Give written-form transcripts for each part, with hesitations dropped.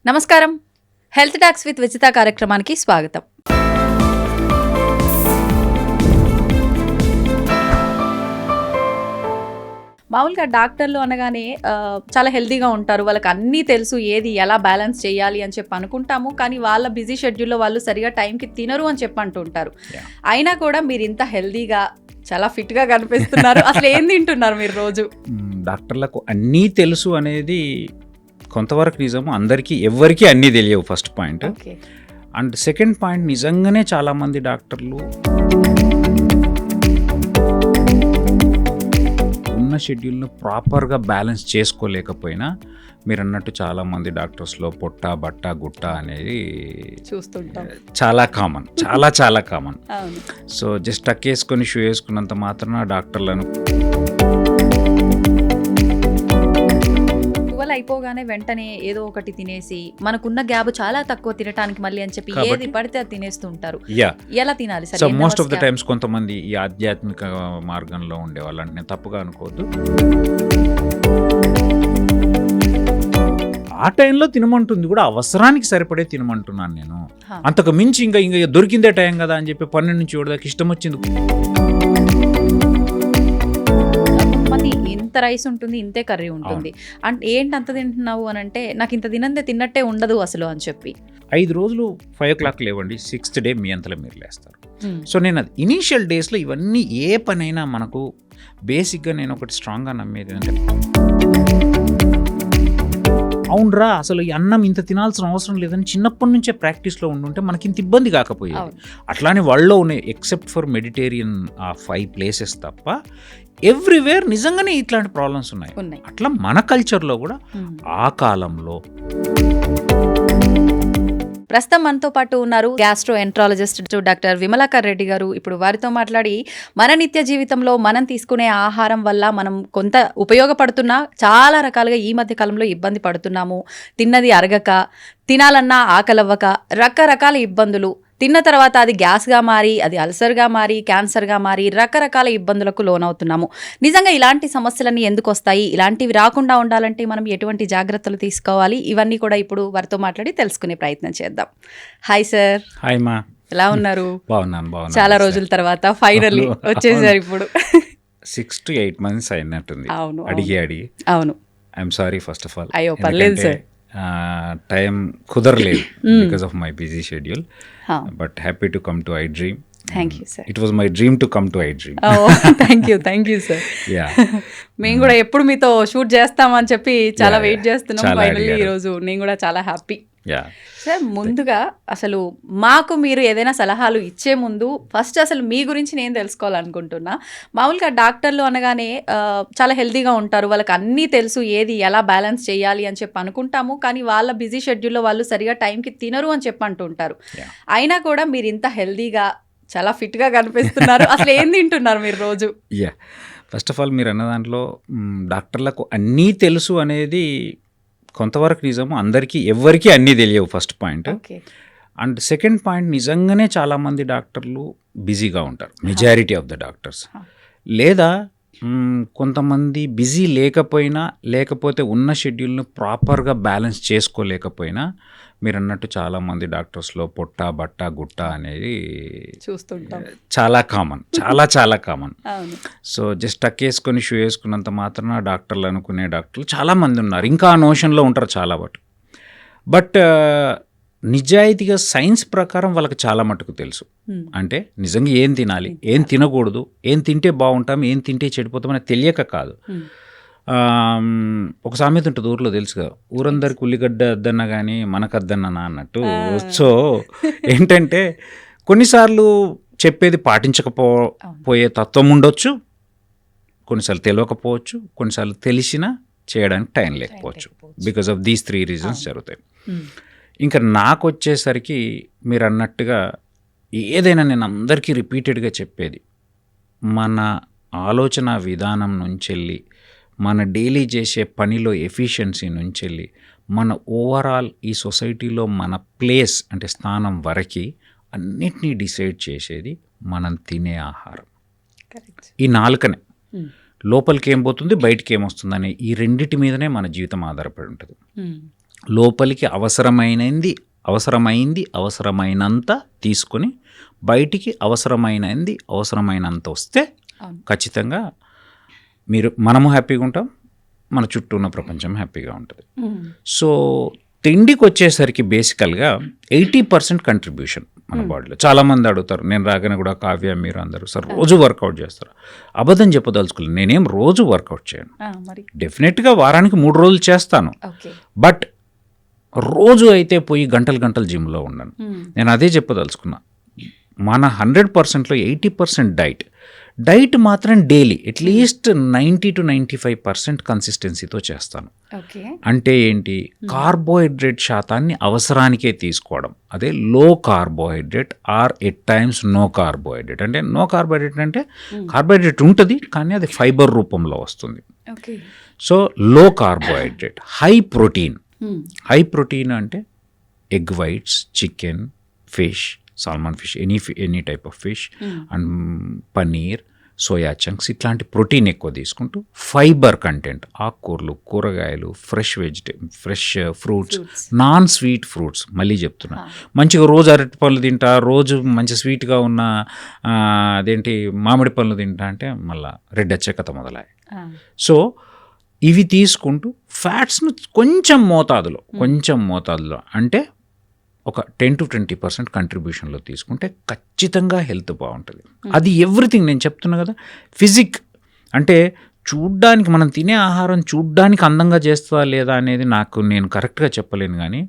నమస్కారం. Health talks with Vijitha కార్యక్రమానికి స్వాగతం. మామూలుగా డాక్టర్లు అనగానే చాలా హెల్తీగా ఉంటారు, వాళ్ళకి అన్నీ తెలుసు, ఏది ఎలా బ్యాలెన్స్ చేయాలి అని చెప్పి అనుకుంటాము. కానీ వాళ్ళ బిజీ షెడ్యూల్లో వాళ్ళు సరిగా టైంకి తినరు అని చెప్పి అంటుంటారు. అయినా కూడా మీరు ఇంత హెల్తీగా చాలా ఫిట్గా కనిపిస్తున్నారు. అసలు ఏం తింటున్నారు మీరు రోజు? డాక్టర్లకు అన్నీ తెలుసు అనేది కొంతవరకు నిజము, అందరికీ ఎవరికి అన్నీ తెలియవు. First point. And second point, నిజంగానే చాలామంది డాక్టర్లు ఉన్న షెడ్యూల్ను ప్రాపర్గా బ్యాలెన్స్ చేసుకోలేకపోయినా, మీరు అన్నట్టు చాలామంది డాక్టర్స్లో పొట్ట బట్ట గుట్ట అనేది చూస్తుంటాం. చాలా కామన్, చాలా కామన్. సో జస్ట్ టక్ వేసుకొని షూ వేసుకున్నంత మాత్రాన డాక్టర్లను అయిపోగానే వెంటనే ఏదో ఒకటి తినేసి మనకున్న గ్యాప్ చాలా తక్కువ తినడానికి మళ్ళీ అని చెప్పి ఏది పడితే అది తినేస్తుంటారు. ఎలా తినాలి? So most of the times కొంతమంది ఈ ఆధ్యాత్మిక మార్గంలో ఉండే వాళ్ళని నేను తప్పుగా అనుకోవద్దు. ఆ టైంలో తినమంటుంది కూడా అవసరానికి సరిపడే తినమంటున్నాను నేను. అంతకు మించి ఇంకా దొరికిందే టైం కదా అని చెప్పి 12 నుంచి 7 దాకా ఇష్టం వచ్చింది. ఇంత రైస్ ఉంటుంది, ఇంతే కర్రీ ఉంటుంది, అంటే ఏంటి అంత తింటున్నావు అని అంటే, నాకు ఇంత తినందే తిన్నట్టే ఉండదు అసలు అని చెప్పి 5 రోజులు 5 o'clock లేవండి, 6th డే మీ అంతలో మీరు లేస్తారు. సో నేను అది ఇనీషియల్ డేస్లో ఇవన్నీ ఏ పనైనా మనకు బేసిక్గా నేను ఒకటి స్ట్రాంగ్గా నమ్మేది అంటే, అవునరా అసలు ఈ అన్నం ఇంత తినాల్సిన అవసరం లేదని చిన్నప్పటి నుంచే ప్రాక్టీస్లో ఉండుంటే మనకి ఇంత ఇబ్బంది కాకపోయేది. అట్లానే వాళ్ళలో ఉన్నాయి, ఎక్సెప్ట్ ఫర్ మెడిటేరియన్ ఆ 5 places తప్ప ఎవ్రీవేర్ నిజంగానే ఇట్లాంటి ప్రాబ్లమ్స్ ఉన్నాయి. అట్లా మన కల్చర్లో కూడా ఆ కాలంలో. ప్రస్తుతం మనతో పాటు ఉన్నారు gastro enterologist doctor Vimalakar Reddy గారు. ఇప్పుడు వారితో మాట్లాడి మన నిత్య జీవితంలో మనం తీసుకునే ఆహారం వల్ల మనం కొంత ఉపయోగపడుతున్నా, చాలా రకాలుగా ఈ మధ్య కాలంలో ఇబ్బంది పడుతున్నాము. తిన్నది అరగక, తినాలన్నా ఆకలవ్వక, రకరకాల ఇబ్బందులు, తిన్న తర్వాత అది గ్యాస్గా మారి, అది అల్సర్గా మారి, క్యాన్సర్గా మారి, రకరకాల ఇబ్బందులకు లోనవుతున్నాము. నిజంగా ఇలాంటి సమస్యలన్నీ ఎందుకు వస్తాయి? ఇలాంటివి రాకుండా ఉండాలంటే మనం ఎటువంటి జాగ్రత్తలు తీసుకోవాలి? ఇవన్నీ కూడా ఇప్పుడు వారితో మాట్లాడి తెలుసుకునే ప్రయత్నం చేద్దాం. Hi sir. హాయ్ మా, ఎలా ఉన్నారు? బాగున్నాను. చాలా రోజుల తర్వాత ఫైనల్లీ వచ్చేసారు. ఇప్పుడు 6 to 8 months అయినట్టుంది. అవును, అడిగి అవును. I'm sorry first of all. అయ్యో పర్లేదు సార్, టైం కుదరలేదు because of my busy schedule. But happy to come to I dream. Thank you sir. It was my dream to come to I dream. Thank you sir. మేము కూడా ఎప్పుడు మీతో shoot చేస్తామని చెప్పి చాలా వెయిట్ చేస్తున్నాం. Finally ఈరోజు నేను కూడా చాలా హ్యాపీ. సార్, ముందుగా అసలు మాకు మీరు ఏదైనా సలహాలు ఇచ్చే ముందు ఫస్ట్ అసలు మీ గురించి నేను తెలుసుకోవాలనుకుంటున్నా. మామూలుగా డాక్టర్లు అనగానే చాలా హెల్తీగా ఉంటారు, వాళ్ళకి అన్నీ తెలుసు, ఏది ఎలా బ్యాలెన్స్ చేయాలి అని చెప్పి అనుకుంటాము. కానీ వాళ్ళ బిజీ షెడ్యూల్లో వాళ్ళు సరిగా టైంకి తినరు అని చెప్పి అంటుంటారు. అయినా కూడా మీరు ఇంత హెల్తీగా చాలా ఫిట్గా కనిపిస్తున్నారు. అసలు ఏం తింటున్నారు మీరు రోజు? ఫస్ట్ ఆఫ్ ఆల్ మీరు అన్న దాంట్లో డాక్టర్లకు అన్నీ తెలుసు అనేది కొంతవరకు నిజము, అందరికీ ఎవరికి అన్నీ తెలియవు. First point. And second point, నిజంగానే చాలామంది డాక్టర్లు బిజీగా ఉంటారు, మెజారిటీ ఆఫ్ ద డాక్టర్స్. లేదా కొంతమంది బిజీ లేకపోతే ఉన్న షెడ్యూల్ను ప్రాపర్గా బ్యాలెన్స్ చేసుకోలేకపోయినా, మీరు అన్నట్టు చాలామంది డాక్టర్స్లో పొట్ట బట్ట గుట్ట అనేది చూస్తుంటాం. చాలా కామన్. సో జస్ట్ టక్ వేసుకొని షూ వేసుకున్నంత మాత్రాన డాక్టర్లు అనుకునే డాక్టర్లు చాలామంది ఉన్నారు, ఇంకా ఆ నోషన్లో ఉంటారు చాలా. బట్ నిజాయితీగా సైన్స్ ప్రకారం వాళ్ళకి చాలా మటుకు తెలుసు. అంటే నిజంగా ఏం తినాలి, ఏం తినకూడదు, ఏం తింటే బాగుంటాం, ఏం తింటే చెడిపోతామని తెలియక కాదు. ఒక సామెత ఉంటుంది ఊర్లో, తెలుసు కదా, ఊరందరికి ఉల్లిగడ్డ అద్దన్నా కానీ మనకద్దన్నా అన్నట్టు. సో ఏంటంటే కొన్నిసార్లు చెప్పేది పాటించకపోయే తత్వం ఉండొచ్చు, కొన్నిసార్లు తెలియకపోవచ్చు, కొన్నిసార్లు తెలిసినా చేయడానికి టైం లేకపోవచ్చు. బికాస్ ఆఫ్ దీస్ 3 reasons జరుగుతాయి. ఇంకా నాకు వచ్చేసరికి మీరు అన్నట్టుగా ఏదైనా నేను అందరికీ రిపీటెడ్గా చెప్పేది, మన ఆలోచన విధానం నుంచి వెళ్ళి, మన డైలీ చేసే పనిలో ఎఫిషియన్సీ నుంచి వెళ్ళి, మన ఓవరాల్ ఈ సొసైటీలో మన ప్లేస్ అంటే స్థానం వరకు అన్నిటినీ డిసైడ్ చేసేది మనం తినే ఆహారం. ఈ నాలుకనే లోపలికి ఏం పోతుంది, బయటికి ఏమొస్తుంది అనే ఈ రెండిటి మీదనే మన జీవితం ఆధారపడి ఉంటుంది. లోపలికి అవసరమైనంత తీసుకొని బయటికి అవసరమైనంత వస్తే అవును. ఖచ్చితంగా మనము హ్యాపీగా ఉంటాం, మన చుట్టూ ఉన్న ప్రపంచం హ్యాపీగా ఉంటుంది. సో తిండికి వచ్చేసరికి బేసికల్గా 80% కంట్రిబ్యూషన్ మన బాడీలో. చాలామంది అడుగుతారు, నేను రాగానే కూడా కావ్య మీరు అందరూ సార్ రోజు వర్కౌట్ చేస్తారు. అబద్ధం చెప్పదలుచుకోలేదు, నేనేం రోజు వర్కౌట్ చేయను. మరి డెఫినెట్గా వారానికి 3 రోజులు చేస్తాను. ఓకే. బట్ రోజు అయితే పోయి గంటలు జిమ్లో ఉండను. నేను అదే చెప్పదలుచుకున్నా, మన 100%లో 80% డైట్ మాత్రం డైలీ అట్లీస్ట్ 90 to 95% కన్సిస్టెన్సీతో చేస్తాను. ఓకే. అంటే ఏంటి, కార్బోహైడ్రేట్ శాతాన్ని అవసరానికే తీసుకోవడం, అదే low carbohydrate or at times no carbohydrate. అంటే నో కార్బోహైడ్రేట్ అంటే కార్బోహైడ్రేట్ ఉంటుంది కానీ అది ఫైబర్ రూపంలో వస్తుంది. Okay. So low carbohydrate, high protein అంటే egg whites, chicken, fish, salmon fish, any type of fish and paneer, soya chunks, ఇట్లాంటి ప్రోటీన్ ఎక్కువ తీసుకుంటూ ఫైబర్ కంటెంట్, ఆకుకూరలు, కూరగాయలు, fresh fruits, non sweet fruits. మళ్ళీ చెప్తున్నా, మంచిగా రోజు అరటి పళ్ళు తింటా, రోజు మంచి స్వీట్గా ఉన్న అదేంటి మామిడి పళ్ళు తింటా అంటే మళ్ళీ రెడ్ వచ్చే కథ మొదలయ్యాయి. సో ఇవి తీసుకుంటూ ఫ్యాట్స్ను కొంచెం మోతాదులో అంటే ఒక 10 to 20% కంట్రిబ్యూషన్లో తీసుకుంటే ఖచ్చితంగా హెల్త్ బాగుంటుంది. అది ఎవ్రీథింగ్ నేను చెప్తున్నా కదా. ఫిజిక్ అంటే చూడ్డానికి, మనం తినే ఆహారం చూడ్డానికి అందంగా చేస్తుందా లేదా అనేది నేను కరెక్ట్గా చెప్పలేను, కానీ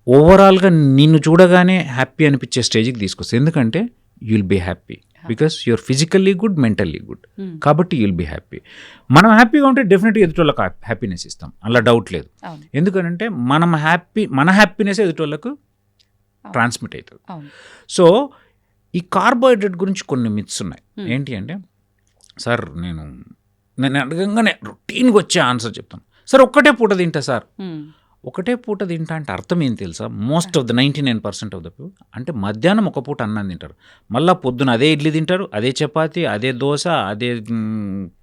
ఓవరాల్గా నిన్ను చూడగానే హ్యాపీ అనిపించే స్టేజ్కి తీసుకొస్తుంది. ఎందుకంటే you'll be happy because you're physically good, mentally good. కాబట్టి యుల్ బీ హ్యాపీ. మనం హ్యాపీగా ఉంటే డెఫినెట్గా ఎదుటోళ్ళకి హ్యాపీనెస్ ఇస్తాం, అలా డౌట్ లేదు. ఎందుకంటే మన హ్యాపీనెస్ ఎదుటోళ్ళకు ట్రాన్స్మిట్ అవుతుంది. సో ఈ కార్బోహైడ్రేట్ గురించి కొన్ని మిత్స్ ఉన్నాయి. ఏంటి అంటే, సార్ నేను అడగంగానే రొటీన్గా వచ్చే ఆన్సర్ చెప్తాను, సార్ ఒక్కటే పూట తింటా సార్. ఒకటే పూట తింటా అంటే అర్థం ఏం తెలుసా? Most of the 99% of the people అంటే మధ్యాహ్నం ఒక పూట అన్నం తింటారు, మళ్ళీ పొద్దున అదే ఇడ్లీ తింటారు, అదే చపాతి, అదే దోశ, అదే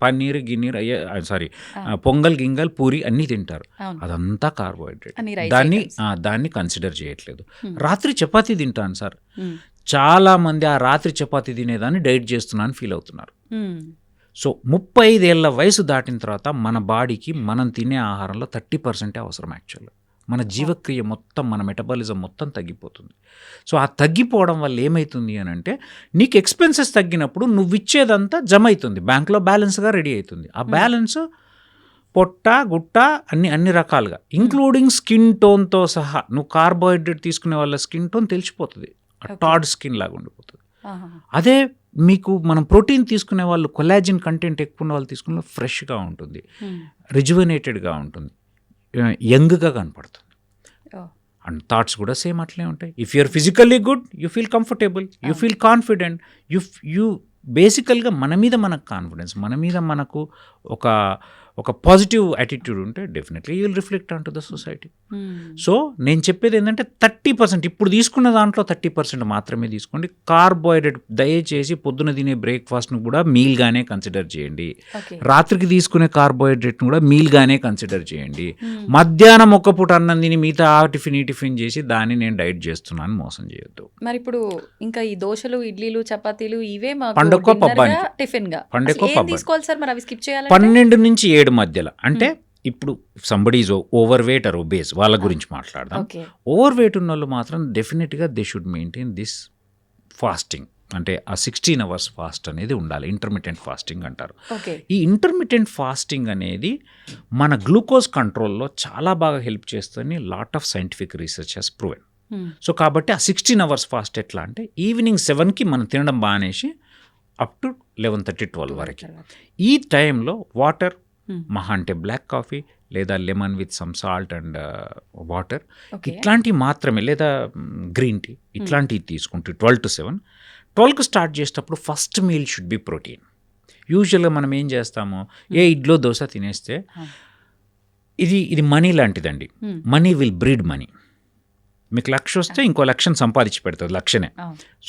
పన్నీర్ పొంగల్ గింగల్ పూరి అన్నీ తింటారు. అదంతా కార్బోహైడ్రేట్. దాన్ని కన్సిడర్ చేయట్లేదు. రాత్రి చపాతీ తింటాను సార్. చాలా మంది ఆ రాత్రి చపాతీ తినేదాన్ని డైట్ చేస్తున్నాను ఫీల్ అవుతున్నారు. సో 35 ఏళ్ల వయసు దాటిన తర్వాత మన బాడీకి మనం తినే ఆహారంలో 30% అవసరం. యాక్చువల్గా మన జీవక్రియ మొత్తం, మన మెటబాలిజం మొత్తం తగ్గిపోతుంది. సో ఆ తగ్గిపోవడం వల్ల ఏమవుతుంది అని అంటే, నీకు ఎక్స్పెన్సెస్ తగ్గినప్పుడు నువ్వు ఇచ్చేదంతా జమ అవుతుంది, బ్యాంక్లో బ్యాలెన్స్గా రెడీ అవుతుంది. ఆ బ్యాలెన్స్ పొట్ట, గుట్ట అన్ని రకాలుగా, ఇంక్లూడింగ్ స్కిన్ టోన్తో సహా. నువ్వు కార్బోహైడ్రేట్ తీసుకునే వాళ్ళ స్కిన్ టోన్ తెలిసిపోతుంది, టాడ్ స్కిన్ లాగా ఉండిపోతుంది. అదే మనం ప్రోటీన్ తీసుకునే వాళ్ళు, కొలాజిన్ కంటెంట్ ఎక్కువ ఉన్న వాళ్ళు తీసుకున్న ఫ్రెష్గా ఉంటుంది, రిజువనేటెడ్గా ఉంటుంది, యంగ్గా కనపడుతుంది. అండ్ థాట్స్ కూడా సేమ్ అట్లే ఉంటాయి. If you're physically good, you feel comfortable, you feel confident, you బేసికల్గా మన మీద మనకు కాన్ఫిడెన్స్, మన మీద మనకు ఒక పాజిటివ్ యాటిట్యూడ్ ఉంటే definitely you will reflect on to the society. So నేను చెప్పేది ఏంటంటే 30%, ఇప్పుడు తీసుకున్న దాంట్లో 30% మాత్రమే తీసుకోండి. కార్బోహైడ్రేట్ దయచేసి పొద్దున తినే బ్రేక్ఫాస్ట్ను కూడా మీల్గానే కన్సిడర్ చేయండి. రాత్రికి తీసుకునే కార్బోహైడ్రేట్ను కూడా మీల్గానే కన్సిడర్ చేయండి. మధ్యాహ్నం ఒక్క పూట అన్నం తిని మిగతా టిఫిన్ చేసి దాన్ని నేను డైట్ చేస్తున్నాను మోసం చేయొద్దు. మరి ఇప్పుడు ఇంకా ఈ దోశలు, ఇడ్లీలు, చపాతీలు ఇవే పండగ పబ్బానికి, టిఫిన్ గా పండగ తీసుకోవాలి సార్. మరి అవి స్కిప్ చేయాలి 12 నుంచి 7 మధ్యలో. అంటే ఇప్పుడు somebody is over weight or obese, వాళ్ళ గురించి మాట్లాడదాం. ఓవర్ వెయిట్ ఉన్న వాళ్ళు మాత్రం డెఫినెట్గా they should maintain this fasting. అంటే ఆ 16 hours ఫాస్ట్ అనేది ఉండాలి, ఇంటర్మిటెంట్ ఫాస్టింగ్ అంటారు. ఈ ఇంటర్మిటెంట్ ఫాస్టింగ్ అనేది మన గ్లూకోజ్ కంట్రోల్లో చాలా బాగా హెల్ప్ చేస్తుంది. Lot of scientific research has proven. So కాబట్టి ఆ 16 hours ఫాస్ట్ ఎట్లా అంటే, ఈవినింగ్ 7కి మనం తినడం బానేసి అప్ టు 11:30, 12 వరకు. ఈ టైంలో వాటర్, మహా అంటే బ్లాక్ కాఫీ లేదా lemon with some salt and water, ఇట్లాంటివి మాత్రమే, లేదా గ్రీన్ టీ, ఇట్లాంటివి తీసుకుంటూ 12 to 7. 12కి స్టార్ట్ చేసేటప్పుడు first meal should be protein. యూజువల్గా మనం ఏం చేస్తాము, ఇడ్లో దోశ తినేస్తే ఇది మనీ లాంటిదండి. Money will breed money. మీకు లక్ష వస్తే ఇంకో లక్షను సంపాదించి పెడుతుంది, లక్షనే.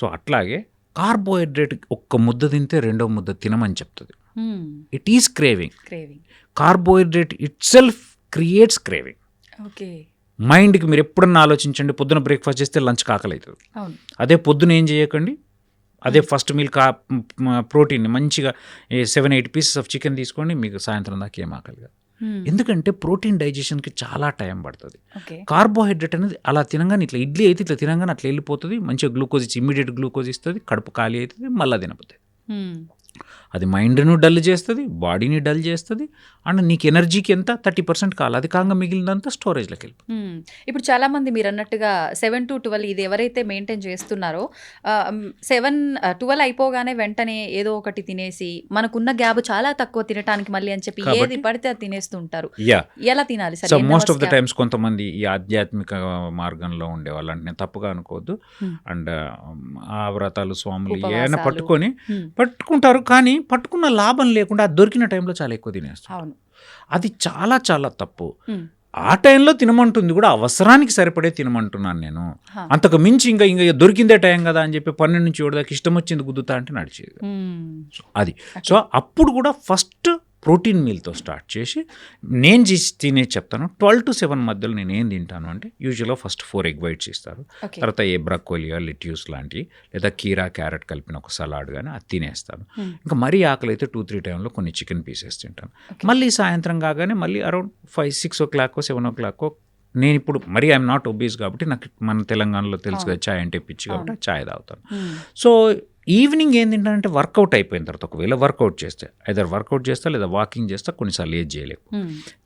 సో అట్లాగే కార్బోహైడ్రేట్ ఒక్క ముద్ద తింటే రెండో ముద్ద తినమని చెప్తుంది. It is craving. Carbohydrate it self creates craving. మైండ్కి మీరు ఎప్పుడన్నా ఆలోచించండి, పొద్దున బ్రేక్ఫాస్ట్ చేస్తే లంచ్ కాకలి అవుతుంది. అవును. అదే పొద్దున ఏం చేయకండి, అదే ఫస్ట్ మీల్ ప్రోటీన్ మంచిగా 7-8 పీసెస్ ఆఫ్ చికెన్ తీసుకోండి, మీకు సాయంత్రం దాకా ఏం ఆకలి కాదు. ఎందుకంటే ప్రోటీన్ డైజెషన్కి చాలా టైం పడుతుంది. ఓకే. కార్బోహైడ్రేట్ అనేది అలా తినగానే ఇట్లా ఇడ్లీ అయితే ఇట్లా తినగానే అట్లా వెళ్ళిపోతుంది, మంచిగా గ్లూకోజ్ ఇచ్చి ఇమీడియట్ గ్లూకోజ్ ఇస్తుంది, కడుపు ఖాళీ అవుతుంది, మళ్ళీ తినపోతుంది. అది మైండ్ను డల్ చేస్తుంది, బాడీని డల్ చేస్తుంది, అండ్ నీకు ఎనర్జీకి ఎంత 30% కావాలి, అది కాగా మిగిలినంతా స్టోరేజ్లోకి వెళ్ళిపోతుంది. ఇప్పుడు చాలా మంది మీరు అన్నట్టుగా 7 to 12 ఇది ఎవరైతే మెయింటైన్ చేస్తున్నారో 12 అయిపోగానే వెంటనే ఏదో ఒకటి తినేసి మనకున్న గ్యాప్ చాలా తక్కువ తినడానికి మళ్ళీ అని చెప్పి ఏది పడితే అది తినేస్తూ ఉంటారు. ఎలా తినాలి so most of the times కొంతమంది ఈ ఆధ్యాత్మిక మార్గంలో ఉండేవాళ్ళు, అంటే నేను తప్పుగా అనుకోవద్దు, అండ్ ఆ వ్రతాలు స్వాములు ఏమైనా పట్టుకుంటారు, కానీ పట్టుకున్న లాభం లేకుండా అది దొరికిన టైంలో చాలా ఎక్కువ తినేస్తారు. అది చాలా చాలా తప్పు. ఆ టైంలో తినమంటుంది కూడా అవసరానికి సరిపడే తినమంటున్నాను నేను, అంతకు మించి ఇంకా దొరికిందే టైం కదా అని చెప్పి 12 నుంచి 7 దాకా ఇష్టం వచ్చింది గుద్దుతా అంటే నడిచేది అది. సో అప్పుడు కూడా ఫస్ట్ ప్రోటీన్ మీల్తో స్టార్ట్ చేసి నేను తినే చెప్తాను. 12 to 7 మధ్యలో నేను ఏం తింటాను అంటే యూజువల్గా ఫస్ట్ 4 ఎగ్ వైట్స్ ఇస్తారు, తర్వాత ఏ బ్రక్కోలియా లెట్యూస్ లాంటివి లేదా కీరా క్యారెట్ కలిపిన ఒక సలాడ్ కానీ అది తినేస్తాను. ఇంకా మరీ ఆకలి అయితే 2-3 టైంలో కొన్ని చికెన్ పీసెస్ తింటాను. మళ్ళీ సాయంత్రం కాగానే మళ్ళీ అరౌండ్ 5-6 o'clock 7 o'clock నేను ఇప్పుడు మరీ ఐఎమ్ నాట్ ఒబీస్ కాబట్టి నాకు మన తెలంగాణలో తెలుసు కదా చాయ్ అంటే పిచ్చి కాబట్టి చాయ్ తాగుతాను. సో ఈవినింగ్ ఏం తింటానంటే వర్కౌట్ అయిపోయిన తర్వాత, ఒకవేళ వర్కౌట్ చేస్తే ఐదర్ వర్కౌట్ చేస్తా లేదా వాకింగ్ చేస్తా, కొన్నిసార్లు ఏది చేయలేము.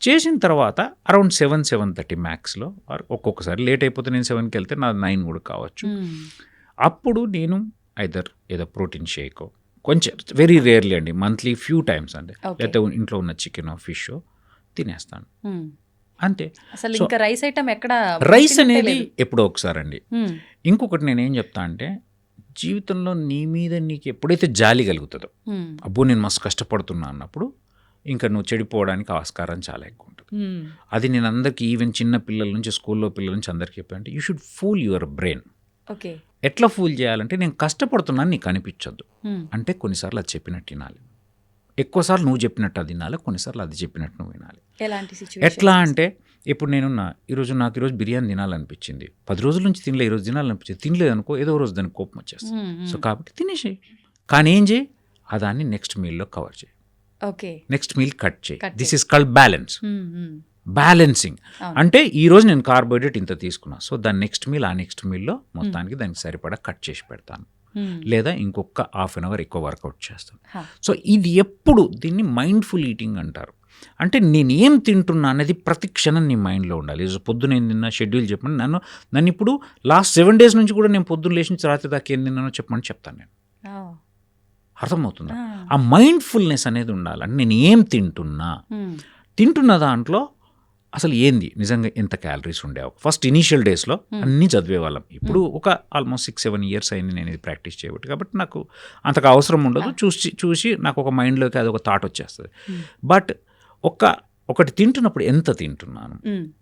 చేసిన తర్వాత అరౌండ్ 7-7:30 మ్యాక్స్లో, ఒక్కొక్కసారి లేట్ అయిపోతే నేను 7కి వెళ్తే నాది 9 కూడా కావచ్చు. అప్పుడు నేను ఐదర్ ఏదో ప్రోటీన్ షేక్, కొంచెం వెరీ రేర్లీ అండి, మంత్లీ ఫ్యూ టైమ్స్ అండి, లేకపోతే ఇంట్లో ఉన్న చికెన్ ఫిష్ తినేస్తాను అంతే. అసలు ఇంకా రైస్ ఐటమ్ ఎక్కడ, రైస్ అనేది ఎప్పుడో ఒకసారి అండి. ఇంకొకటి నేనేం చెప్తా అంటే, జీవితంలో నీ మీద నీకు ఎప్పుడైతే జాలి కలుగుతుందో, అబ్బో నేను మస్తు కష్టపడుతున్నా అన్నప్పుడు ఇంకా నువ్వు చెడిపోవడానికి ఆస్కారం చాలా ఎక్కువ ఉంటుంది. అది నేను అందరికీ, ఈవెన్ చిన్న పిల్లల నుంచి స్కూల్లో పిల్లల నుంచి అందరికీ చెప్పానంటే, you should fool your brain. Okay. ఎట్లా ఫూల్ చేయాలంటే, నేను కష్టపడుతున్నాను నీకు అనిపించద్దు అంటే కొన్నిసార్లు అది చెప్పినట్టు వినాలి, ఎక్కువసార్లు నువ్వు చెప్పినట్టు అది వినాలి, కొన్నిసార్లు అది చెప్పినట్టు నువ్వు వినాలి. ఎట్లా అంటే ఇప్పుడు నేనున్నా, నాకు ఈరోజు బిర్యానీ తినాలనిపించింది, 10 రోజుల నుంచి తినలే, ఈరోజు తినాలనిపించింది, తినలేదనుకో ఏదో రోజు దానికి కోపం వచ్చేస్తుంది. సో కాబట్టి తినేసేయి, కానీ ఏం చేయి, ఆ దాన్ని నెక్స్ట్ మీల్లో కవర్ చేయి, నెక్స్ట్ మీల్ కట్ చేయి. This is called balance. Balancing అంటే ఈరోజు నేను కార్బోహైడ్రేట్ ఇంత తీసుకున్నా, సో దాని నెక్స్ట్ మీల్, ఆ నెక్స్ట్ మీల్లో మొత్తానికి దానికి సరిపడా కట్ చేసి పెడతాను, లేదా ఇంకొక హాఫ్ అన్ అవర్ ఎక్కువ వర్కౌట్ చేస్తాను. సో ఇది ఎప్పుడు దీన్ని మైండ్ఫుల్ ఈటింగ్ అంటారు. అంటే నేను ఏం తింటున్నా అనేది ప్రతి క్షణం నీ మైండ్లో ఉండాలి. పొద్దున ఏం తిన్నా షెడ్యూల్ చెప్పండి, నన్ను ఇప్పుడు లాస్ట్ 7 days నుంచి కూడా నేను పొద్దున్న లేచిన రాత్రి దాకా ఏం తిన్నానో చెప్పమని చెప్తాను నేను. అర్థమవుతుందా? ఆ మైండ్ఫుల్నెస్ అనేది ఉండాలి. అంటే నేను ఏం తింటున్న దాంట్లో అసలు ఏంది, నిజంగా ఎంత క్యాలరీస్ ఉండేవి. ఫస్ట్ ఇనీషియల్ డేస్లో అన్నీ చదివేవాళ్ళం. ఇప్పుడు ఒక ఆల్మోస్ట్ 6-7 years అయింది నేను ఇది ప్రాక్టీస్ చేయబట్టి, కాబట్టి నాకు అంతగా అవసరం ఉండదు. చూసి నాకు ఒక మైండ్లోకి అది ఒక థాట్ వచ్చేస్తుంది. బట్ ఒకటి తింటున్నప్పుడు ఎంత తింటున్నాను,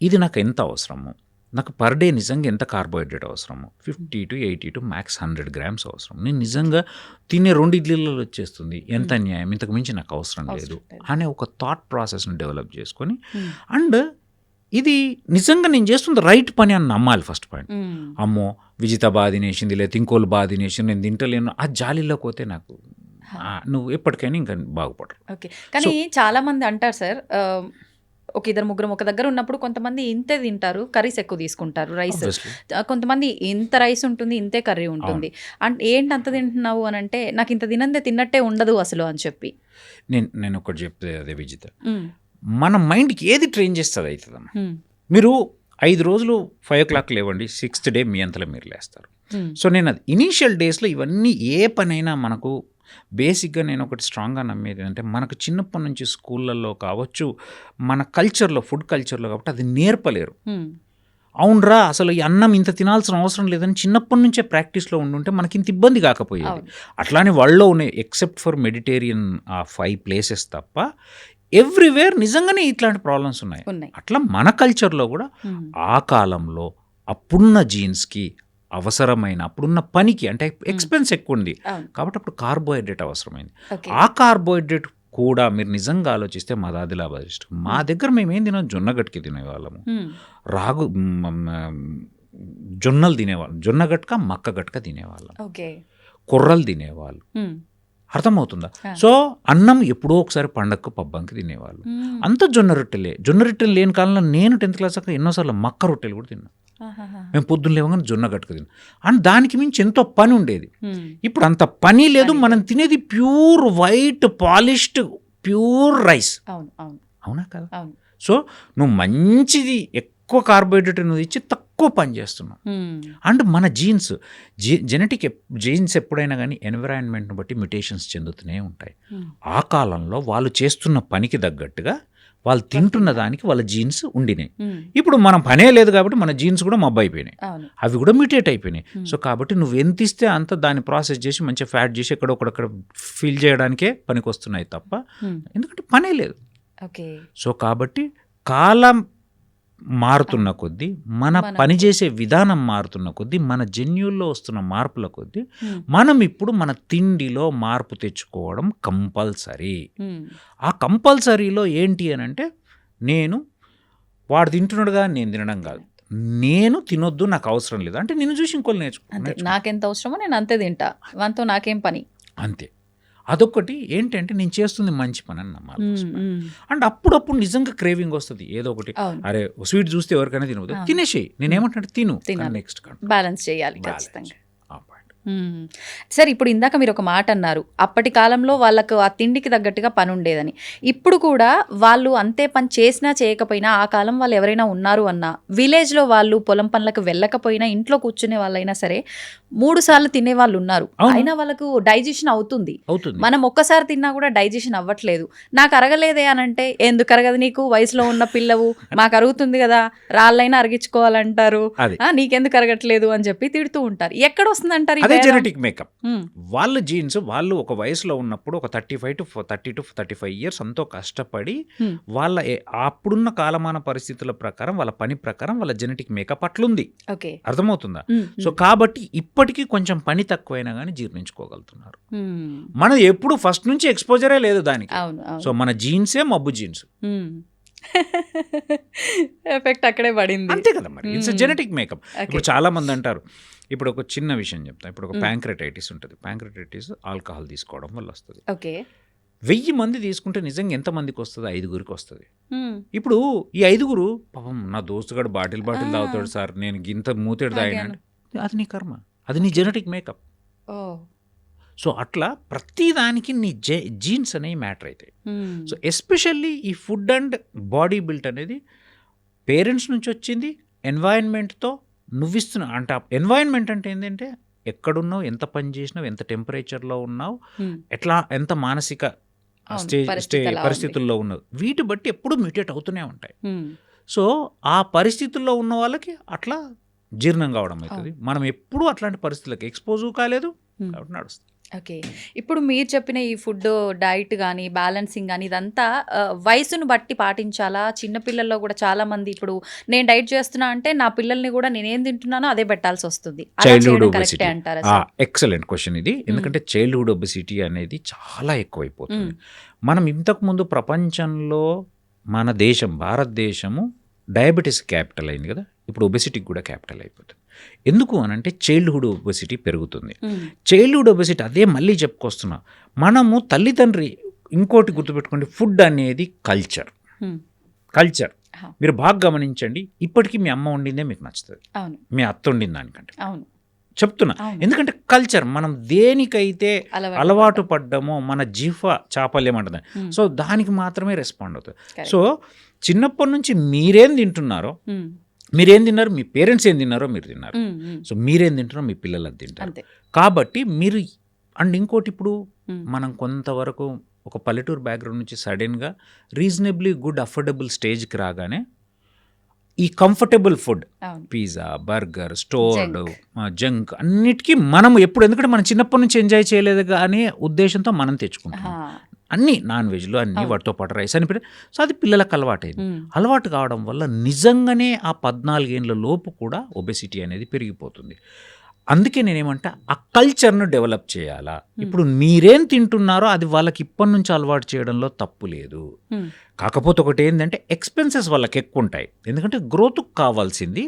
ఇది నాకు ఎంత అవసరము, నాకు పర్ డే నిజంగా ఎంత కార్బోహైడ్రేట్ అవసరము, 50 to 80 to max 100 grams అవసరం, నేను నిజంగా తినే 2 ఇడ్లీలలో వచ్చేస్తుంది, ఎంత అన్యాయం, ఇంతకు మించి నాకు అవసరం లేదు అనే ఒక థాట్ ప్రాసెస్ని డెవలప్ చేసుకొని, అండ్ ఇది నిజంగా నేను చేస్తుంది రైట్ పని అని నమ్మాలి ఫస్ట్ పాయింట్. అమ్మో విజిత బాగా తినేసింది, లేదా ఇంకోళ్ళు బాగా తినేసింది, నేను తింటలేను, ఆ జాలీలోకి పోతే నాకు నువ్వు ఎప్పటికైనా ఇంకా బాగుపడరు. ఓకే. కానీ చాలా మంది అంటారు సార్, ఒక 2-3 ఒక దగ్గర ఉన్నప్పుడు కొంతమంది ఇంతే తింటారు, కర్రీస్ ఎక్కువ తీసుకుంటారు, రైస్. కొంతమంది ఇంత రైస్ ఉంటుంది, ఇంతే కర్రీ ఉంటుంది. అంటే ఏంటి అంత తింటున్నావు అని అంటే, నాకు ఇంత తిన్నట్టే ఉండదు అసలు అని చెప్పి నేను ఒకటి చెప్తే అదే విజిత, మన మైండ్కి ఏది ట్రైన్ చేస్తుంది అవుతుందమ్మా. మీరు 5 రోజులు 5 o'clock లేవండి, 6th day మీ అంతలో మీరు లేస్తారు. సో నేను అది ఇనీషియల్ డేస్లో ఇవన్నీ ఏ పనైనా మనకు బేసిక్గా నేను ఒకటి స్ట్రాంగ్గా నమ్మేది అంటే, మనకు చిన్నప్పటి నుంచి స్కూళ్ళల్లో కావచ్చు, మన కల్చర్లో, ఫుడ్ కల్చర్లో కాబట్టి అది నేర్పలేరు. అవునరా అసలు ఈ అన్నం ఇంత తినాల్సిన అవసరం లేదని చిన్నప్పటి నుంచే ప్రాక్టీస్లో ఉండుంటే మనకి ఇంత ఇబ్బంది కాకపోయేది. అట్లానే వాళ్ళలో ఉన్నాయి, ఎక్సెప్ట్ ఫర్ మెడిటేరియన్ ఆ 5 places తప్ప ఎవ్రీవేర్ నిజంగానే ఇట్లాంటి ప్రాబ్లమ్స్ ఉన్నాయి. అట్లా మన కల్చర్లో కూడా ఆ కాలంలో అప్పుడున్న జీన్స్కి అవసరమైన, అప్పుడున్న పనికి అంటే ఎక్స్పెన్స్ ఎక్కువ ఉంది కాబట్టి అప్పుడు కార్బోహైడ్రేట్ అవసరమైంది. ఆ కార్బోహైడ్రేట్ కూడా మీరు నిజంగా ఆలోచిస్తే మాది ఆదిలాబాద్ డిస్ట్రిక్ట్. మా దగ్గర మేము ఏం తినాం, జొన్నగట్కి తినేవాళ్ళము, రాగు జొన్నలు తినేవాళ్ళం, జొన్నగట్క మక్క గట్క తినేవాళ్ళం, కొర్రలు తినేవాళ్ళు. అర్థమవుతుందా? సో అన్నం ఎప్పుడో ఒకసారి పండగకు పబ్బంకి తినేవాళ్ళు. అంత జొన్న రొట్టెలు లేని కాలంలో నేను 10th క్లాస్ దాకా ఎన్నోసార్లు మక్క రొట్టెలు కూడా తిన్నాను. మేము పొద్దున్న లేవగానే జొన్న గట్క తిన్నాం. అండ్ దానికి మించి ఎంతో పని ఉండేది. ఇప్పుడు అంత పని లేదు. మనం తినేది pure white polished pure rice. అవునా కదా? సో నువ్వు మంచిది ఎక్కువ కార్బోహైడ్రేట్ నువ్వు ఇచ్చి తక్కువ పని చేస్తున్నావు. అండ్ మన జెనెటిక్ జీన్స్ ఎప్పుడైనా కానీ ఎన్విరాన్మెంట్ని బట్టి మ్యుటేషన్స్ చెందుతూనే ఉంటాయి. ఆ కాలంలో వాళ్ళు చేస్తున్న పనికి తగ్గట్టుగా వాళ్ళు తింటున్న దానికి వాళ్ళ జీన్స్ ఉండినాయి. ఇప్పుడు మనం పనే లేదు కాబట్టి మన జీన్స్ కూడా మబ్బు అయిపోయినాయి, అవి కూడా మ్యూటేట్ అయిపోయినాయి. సో కాబట్టి నువ్వు ఎంత ఇస్తే అంత దాన్ని ప్రాసెస్ చేసి మంచిగా ఫ్యాట్ చేసి ఎక్కడొక్కడక్కడ ఫిల్ చేయడానికే పనికి వస్తున్నాయి తప్ప ఎందుకంటే పనే లేదు. సో కాబట్టి కాలం మారుతున్న కొద్దీ, మన పనిచేసే విధానం మారుతున్న కొద్దీ, మన జన్యుల్లో వస్తున్న మార్పుల కొద్దీ మనం ఇప్పుడు మన తిండిలో మార్పు తెచ్చుకోవడం కంపల్సరీ. ఆ కంపల్సరీలో ఏంటి అని అంటే, నేను వాడు తింటున్నాడుగా నేను తినడం కాదు, నేను తినొద్దు నాకు అవసరం లేదు అంటే నేను చూసి ఇంకోళ్ళు నేర్చుకో, నాకెంత అవసరమో నేను అంతే తింటా, వాంతో నాకేం పని. అంతే. అదొకటి ఏంటంటే నేను చేస్తుంది మంచి పని అని నమ్మాలి. అండ్ అప్పుడప్పుడు నిజంగా క్రేవింగ్ వస్తుంది ఏదో ఒకటి, అరే స్వీట్ చూస్తే ఎవరికైనా తినవద్దు, తినేసేయి. నేనేమంటే తిను, నెక్స్ట్ బ్యాలెన్స్ చేయాలి ఖచ్చితంగా. సరే, ఇప్పుడు ఇందాక మీరు ఒక మాట అన్నారు, అప్పటి కాలంలో వాళ్ళకు ఆ తిండికి తగ్గట్టుగా పని ఉండేదని. ఇప్పుడు కూడా వాళ్ళు అంతే పని చేసినా చేయకపోయినా, ఆ కాలం వాళ్ళు ఎవరైనా ఉన్నారు అన్నా, విలేజ్లో వాళ్ళు పొలం పనులకు వెళ్ళకపోయినా ఇంట్లో కూర్చునే వాళ్ళైనా సరే 3 సార్లు తినే వాళ్ళు ఉన్నారు. అయినా వాళ్ళకు డైజెషన్ అవుతుంది. మనం ఒక్కసారి తిన్నా కూడా డైజెషన్ అవ్వట్లేదు. నాకు అరగలేదే అని అంటే, ఎందుకు అరగదు నీకు, వయసులో ఉన్న పిల్లవు, మాకు అరుగుతుంది కదా, రాళ్ళైనా అరిగించుకోవాలంటారు, నీకెందుకు అరగట్లేదు అని చెప్పి తిడుతూ ఉంటారు. ఎక్కడ వస్తుందంటారు? అదే జెనెటిక్ మేకప్. వాళ్ళ జీన్స్ వాళ్ళు ఒక వయసులో ఉన్నప్పుడు ఒక 35 to 35 ఇయర్స్ అంతో కష్టపడి వాళ్ళ అప్పుడున్న కాలమాన పరిస్థితుల ప్రకారం, వాళ్ళ పని ప్రకారం వాళ్ళ జెనెటిక్ మేకప్ అట్లుంది. అర్థమవుతుందా? సో కాబట్టి ఇప్పటికీ కొంచెం పని తక్కువైనా కానీ జీర్ణించుకోగలుగుతున్నారు. మనం ఎప్పుడు ఫస్ట్ నుంచి ఎక్స్పోజరే లేదు దానికి. సో మన జీన్సే మబ్బు జీన్స్, ఎఫెక్ట్ అక్కడే పడింది. అంతే కదా మరి. It's genetic makeup. ఇప్పుడు చాలా మంది అంటారు, ఇప్పుడు ఒక చిన్న విషయం చెప్తా. ఇప్పుడు ఒక ప్యాంక్రెటైటిస్ ఉంటుంది. ప్యాంక్రెటైటిస్ ఆల్కహాల్ తీసుకోవడం వల్ల వస్తుంది. 1000 మంది తీసుకుంటే నిజంగా ఎంతమందికి వస్తుంది? 5గురికి వస్తుంది. ఇప్పుడు ఈ 5గురు పాపం నా దోస్తుగాడు బాటిల్ తాగుతాడు సార్, నేను గింత మూతేడు తాగినా, అది నీ కర్మ, అది నీ జెనెటిక్ మేకప్. సో అట్లా ప్రతిదానికి నీ జీన్స్ అనేవి మ్యాటర్ అవుతాయి. సో ఎస్పెషల్లీ ఈ ఫుడ్ అండ్ బాడీ బిల్ట్ అనేది పేరెంట్స్ నుంచి వచ్చింది, ఎన్వైరన్మెంట్తో నువ్విస్తున్నావు. అంటే ఎన్వైరన్మెంట్ అంటే ఏంటంటే ఎక్కడున్నావు, ఎంత పని చేసినావు, ఎంత టెంపరేచర్లో ఉన్నావు, ఎట్లా ఎంత మానసిక పరిస్థితుల్లో ఉన్నావు, వీటి బట్టి ఎప్పుడు మ్యూటేట్ అవుతూనే ఉంటాయి. సో ఆ పరిస్థితుల్లో ఉన్న వాళ్ళకి అట్లా జీర్ణం కావడం అవుతుంది. మనం ఎప్పుడూ అట్లాంటి పరిస్థితులకు ఎక్స్పోజ్ కాలేదు కాబట్టి నడుస్తుంది. ఓకే, ఇప్పుడు మీరు చెప్పిన ఈ ఫుడ్ డైట్ కానీ బ్యాలెన్సింగ్ కానీ ఇదంతా వయసును బట్టి పాటించాలా? చిన్నపిల్లల్లో కూడా చాలా మంది ఇప్పుడు నేను డైట్ చేస్తున్నా అంటే నా పిల్లల్ని కూడా నేనేం తింటున్నానో అదే పెట్టాల్సి వస్తుంది. చైల్డ్హుడ్ ఒబెసిటీ, ఎక్సలెంట్ క్వశ్చన్ ఇది. ఎందుకంటే చైల్డ్హుడ్ ఒబెసిటీ అనేది చాలా ఎక్కువైపోతుంది. మనం ఇంతకుముందు ప్రపంచంలో మన దేశం భారతదేశము డయాబెటీస్ క్యాపిటల్ అయింది కదా, ఇప్పుడు ఒబెసిటీకి కూడా క్యాపిటల్ అయిపోతుంది. ఎందుకు అనంటే చైల్డ్హుడ్ ఒబెసిటీ పెరుగుతుంది. చైల్డ్హుడ్ ఒబెసిటీ అదే మళ్ళీ చెప్పుకొస్తున్నా, మనము తల్లిదండ్రి ఇంకోటి గుర్తుపెట్టుకోండి, ఫుడ్ అనేది కల్చర్. మీరు బాగా గమనించండి, ఇప్పటికీ మీ అమ్మ వండిందే మీకు నచ్చుతుంది, మీ అత్త వండిన దానికంటే చెప్తున్నా. ఎందుకంటే కల్చర్, మనం దేనికైతే అలవాటు పడ్డామో మన జీవ చాపల్యం అంటుంది, సో దానికి మాత్రమే రెస్పాండ్ అవుతుంది. సో చిన్నప్పటి నుంచి మీరేం తింటున్నారో, మీరేం తిన్నారు, మీ పేరెంట్స్ ఏం తిన్నారో మీరు తిన్నారు. సో మీరేం తింటున్నారో మీ పిల్లలు అది తింటారు. కాబట్టి మీరు అండ్ ఇంకోటి, ఇప్పుడు మనం కొంతవరకు ఒక పల్లెటూరు బ్యాక్గ్రౌండ్ నుంచి సడన్గా రీజనబ్లీ గుడ్ అఫోర్డబుల్ స్టేజ్కి రాగానే ఈ comfortable food, pizza, burger, stored, junk అన్నిటికీ మనం ఎప్పుడు, ఎందుకంటే మనం చిన్నప్పటి నుంచి ఎంజాయ్ చేయలేదు అనే ఉద్దేశంతో మనం తెచ్చుకుంటాం. అన్నీ నాన్ వెజ్లో అన్నీ వాటితో పాటు రైస్ అని. సో అది పిల్లలకు అలవాటైంది. అలవాటు కావడం వల్ల నిజంగానే ఆ 14 ఏళ్ళ లోపు కూడా ఒబెసిటీ అనేది పెరిగిపోతుంది. అందుకే నేనేమంటా ఆ కల్చర్ను డెవలప్ చేయాలా. ఇప్పుడు మీరేం తింటున్నారో అది వాళ్ళకి ఇప్పటి నుంచి అలవాటు చేయడంలో తప్పు లేదు. కాకపోతే ఒకటి ఏంటంటే ఎక్స్పెన్సెస్ వాళ్ళకి ఎక్కువ ఉంటాయి. ఎందుకంటే గ్రోత్కి కావాల్సింది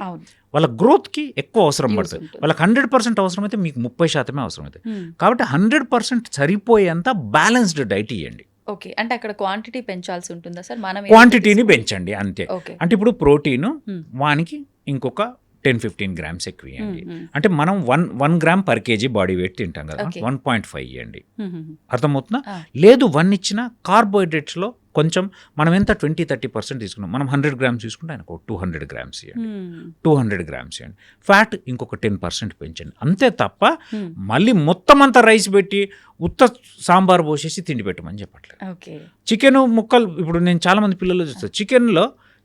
వాళ్ళ గ్రోత్కి ఎక్కువ అవసరం పడుతుంది. వాళ్ళకి 100% అవసరమైతే మీకు 30% అవసరమవుతుంది. కాబట్టి 100% సరిపోయేంత బ్యాలెన్స్డ్ డైట్ ఇవ్వండి. ఓకే, అంటే అక్కడ క్వాంటిటీ పెంచాల్సి ఉంటుందా సార్? మనం క్వాంటిటీని పెంచండి అంతే. అంటే ఇప్పుడు ప్రోటీన్ వానికి ఇంకొక 10-15 గ్రామ్స్ ఎక్కువ ఇవ్వండి. అంటే మనం 1 gram per KG body weight తింటాం కదా, 1.5 ఇవ్వండి. అర్థమవుతుందా? లేదు 1 ఇచ్చిన కార్బోహైడ్రేట్స్లో కొంచెం మనం ఎంత 20-30% తీసుకున్నాం, మనం 100 గ్రామ్స్ తీసుకుంటే ఆయనకు 200 గ్రామ్స్ ఇవ్వండి, 200 గ్రామ్స్ ఇవ్వండి. ఫ్యాట్ ఇంకొక 10% పెంచండి. అంతే తప్ప మళ్ళీ మొత్తం అంతా రైస్ పెట్టి ఉత్త సాంబార్ పోసేసి తిండి పెట్టమని చెప్పట్లేదు. చికెన్ ముక్కలు ఇప్పుడు నేను చాలా మంది పిల్లలు చూస్తాను,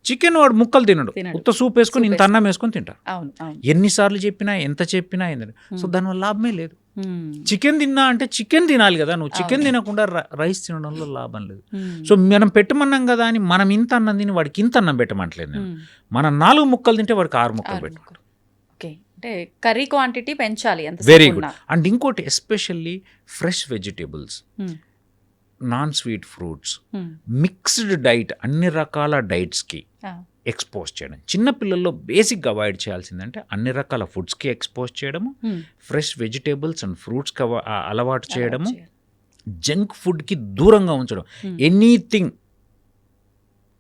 చికెన్ వాడు ముక్కలు తినడు, ఉత్త సూప్ వేసుకొని ఇంత అన్నం వేసుకొని తింటారు. ఎన్నిసార్లు చెప్పినా ఎంత చెప్పినా ఏంటంటే సో దానివల్ల లాభమే లేదు. చికెన్ తిన్నా అంటే చికెన్ తినాలి కదా, నువ్వు చికెన్ తినకుండా రైస్ తినడంలో లాభం లేదు. సో మనం పెట్టమన్నాం కదా అని మనం ఇంత అన్నం తిని వాడికి ఇంత అన్నం పెట్టమంటలేదు నేను. మనం 4 ముక్కలు తింటే వాడికి 6 ముక్కలు పెట్టు. అంటే కర్రీ క్వాంటిటీ పెంచాలి. Very good. అండ్ ఇంకోటి especially fresh vegetables, non sweet fruits, mixed diet, అన్ని రకాల డైట్స్కి ఎక్స్పోజ్ చేయడం. చిన్నపిల్లల్లో బేసిక్గా అవాయిడ్ చేయాల్సిందంటే అన్ని రకాల ఫుడ్స్కి ఎక్స్పోజ్ చేయడము, ఫ్రెష్ వెజిటేబుల్స్ అండ్ ఫ్రూట్స్కి అలవాటు చేయడము, జంక్ ఫుడ్కి దూరంగా ఉంచడం. Anything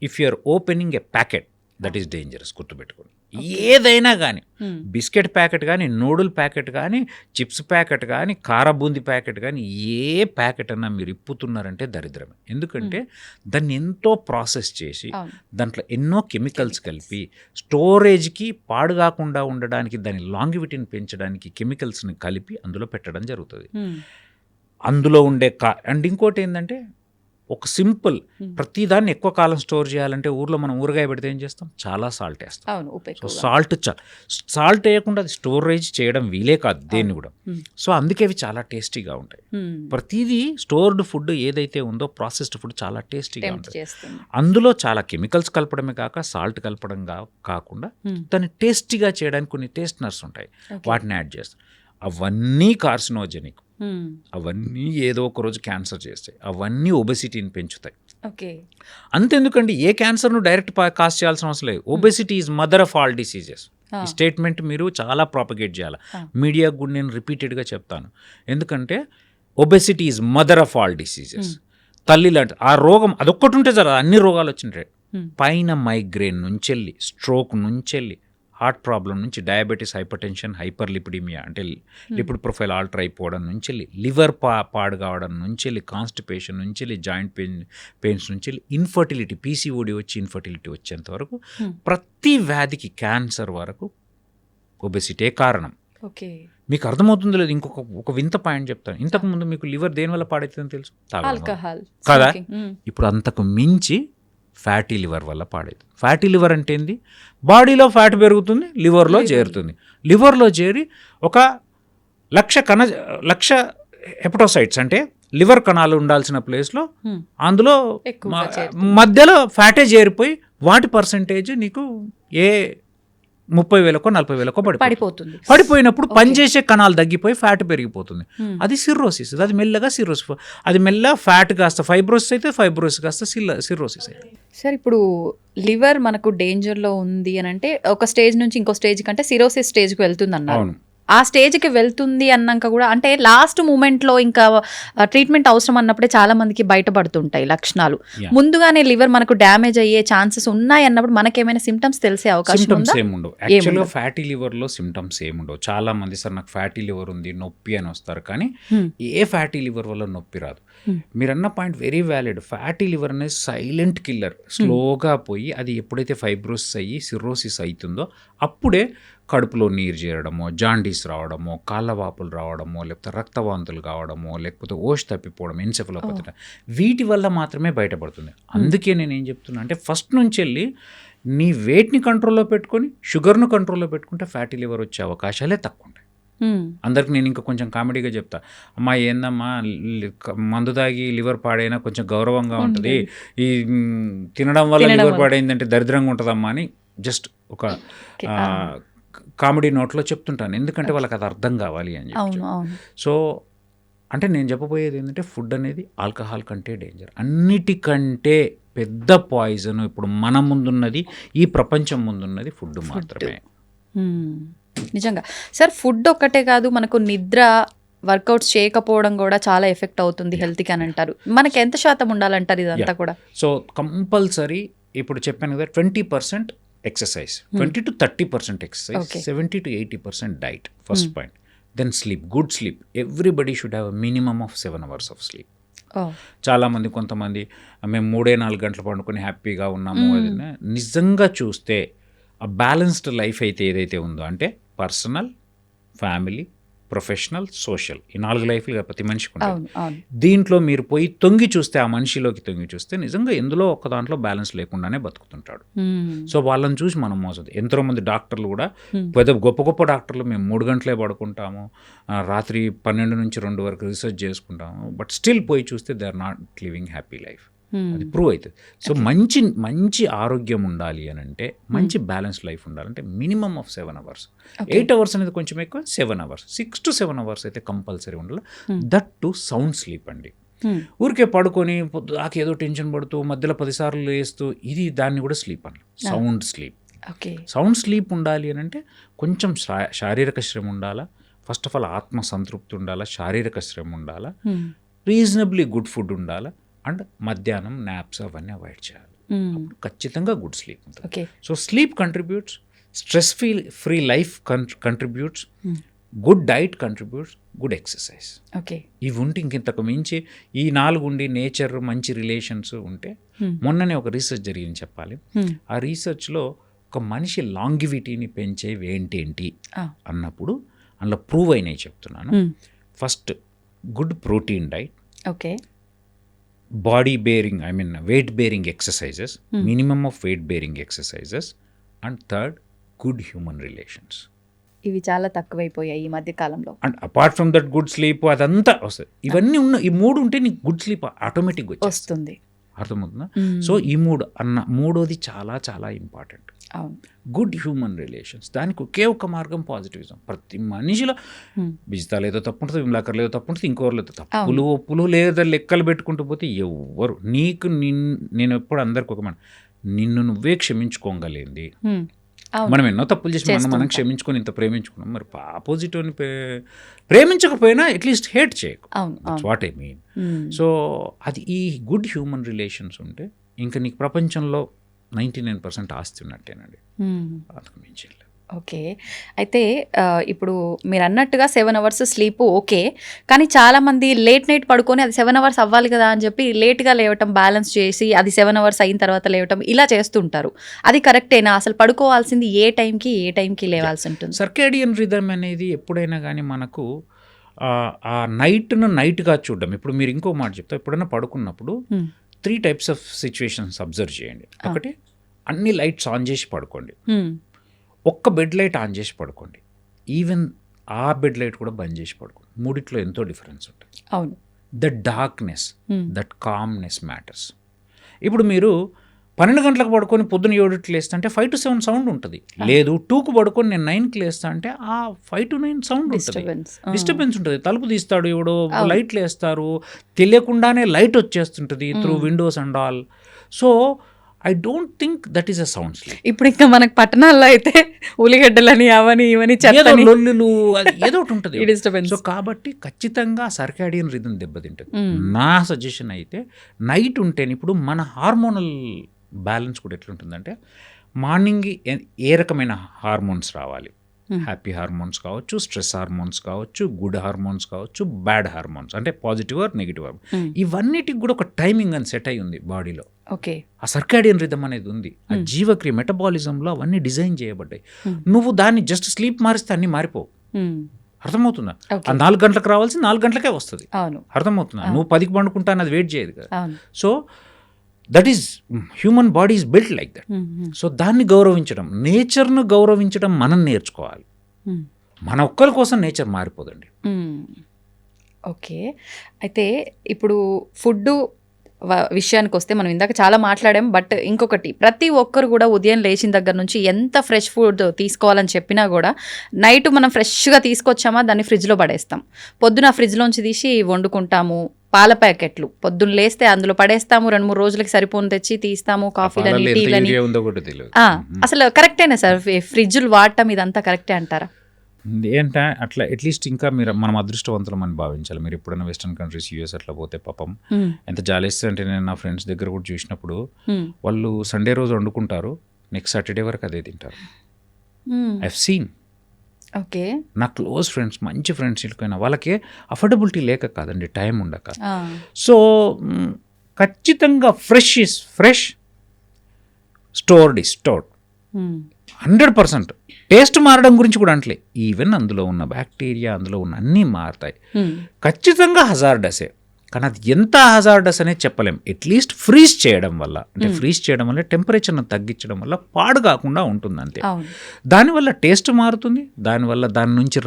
if you are opening a packet that is dangerous, గుర్తుపెట్టుకోండి. ఏదైనా కానీ బిస్కెట్ ప్యాకెట్ కానీ, నూడిల్ ప్యాకెట్ కానీ, చిప్స్ ప్యాకెట్ కానీ, కారబూంది ప్యాకెట్ కానీ, ఏ ప్యాకెట్ అన్నా మీరు ఇప్పుతున్నారంటే దరిద్రమే. ఎందుకంటే దాన్ని ఎంతో ప్రాసెస్ చేసి దాంట్లో ఎన్నో కెమికల్స్ కలిపి స్టోరేజ్కి పాడు కాకుండా ఉండడానికి, దాని లాంగివిటీని పెంచడానికి కెమికల్స్ని కలిపి అందులో పెట్టడం జరుగుతుంది. అందులో ఉండే అండ్ ఇంకోటి ఏంటంటే ఒక సింపుల్, ప్రతిదాన్ని ఎక్కువ కాలం స్టోర్ చేయాలంటే ఊర్లో మనం ఊరగాయ పెడితే ఏం చేస్తాం, చాలా సాల్ట్ వేస్తాం. సో సాల్ట్ వేయకుండా అది స్టోరేజ్ చేయడం వీలే కాదు దేన్ని కూడా. సో అందుకే అవి చాలా టేస్టీగా ఉంటాయి. ప్రతిదీ స్టోర్డ్ ఫుడ్ ఏదైతే ఉందో ప్రాసెస్డ్ ఫుడ్ చాలా టేస్టీగా ఉంటుంది. అందులో చాలా కెమికల్స్ కలపడమే కాక సాల్ట్ కలపడం కాకుండా దాన్ని టేస్టీగా చేయడానికి కొన్ని టేస్ట్నర్స్ ఉంటాయి, వాటిని యాడ్ చేస్తాం. అవన్నీ కార్సినోజెనిక్, అవన్నీ ఏదో ఒక రోజు క్యాన్సర్ చేస్తాయి, అవన్నీ ఒబెసిటీని పెంచుతాయి. అంతెందుకండి, ఏ క్యాన్సర్ను డైరెక్ట్ కాజ్ చేయాల్సిన అవసరం లేదు. Obesity is mother of all diseases. ఈ స్టేట్మెంట్ మీరు చాలా ప్రాపగేట్ చేయాలి. మీడియాకు కూడా నేను రిపీటెడ్గా చెప్తాను. ఎందుకంటే obesity is mother of all diseases. తల్లి లాంటి ఆ రోగం అదొక్కటి ఉంటే జర అన్ని రోగాలు వచ్చినాయి. పైన మైగ్రేన్ నుంచెళ్ళి, స్ట్రోక్ నుంచెళ్ళి, హార్ట్ ప్రాబ్లం నుంచి, diabetes, hyper tension, hyper lipidaemia అంటే లిపిడ్ ప్రొఫైల్ ఆల్టర్ అయిపోవడం నుంచి, లివర్ పాడు కావడం నుంచి, కాన్స్టిపేషన్ నుంచి, జాయింట్ పెయిన్స్ నుంచి, ఇన్ఫర్టిలిటీ, పీసీఓడి వచ్చి ఇన్ఫర్టిలిటీ వచ్చేంత వరకు, ప్రతి వ్యాధికి, క్యాన్సర్ వరకు ఒబెసిటీ కారణం. మీకు అర్థమవుతుందో లేదు? ఇంకొక వింత పాయింట్ చెప్తాను. ఇంతకుముందు మీకు లివర్ దేనివల్ల పాడవుతుందని తెలుసు కదా? ఇప్పుడు అంతకు మించి ఫ్యాటీ లివర్ వల్ల పాడేది. ఫ్యాటీ లివర్ అంటే ఏంది? బాడీలో ఫ్యాట్ పెరుగుతుంది, లివర్లో చేరుతుంది. లివర్లో చేరి 1,00,000 హెపటోసైట్స్ అంటే లివర్ కణాలు ఉండాల్సిన ప్లేస్లో అందులో మధ్యలో ఫ్యాటే చేరిపోయి వాటి పర్సంటేజ్ నీకు 30,000కో 40,000కో పడిపోయినప్పుడు పనిచేసే కణాలు తగ్గిపోయి ఫ్యాట్ పెరిగిపోతుంది. అది సిర్రోసిస్. అది మెల్లగా సిర్రోసిస్, అది మెల్లగా ఫ్యాట్ కాస్త ఫైబ్రోసిస్ అయితే, ఫైబ్రోసిస్ కాస్త సిర్రోసిస్ అయితే. సార్, ఇప్పుడు లివర్ మనకు డేంజర్లో ఉంది అని అంటే ఒక స్టేజ్ నుంచి ఇంకో స్టేజ్ కంటే సిరోసిస్ స్టేజ్కి వెళ్తుంది అన్నారు. ఆ స్టేజ్కి వెళ్తుంది అన్నాక కూడా అంటే లాస్ట్ మూమెంట్లో ఇంకా ట్రీట్మెంట్ అవసరం అన్నప్పుడే చాలా మందికి బయటపడుతుంటాయి లక్షణాలు. ముందుగానే లివర్ మనకు డ్యామేజ్ అయ్యే ఛాన్సెస్ ఉన్నాయి అన్నప్పుడు మనకేమైనా సిమ్టమ్స్ తెలిసే అవకాశం ఉందా? ఏముండవు. యాక్చువల్గా ఫ్యాటీ లివర్లో సిమ్టమ్స్ ఏముండవు. చాలా మంది సార్ నాకు ఫ్యాటీ లివర్ ఉంది, నొప్పి అని వస్తారు, కానీ ఏ ఫ్యాటీ లివర్ వల్ల నొప్పి రాదు. మీరన్న point very valid. Fatty liver అనేది సైలెంట్ కిల్లర్. స్లోగా పోయి అది ఎప్పుడైతే ఫైబ్రోసిస్ అయ్యి సిర్రోసిస్ అవుతుందో అప్పుడే కడుపులో నీరు చేరడమో, జాండీస్ రావడమో, కాళ్ళవాపులు రావడమో, లేకపోతే రక్తవాంతులు కావడమో, లేకపోతే ఓష్ తప్పిపోవడం, ఎన్సెఫలోపతి, వీటి వల్ల మాత్రమే బయటపడుతుంది. అందుకే నేను ఏం చెప్తున్నా అంటే ఫస్ట్ నుంచి వెళ్ళి నీ వెయిట్ని కంట్రోల్లో పెట్టుకొని షుగర్ను కంట్రోల్లో పెట్టుకుంటే ఫ్యాటీ లివర్ వచ్చే అవకాశాలే తక్కువ ఉంటాయి. అందరికి నేను ఇంకా కొంచెం కామెడీగా చెప్తా, అమ్మా ఏందమ్మా మందు తాగి లివర్ పాడైనా కొంచెం గౌరవంగా ఉంటుంది, ఈ తినడం వల్ల లివర్ పాడైందంటే దరిద్రంగా ఉంటుందమ్మా అని జస్ట్ ఒక కామెడీ నోట్లో చెప్తుంటాను, ఎందుకంటే వాళ్ళకి అది అర్థం కావాలి అని చెప్పి. అవును అవును సో అంటే నేను చెప్పబోయేది ఏంటంటే ఫుడ్ అనేది ఆల్కహాల్ కంటే డేంజర్, అన్నిటికంటే పెద్ద పాయిజన్ ఇప్పుడు మన ముందున్నది, ఈ ప్రపంచం ముందున్నది ఫుడ్ మాత్రమే. నిజంగా సార్, ఫుడ్ ఒక్కటే కాదు, మనకు నిద్ర, వర్కౌట్స్ చేయకపోవడం కూడా చాలా ఎఫెక్ట్ అవుతుంది హెల్త్కి అని అంటారు. మనకి ఎంత శాతం ఉండాలంటారు ఇదంతా కూడా? సో కంపల్సరీ ఇప్పుడు చెప్పాను కదా, 20% exercise, 20-30% exercise, 70-80% diet, first point. Then sleep, good sleep. Everybody should have minimum of 7 hours of sleep. చాలామంది కొంతమంది మేము 3-4 గంటలు పండుకొని హ్యాపీగా ఉన్నాము, అది నిజంగా చూస్తే ఆ బ్యాలెన్స్డ్ లైఫ్ అయితే ఏదైతే ఉందో, అంటే పర్సనల్, ఫ్యామిలీ, ప్రొఫెషనల్, సోషల్, ఈ 4 లైఫ్లు ప్రతి మనిషికి ఉంటాయి. దీంట్లో మీరు పోయి తొంగి చూస్తే, ఆ మనిషిలోకి తొంగి చూస్తే నిజంగా ఎందులో ఒక దాంట్లో బ్యాలెన్స్ లేకుండానే బతుకుతుంటాడు. సో వాళ్ళని చూసి మనం మోసదు. ఎంతోమంది డాక్టర్లు కూడా, పెద్ద గొప్ప గొప్ప డాక్టర్లు, మేము 3 గంటలే పడుకుంటాము, రాత్రి 12 నుంచి 2 వరకు రీసెర్చ్ చేసుకుంటాము, బట్ స్టిల్ పోయి చూస్తే they are not living happy life. అది ప్రూవ్ అవుతుంది. సో మంచి ఆరోగ్యం ఉండాలి అని అంటే, మంచి బ్యాలెన్స్ లైఫ్ ఉండాలంటే మినిమమ్ ఆఫ్ 7 hours. 8 hours అనేది కొంచెం ఎక్కువ, 7 hours, 6-7 hours అయితే కంపల్సరీ ఉండాలి. దట్ టు సౌండ్ స్లీప్ అండి. ఊరికే పడుకొని పొద్దుదాకా ఏదో టెన్షన్ పడుతూ మధ్యలో 10 సార్లు లేస్తూ, ఇది దాన్ని కూడా స్లీప్ అన్న, సౌండ్ స్లీప్. సౌండ్ స్లీప్ ఉండాలి అని అంటే కొంచెం శారీరక శ్రమ ఉండాలా, ఫస్ట్ ఆఫ్ ఆల్ ఆత్మ సంతృప్తి ఉండాలా, శారీరక శ్రమ ఉండాలా, రీజనబ్లీ గుడ్ ఫుడ్ ఉండాలా, అండ్ మధ్యాహ్నం నాప్స్ అవన్నీ అవాయిడ్ చేయాలి. అప్పుడు ఖచ్చితంగా గుడ్ స్లీప్ ఉంటుంది. So sleep contributes, stress free life contributes, good diet contributes, good exercise. ఇవి ఉంటే ఇంతకు మించి ఈ 4 ఉండి, నేచర్, మంచి రిలేషన్స్ ఉంటే, మొన్ననే ఒక రీసెర్చ్ జరిగింది చెప్పాలి. ఆ రీసెర్చ్లో ఒక మనిషి లాంగివిటీని పెంచేవి ఏంటి అన్నప్పుడు అందులో ప్రూవ్ అయినాయి చెప్తున్నాను. First good protein diet, body bearing, weight bearing exercises, minimum of weight bearing exercises, and third, good human relations. ఇవి చాలా తక్కువైపోయాయి ఈ మధ్య కాలంలో. And apart from that good sleep అదంతా వస్తుంది. ఇవన్నీ ఉన్న ఈ 3 ఉంటే నీకు గుడ్ స్లీప్ ఆటోమేటిక్గా వస్తుంది. అర్థమవుతుందా? సో ఈ 3 అన్న 3వది చాలా చాలా ఇంపార్టెంట్. గుడ్ హ్యూమన్ రిలేషన్స్, దానికి ఒకే ఒక మార్గం పాజిటివిజం. ప్రతి మనిషిలో బిజితాలు ఏదో తప్పు ఉంటుంది, విమలాకర్ లేదో తప్పు ఉంటుంది, ఇంకోరు తప్పులు ఒప్పులు లేదా లెక్కలు పెట్టుకుంటూ పోతే ఎవ్వరు నీకు నేను ఎప్పుడు అందరికి ఒక నిన్ను నువ్వే క్షమించుకోగలేంది. మనం ఎన్నో తప్పులు చేసి మనం క్షమించుకొని ఇంత ప్రేమించుకున్నాం, మరి ఆపోజిట్ అని ప్రేమించకపోయినా అట్లీస్ట్ హేట్ చేయకు. What I mean. సో అది ఈ గుడ్ హ్యూమన్ రిలేషన్స్ ఉంటే ఇంకా నీకు ప్రపంచంలో 99% ఆస్తి ఉన్నట్టేనండి. అంతకు మించి. అయితే ఇప్పుడు మీరు అన్నట్టుగా 7 hours స్లీప్ ఓకే, కానీ చాలామంది లేట్ నైట్ పడుకొని అది 7 hours అవ్వాలి కదా అని చెప్పి లేట్గా లేవటం, బ్యాలెన్స్ చేసి అది 7 hours అయిన తర్వాత లేవటం, ఇలా చేస్తుంటారు. అది కరెక్టేనా? అసలు పడుకోవాల్సింది ఏ టైంకి లేవాల్సి ఉంటుంది? సర్కేడియన్ రిథమ్ అనేది ఎప్పుడైనా కానీ మనకు ఆ నైట్గా చూడడం. ఇప్పుడు మీరు ఇంకో మాట చెప్తా, ఎప్పుడైనా పడుకున్నప్పుడు 3 types ఆఫ్ సిచ్యువేషన్స్ అబ్జర్వ్ చేయండి. ఒకటి, అన్ని లైట్స్ ఆన్ చేసి పడుకోండి. ఒక్క బెడ్ లైట్ ఆన్ చేసి పడుకోండి. ఈవెన్ ఆ బెడ్ లైట్ కూడా బంద్ చేసి పడుకోండి. మూడిట్లో ఎంతో డిఫరెన్స్ ఉంటుంది. అవును. That darkness, that calmness matters. ఇప్పుడు మీరు 12 గంటలకు పడుకొని పొద్దున్న 7కి లేస్తా అంటే 5 to 7 సౌండ్ ఉంటుంది. లేదు 2కు పడుకొని నేను 9కి లేస్తా అంటే ఆ 5 to 9 సౌండ్ ఉంటుంది, డిస్టర్బెన్స్ ఉంటుంది. తలుపు తీస్తాడు ఎవడో, లైట్లు వేస్తారు, తెలియకుండానే లైట్ వచ్చేస్తుంటుంది through windows and all. So I don't think that is a sound sleep. ఇప్పుడు ఇంకా మనకు పట్టణాల్లో అయితే ఉల్లిగడ్డలని అవని ఇవని లొల్లులు ఏదో ఒకటి ఉంటుంది. సో కాబట్టి ఖచ్చితంగా సర్కాడియన్ రిథమ్ దెబ్బతింటుంది. నా సజెషన్ అయితే నైట్ ఉంటేనే, ఇప్పుడు మన హార్మోనల్ బ్యాలెన్స్ కూడా ఎట్లుంటుందంటే, మార్నింగ్ ఏ రకమైన హార్మోన్స్ రావాలి, హ్యాపీ హార్మోన్స్ కావచ్చు, స్ట్రెస్ హార్మోన్స్ కావచ్చు, గుడ్ హార్మోన్స్ కావచ్చు, బ్యాడ్ హార్మోన్స్ అంటే పాజిటివ్ ఆర్ నెగిటివ్ హార్మోన్, ఇవన్నిటికి కూడా ఒక టైమింగ్ అని సెట్ అయి ఉంది బాడీలో. ఆ సర్కాడియన్ రిథమ్ అనేది ఉంది. ఆ జీవక్రియ మెటబాలిజంలో అవన్నీ డిజైన్ చేయబడ్డాయి. నువ్వు దాన్ని జస్ట్ స్లీప్ మారిస్తే అన్ని మారిపోవు. అర్థమవుతుందా? ఆ 4 గంటలకు రావాల్సి 4 గంటలకే వస్తుంది. అర్థమవుతుందా? నువ్వు 10కి పండుకుంటా అన్నది వెయిట్ చేయదు కదా. So that is human body is built like that. So దాన్ని గౌరవించడం, నేచర్ను గౌరవించడం మనం నేర్చుకోవాలి. మన ఒక్కరి కోసం నేచర్ మారిపోదండి. ఓకే. అయితే ఇప్పుడు ఫుడ్ విషయానికి వస్తే మనం ఇందాక చాలా మాట్లాడాం. బట్ ఇంకొకటి, ప్రతి ఒక్కరు కూడా ఉదయం లేచిన దగ్గర నుంచి ఎంత ఫ్రెష్ ఫుడ్ తీసుకోవాలని చెప్పినా కూడా నైట్ మనం ఫ్రెష్గా తీసుకొచ్చామా దాన్ని ఫ్రిడ్జ్లో పడేస్తాం. పొద్దున ఫ్రిడ్జ్లోంచి తీసి వండుకుంటాము. పాల ప్యాకెట్లు పొద్దున్న లేస్తే అందులో పడేస్తాము, 2-3 రోజులకి సరిపోను తెచ్చి తీస్తాము, కాఫీలని టీలని. అసలు కరెక్టేనా సార్ ఫ్రిడ్జ్లు వాడటం, ఇదంతా కరెక్టే అంటారా? ఏంటంటే అట్లా అట్లీస్ట్ ఇంకా మనం అదృష్టవంతులం అని భావించాలి. మీరు ఎప్పుడైనా వెస్టర్న్ కంట్రీస్ యూఎస్ అట్లా పోతే పాపం ఎంత జాలేస్తుంది అంటే, నేను నా ఫ్రెండ్స్ దగ్గర కూడా చూసినప్పుడు వాళ్ళు సండే రోజు వండుకుంటారు, నెక్స్ట్ సాటర్డే వరకు అదే తింటారు. I have seen. ఓకే. నా క్లోజ్ ఫ్రెండ్స్, మంచి ఫ్రెండ్స్ వెళ్ళిపోయినా వాళ్ళకి అఫోర్డబిలిటీ లేక కాదండి, టైం ఉండక. సో ఖచ్చితంగా fresh is fresh, stored is stored. 100%. Taste మారడం గురించి కూడా అంటలే, ఈవెన్ అందులో ఉన్న బ్యాక్టీరియా, అందులో ఉన్న అన్నీ మారుతాయి. ఖచ్చితంగా హజార్డసే, కానీ అది ఎంత హజార్డస్ అనేది చెప్పలేం. అట్లీస్ట్ ఫ్రీజ్ చేయడం వల్ల, అంటే ఫ్రీజ్ చేయడం వల్ల టెంపరేచర్ను తగ్గించడం వల్ల పాడు కాకుండా ఉంటుంది అంతే. దానివల్ల టేస్ట్ మారుతుంది, దానివల్ల దాని నుంచి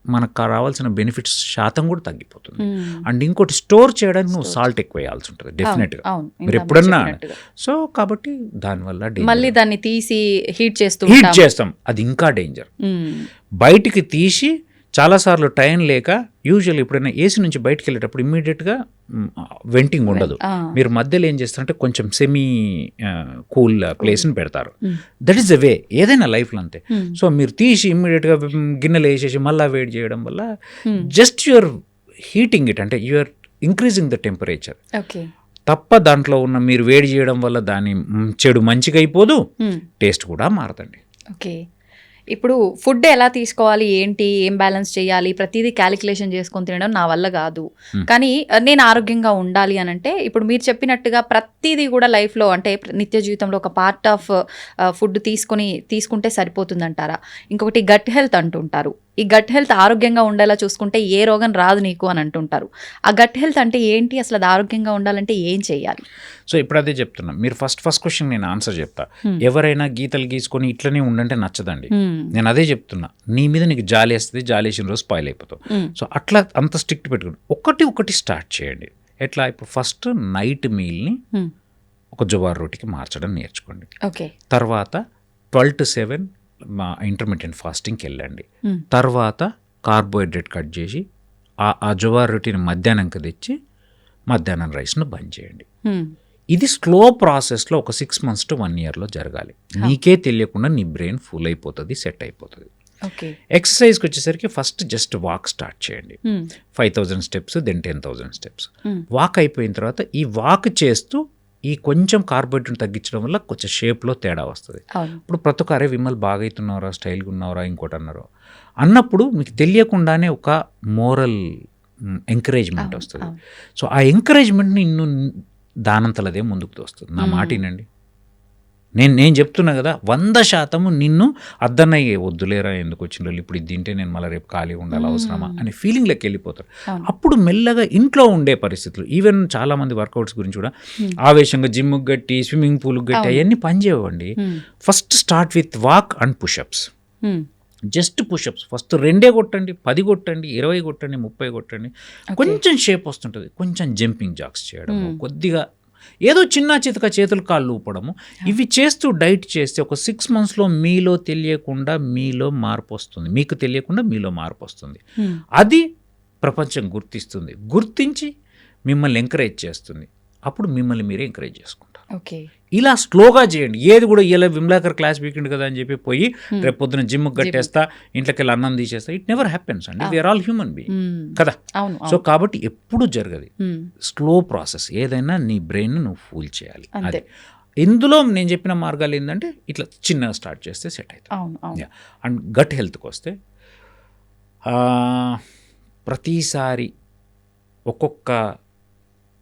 మనకు రావాల్సిన బెనిఫిట్స్ శాతం కూడా తగ్గిపోతుంది. అండ్ ఇంకోటి, స్టోర్ చేయడానికి నువ్వు సాల్ట్ ఎక్కువ వేయాల్సి ఉంటుంది డెఫినెట్గా, మీరు ఎప్పుడన్నా. సో కాబట్టి దానివల్ల మళ్ళీ దాన్ని తీసి హీట్ చేస్తాం, అది ఇంకా డేంజర్. బయటికి తీసి చాలాసార్లు టైం లేక, యూజువల్ ఎప్పుడైనా ఏసీ నుంచి బయటకు వెళ్ళేటప్పుడు ఇమ్మీడియట్గా వెంటింగ్ ఉండదు. మీరు మధ్యలో ఏం చేస్తారంటే కొంచెం సెమీ కూల్ ప్లేస్ని పెడతారు. దట్ ఈస్ ద వే ఏదైనా లైఫ్లో అంతే. సో మీరు తీసి ఇమ్మీడియట్గా గిన్నెలు వేసేసి మళ్ళీ వేడి చేయడం వల్ల జస్ట్ యువర్ హీటింగ్ ఇట్, అంటే యూఆర్ ఇంక్రీజింగ్ ద టెంపరేచర్ తప్ప దాంట్లో ఉన్న మీరు వేడి చేయడం వల్ల దాని చెడు మంచిగా అయిపోదు, టేస్ట్ కూడా మారదండి. ఓకే. ఇప్పుడు ఫుడ్ ఎలా తీసుకోవాలి, ఏంటి, ఏం బ్యాలెన్స్ చేయాలి, ప్రతిదీ క్యాలిక్యులేషన్ చేసుకొని తినడం నా వల్ల కాదు. కానీ నేను ఆరోగ్యంగా ఉండాలి అని అంటే, ఇప్పుడు మీరు చెప్పినట్టుగా ప్రతిదీ కూడా లైఫ్లో, అంటే నిత్య జీవితంలో ఒక పార్ట్ ఆఫ్ ఫుడ్ తీసుకుంటే సరిపోతుందంటారా? ఇంకొకటి గట్ హెల్త్ అంటుంటారు. ఈ గట్ హెల్త్ ఆరోగ్యంగా ఉండేలా చూసుకుంటే ఏ రోగం రాదు నీకు అని అంటుంటారు. ఆ గట్ హెల్త్ అంటే ఏంటి, అసలు అది ఆరోగ్యంగా ఉండాలంటే ఏం చేయాలి? సో ఇప్పుడు అదే చెప్తున్నా, మీరు ఫస్ట్ క్వశ్చన్ నేను ఆన్సర్ చెప్తా. ఎవరైనా గీతలు గీసుకొని ఇట్లనే ఉండంటే నచ్చదండి. నేను అదే చెప్తున్నా, నీ మీద నీకు జాలేస్తుంది, జాలేసిన రోజు స్పాయిల్ అయిపోతావు. సో అట్లా అంత స్ట్రిక్ట్ పెట్టుకోండి. ఒకటి స్టార్ట్ చేయండి. ఎట్లా, ఇప్పుడు ఫస్ట్ నైట్ మీల్ని ఒక జవార్ రోటీకి మార్చడం నేర్చుకోండి. తర్వాత 12 to 7 ఇంటర్మీడియట్ ఫాస్టింగ్కి వెళ్ళండి. తర్వాత కార్బోహైడ్రేట్ కట్ చేసి ఆ జవార్ రొటీని మధ్యాహ్నంకి తెచ్చి మధ్యాహ్నం రైస్ను బంద్ చేయండి. ఇది స్లో ప్రాసెస్లో ఒక 6 months to 1 yearలో జరగాలి. నీకే తెలియకుండా నీ బ్రెయిన్ ఫుల్ అయిపోతుంది, సెట్ అయిపోతుంది. ఎక్సర్సైజ్కి వచ్చేసరికి ఫస్ట్ జస్ట్ వాక్ స్టార్ట్ చేయండి. 5,000 steps, దెన్ 10,000 steps. వాక్ అయిపోయిన తర్వాత ఈ వాక్ చేస్తూ ఈ కొంచెం కార్బోహైడ్రేట్ తగ్గించడం వల్ల కొంచెం షేప్లో తేడా వస్తుంది. ఇప్పుడు ప్రతి ఒక్కరే విమల్ బాగా అవుతున్నారా, స్టైల్గా ఉన్నారా, ఇంకోటి అన్నారు అన్నప్పుడు మీకు తెలియకుండానే ఒక మోరల్ ఎంకరేజ్మెంట్ వస్తుంది. సో ఆ ఎంకరేజ్మెంట్ని నిన్ను దానంతలదే ముందుకు తోస్తుంది. నా మాట వినండి, నేను చెప్తున్నా కదా, 100% నిన్ను అద్దన్నయ్యే వద్దులేరా, ఎందుకు వచ్చిన వాళ్ళు ఇప్పుడు ఇది తింటే నేను మళ్ళీ రేపు ఖాళీ ఉండాలి, అవసరమా అనే ఫీలింగ్లోకి వెళ్ళిపోతారు. అప్పుడు మెల్లగా ఇంట్లో ఉండే పరిస్థితులు, ఈవెన్ చాలామంది వర్కౌట్స్ గురించి కూడా ఆవేశంగా జిమ్కి గట్టి, స్విమ్మింగ్ పూల్కి గట్టి అవన్నీ పనిచేయండి. First start with walk and push-ups. Just push-ups first 2 కొట్టండి, 10 కొట్టండి, 20 కొట్టండి, 30 కొట్టండి. కొంచెం షేప్ వస్తుంటుంది. కొంచెం జంపింగ్ జాక్స్ చేయడం, కొద్దిగా ఏదో చిన్న చితక చేతులు కాళ్ళు ఊపడము, ఇవి చేస్తూ డైట్ చేస్తే ఒక 6 monthsలో మీలో తెలియకుండా మీలో మార్పు వస్తుంది, మీకు తెలియకుండా మీలో మార్పు వస్తుంది. అది ప్రపంచం గుర్తించి మిమ్మల్ని ఎంకరేజ్ చేస్తుంది. అప్పుడు మిమ్మల్ని మీరే ఎంకరేజ్ చేసుకుంటారు. ఇలా స్లోగా చేయండి. ఏది కూడా ఇలా విమలాకర్ క్లాస్ వీకెండ్ కదా అని చెప్పి పోయి రేపు పొద్దున జిమ్కి కట్టేస్తా, ఇంట్లోకి వెళ్ళి అన్నం తీసేస్తా, ఇట్ నెవర్ హ్యాపెన్స్ అండి. వీఆర్ ఆల్ హ్యూమన్ బీయింగ్ కదా. సో కాబట్టి ఎప్పుడు జరగదు, స్లో ప్రాసెస్. ఏదైనా నీ బ్రెయిన్ నువ్వు ఫూల్ చేయాలి. అదే ఇందులో నేను చెప్పిన మార్గాలు ఏంటంటే ఇట్లా చిన్నగా స్టార్ట్ చేస్తే సెట్ అవుతుంది. అండ్ గట్ హెల్త్కి వస్తే ప్రతిసారి ఒక్కొక్క